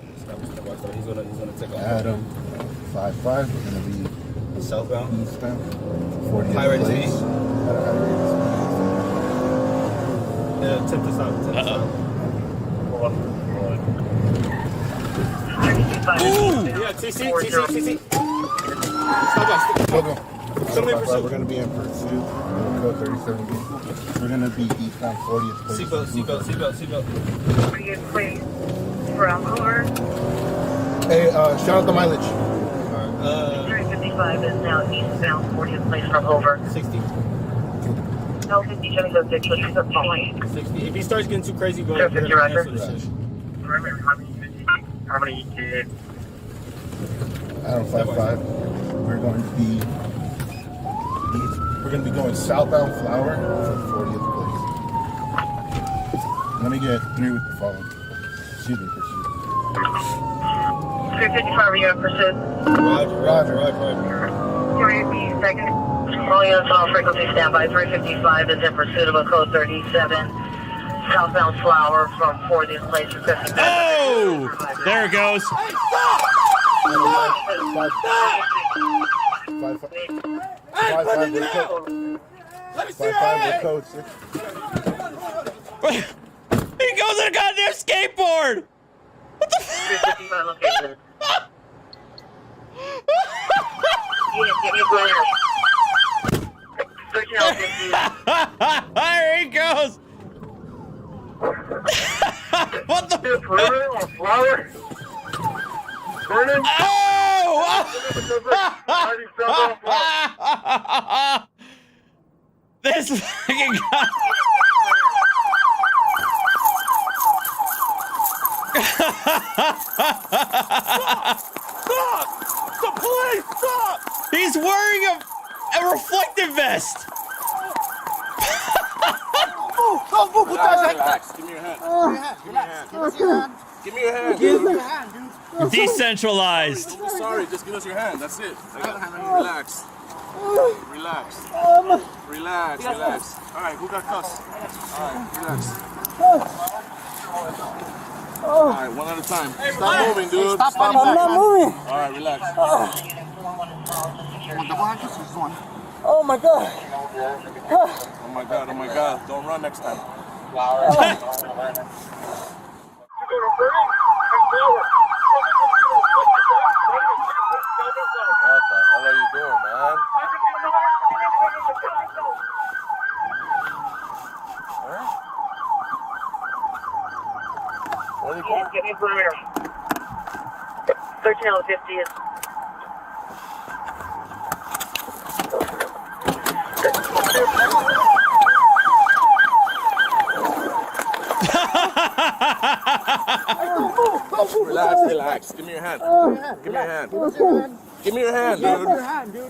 He's gonna take off. Adam, 5'5". We're gonna be southbound. Eastbound. 40 High rate of plates. speed. At a high rate of speed. Tip to stop. Tip to stop. Yeah, TC. Stop. We're going to be in pursuit. Code 37B. We're going to be eastbound 40th place. Seatbelt. 40th place from over. Hey, shout out the mileage. 355 is now eastbound 40th place from over. 60. No, 50, 76, which is a point. 60. If he starts getting too crazy, go Sure, 50 roger. How many kids? Adam 5'5". We're going to be going southbound Flower from 40th place. Let me get 3 with the phone. Excuse me, pursuit. 355, are you in pursuit? Roger. 350 second. All units on frequency standby. 355 is in pursuit of a code 37. Southbound Flower from 40th place. Oh! There it goes. Let me see your hand! He goes on a goddamn skateboard! What the fuck? There he goes! What the Flower? Burning? Oh! This fucking guy. Stop! The police! Stop! He's wearing a reflective vest. Put that Relax. Give me your hand. Give me your hand. Give me your hand, dude. Decentralized. Don't be sorry. Just give us your hand. That's it. Relax. Relax. All right, who got cuffs? All right, relax. All right, one at a time. Stop moving, dude. Stop I'm not moving. All right, relax. Oh my god. Oh my god. Don't run next time. What the hell are you doing, man? Where are you going? checking perimeter. 13 out of 50 is. Relax, relax. Give me your hand. Give me your hand. Give me your hand, dude.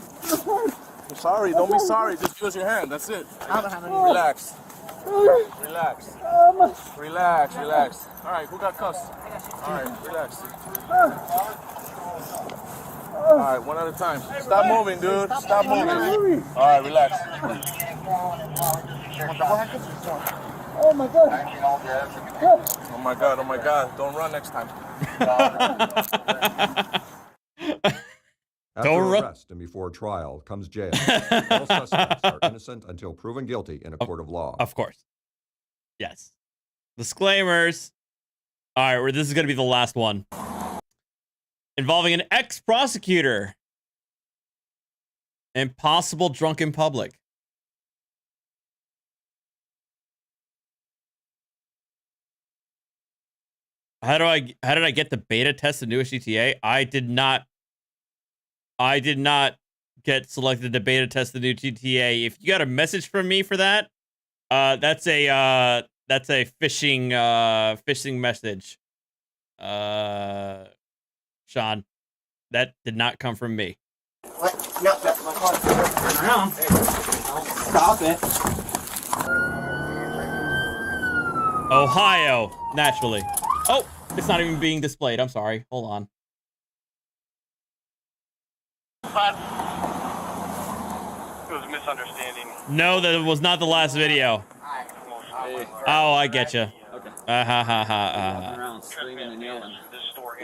I'm sorry. Don't be sorry. Just give us your hand. That's it. Relax. Relax. Relax, relax. All right, who got cuffs? All right, relax. All right, one at a time. Stop moving, dude. Stop moving. All right, relax. Oh my god. Oh my god, oh my god. Don't run next time. After arrest and before trial comes jail. All suspects are innocent until proven guilty in a court of law. Of course. Yes. Disclaimers. All right, this is going to be the last one. Involving an ex-prosecutor. Impossible drunk in public. How did I get the beta test the newest GTA? I did not get selected to beta test the new GTA. If you got a message from me for that, that's a phishing message. Sean, that did not come from me. What? No, that's my car. Turn around. Stop it. Ohio, naturally. Oh, it's not even being displayed. I'm sorry. Hold on. It was a misunderstanding. No, that was not the last video. Oh, I get you. Okay. Walking around screaming and yelling.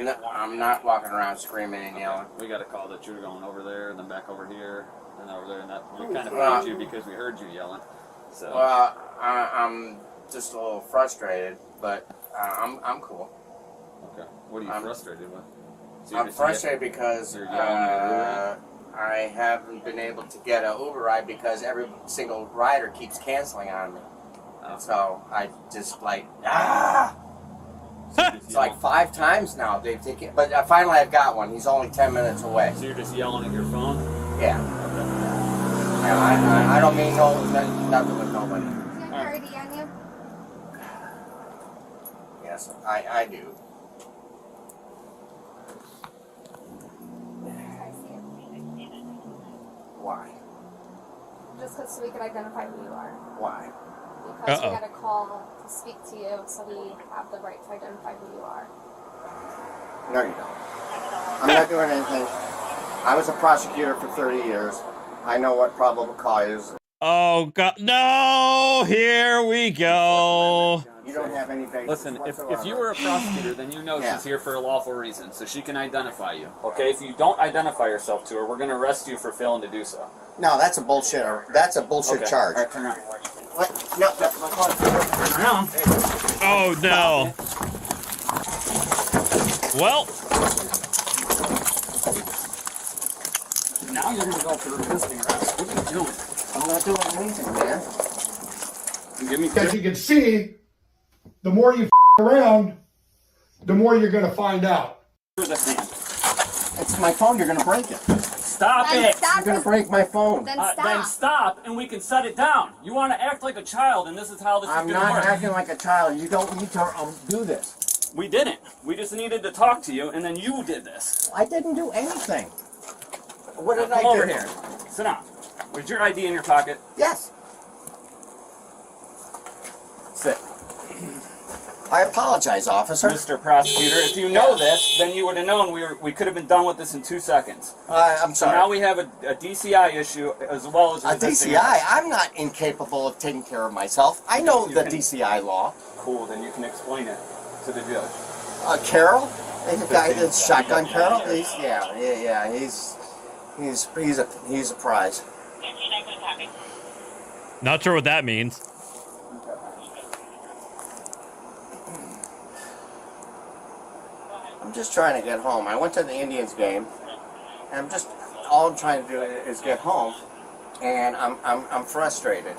No, I'm not walking around screaming and yelling. We got a call that you were going over there, and then back over here, and over there, and that we kind of found you because we heard you yelling. So. Well, I'm just a little frustrated, but I'm cool. Okay. What are you frustrated with? So I'm frustrated because I haven't been able to get an Uber ride because every single rider keeps canceling on me. And so I just like, It's like 5 times now they've taken, but finally I've got one. He's only 10 minutes away. So you're just yelling at your phone? Yeah. Okay. Yeah, I don't mean nothing with nobody. Do you have ID on you? Yes, I do. Why? Just so we can identify who you are. Why? Because we had a call to speak to you, so we have the right to identify who you are. No, you don't. I'm not doing anything. I was a prosecutor for 30 years. I know what probable cause is. Oh God, no! Here we go. You don't have any basis. Listen, if you were a prosecutor, then you know she's here for a lawful reason, so she can identify you. Okay, if you don't identify yourself to her, we're going to arrest you for failing to do so. No, that's a bullshit. That's a bullshit charge. All right, turn around. What? No, that's my car. Turn around. Oh no. Well. Now you're going to go for a visiting arrest. What are you doing? I'm not doing anything, man. As you can see, the more you around, the more you're going to find out. It's my phone. You're going to break it. Stop Then it! stop You're going to break my phone. Then stop, and we can set it down. You want to act like a child, and this is how this is going to work. I'm not acting like a child. You don't need to do this. We didn't. We just needed to talk to you, and then you did this. I didn't do anything. What did Come I do? over here. Sit down. Was your ID in your pocket? Yes. Sit. I apologize, officer. Mr. Prosecutor, if you know this, then you would have known we could have been done with this in 2 seconds. I'm sorry. So now we have a DCI issue as well as a DCI? I'm not incapable of taking care of myself. I know the DCI law. Cool, then you can explain it to the judge. Carol? The guy that's Shotgun Carol? He's a prize. Not sure what that means. I'm just trying to get home. I went to the Indians game, and all I'm trying to do is get home, and I'm frustrated.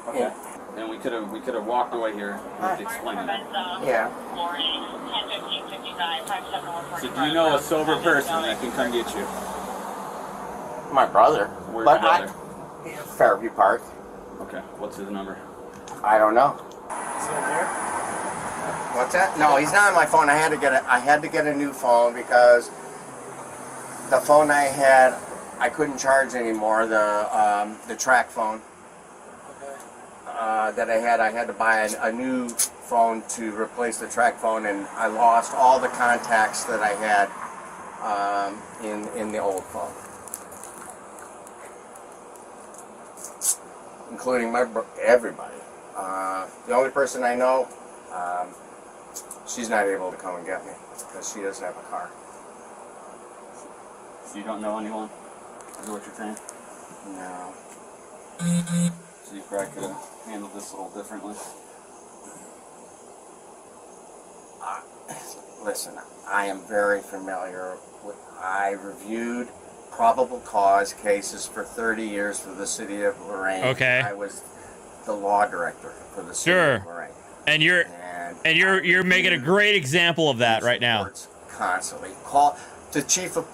Okay. And we could have walked away here and explained it. Yeah. So do you know a sober person that can come get you? My brother. Where's But your brother? Fairview Park. Okay. What's his number? I don't know. What's that? No, he's not on my phone. I had to get a new phone because the phone I had, I couldn't charge anymore. The track phone that I had to buy a new phone to replace the track phone, and I lost all the contacts that I had in the old phone, including everybody. The only person I know, she's not able to come and get me because she doesn't have a car. So you don't know anyone? Is that what you're saying? No. So you probably could have handled this a little differently. Listen, I am very familiar with, I reviewed probable cause cases for 30 years for the city of Lorraine. Okay. I was the law director for the city of Lorraine. And you're making a great example of that right now. Constantly. Call the chief of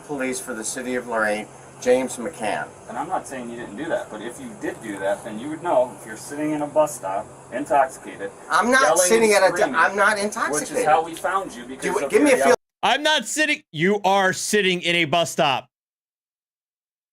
police for the city of Lorraine, James McCann. And I'm not saying you didn't do that, but if you did do that, then you would know if you're sitting in a bus stop, intoxicated. I'm not sitting at I'm not intoxicated. Which is how we found you. Because give me a feel. I'm not sitting. You are sitting in a bus stop.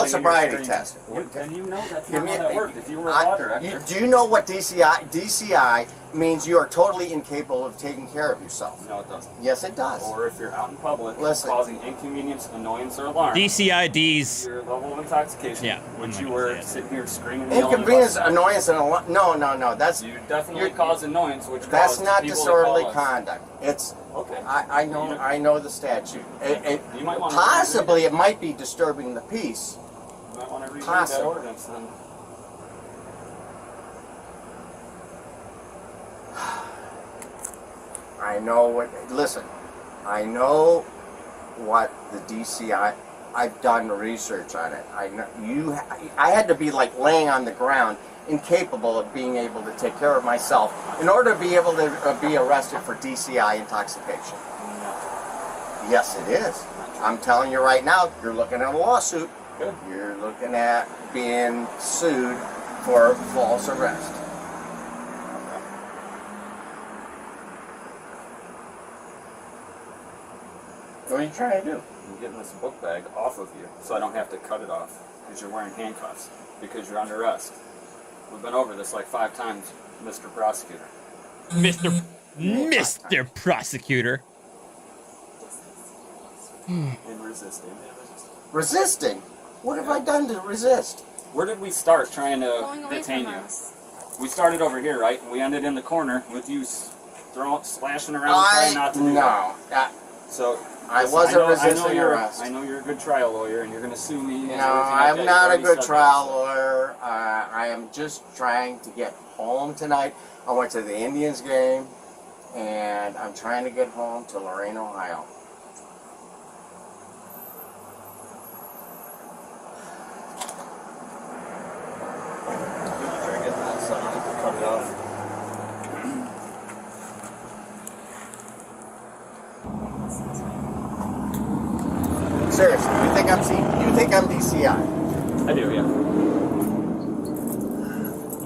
Sobriety test. Then you know that's not how that worked. If you were a law director. Do you know what DCI means? You are totally incapable of taking care of yourself. No, it doesn't. Yes, it does. Or if you're out in public, Listen. causing inconvenience, annoyance, or alarm. DCIDs. Your level of intoxication. Yeah. Which you were sitting here screaming. And Inconvenience, annoyance, and alarm. No. That's you definitely cause annoyance, which that's caused not people disorderly to call us. conduct. It's okay. I know the statute. You might want to Possibly it might be disturbing the peace. You might want to read that Possibly. ordinance then. I know what. Listen, I know what the DCI. I've done research on it. I know I had to be like laying on the ground, incapable of being able to take care of myself, in order to be able to be arrested for DCI intoxication. Yes, it is. I'm telling you right now. You're looking at a lawsuit. Good. You're looking at being sued for false arrest. What are you trying to do? I'm getting this book bag off of you so I don't have to cut it off because you're wearing handcuffs, because you're under arrest. We've been over this like 5 times, Mr. Prosecutor. Mr. Prosecutor. And resisting. Resisting? What have I done to resist? Where did we start trying to detain you? We started over here, right? And we ended in the corner with you slashing around trying not to do that. So I wasn't resisting arrest. I know you're a good trial lawyer, and you're going to sue me. No, I'm not a good trial lawyer. I am just trying to get home tonight. I went to the Indians game, and I'm trying to get home to Lorain, Ohio. Cut it off. Seriously, you think I'm DCI? I do, yeah.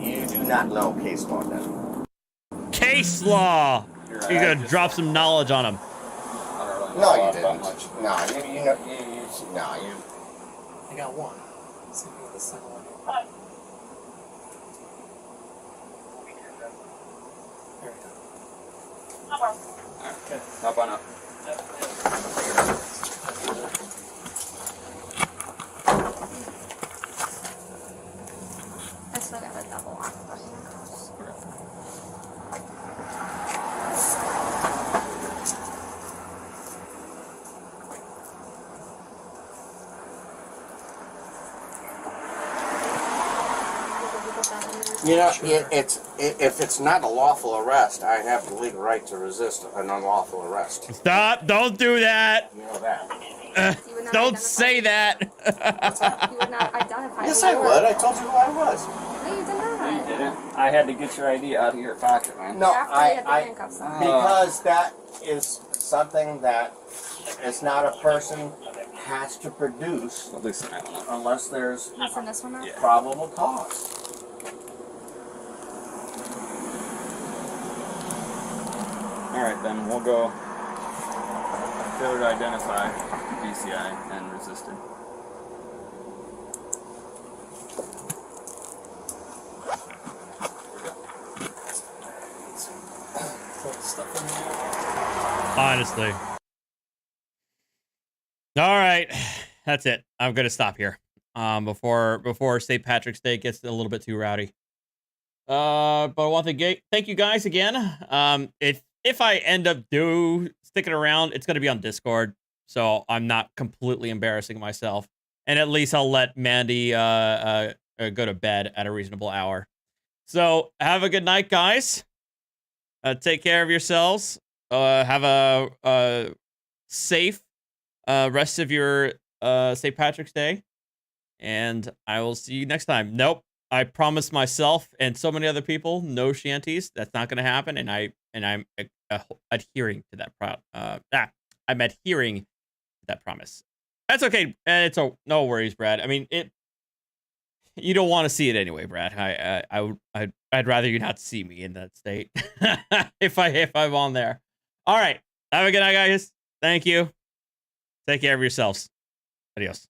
You do not know case law, then. Case law. You're gonna drop some knowledge on him. No, you didn't. No, you know, no. I got one. Let's see if we get the second one. There we go. Okay, hop on up. I still got a double lock. You know, if it's not a lawful arrest, I have the legal right to resist an unlawful arrest. Stop! Don't do that. You know that. Don't say that. You would not identify Yes, who I you would. were. I told you who I was. No, you did not. you didn't. I had to get your ID out of your pocket, man. No, because that is something that is not a person has to produce unless there's probable cause. All right, then we'll go. Failure to identify DCI and resisted. Honestly. All right, that's it. I'm gonna stop here. Before St. Patrick's Day gets a little bit too rowdy. But I want to thank you guys again. If I end up sticking around, it's gonna be on Discord, so I'm not completely embarrassing myself. And at least I'll let Mandy go to bed at a reasonable hour. So have a good night, guys. Take care of yourselves. Have a safe rest of your St. Patrick's Day, and I will see you next time. Nope, I promised myself and so many other people no shanties. That's not going to happen, and I'm adhering to that. I'm adhering to that promise. That's okay. No worries, Brad. I mean, you don't want to see it anyway, Brad. I'd rather you not see me in that state if I'm on there. All right. Have a good night, guys. Thank you. Take care of yourselves. Adios.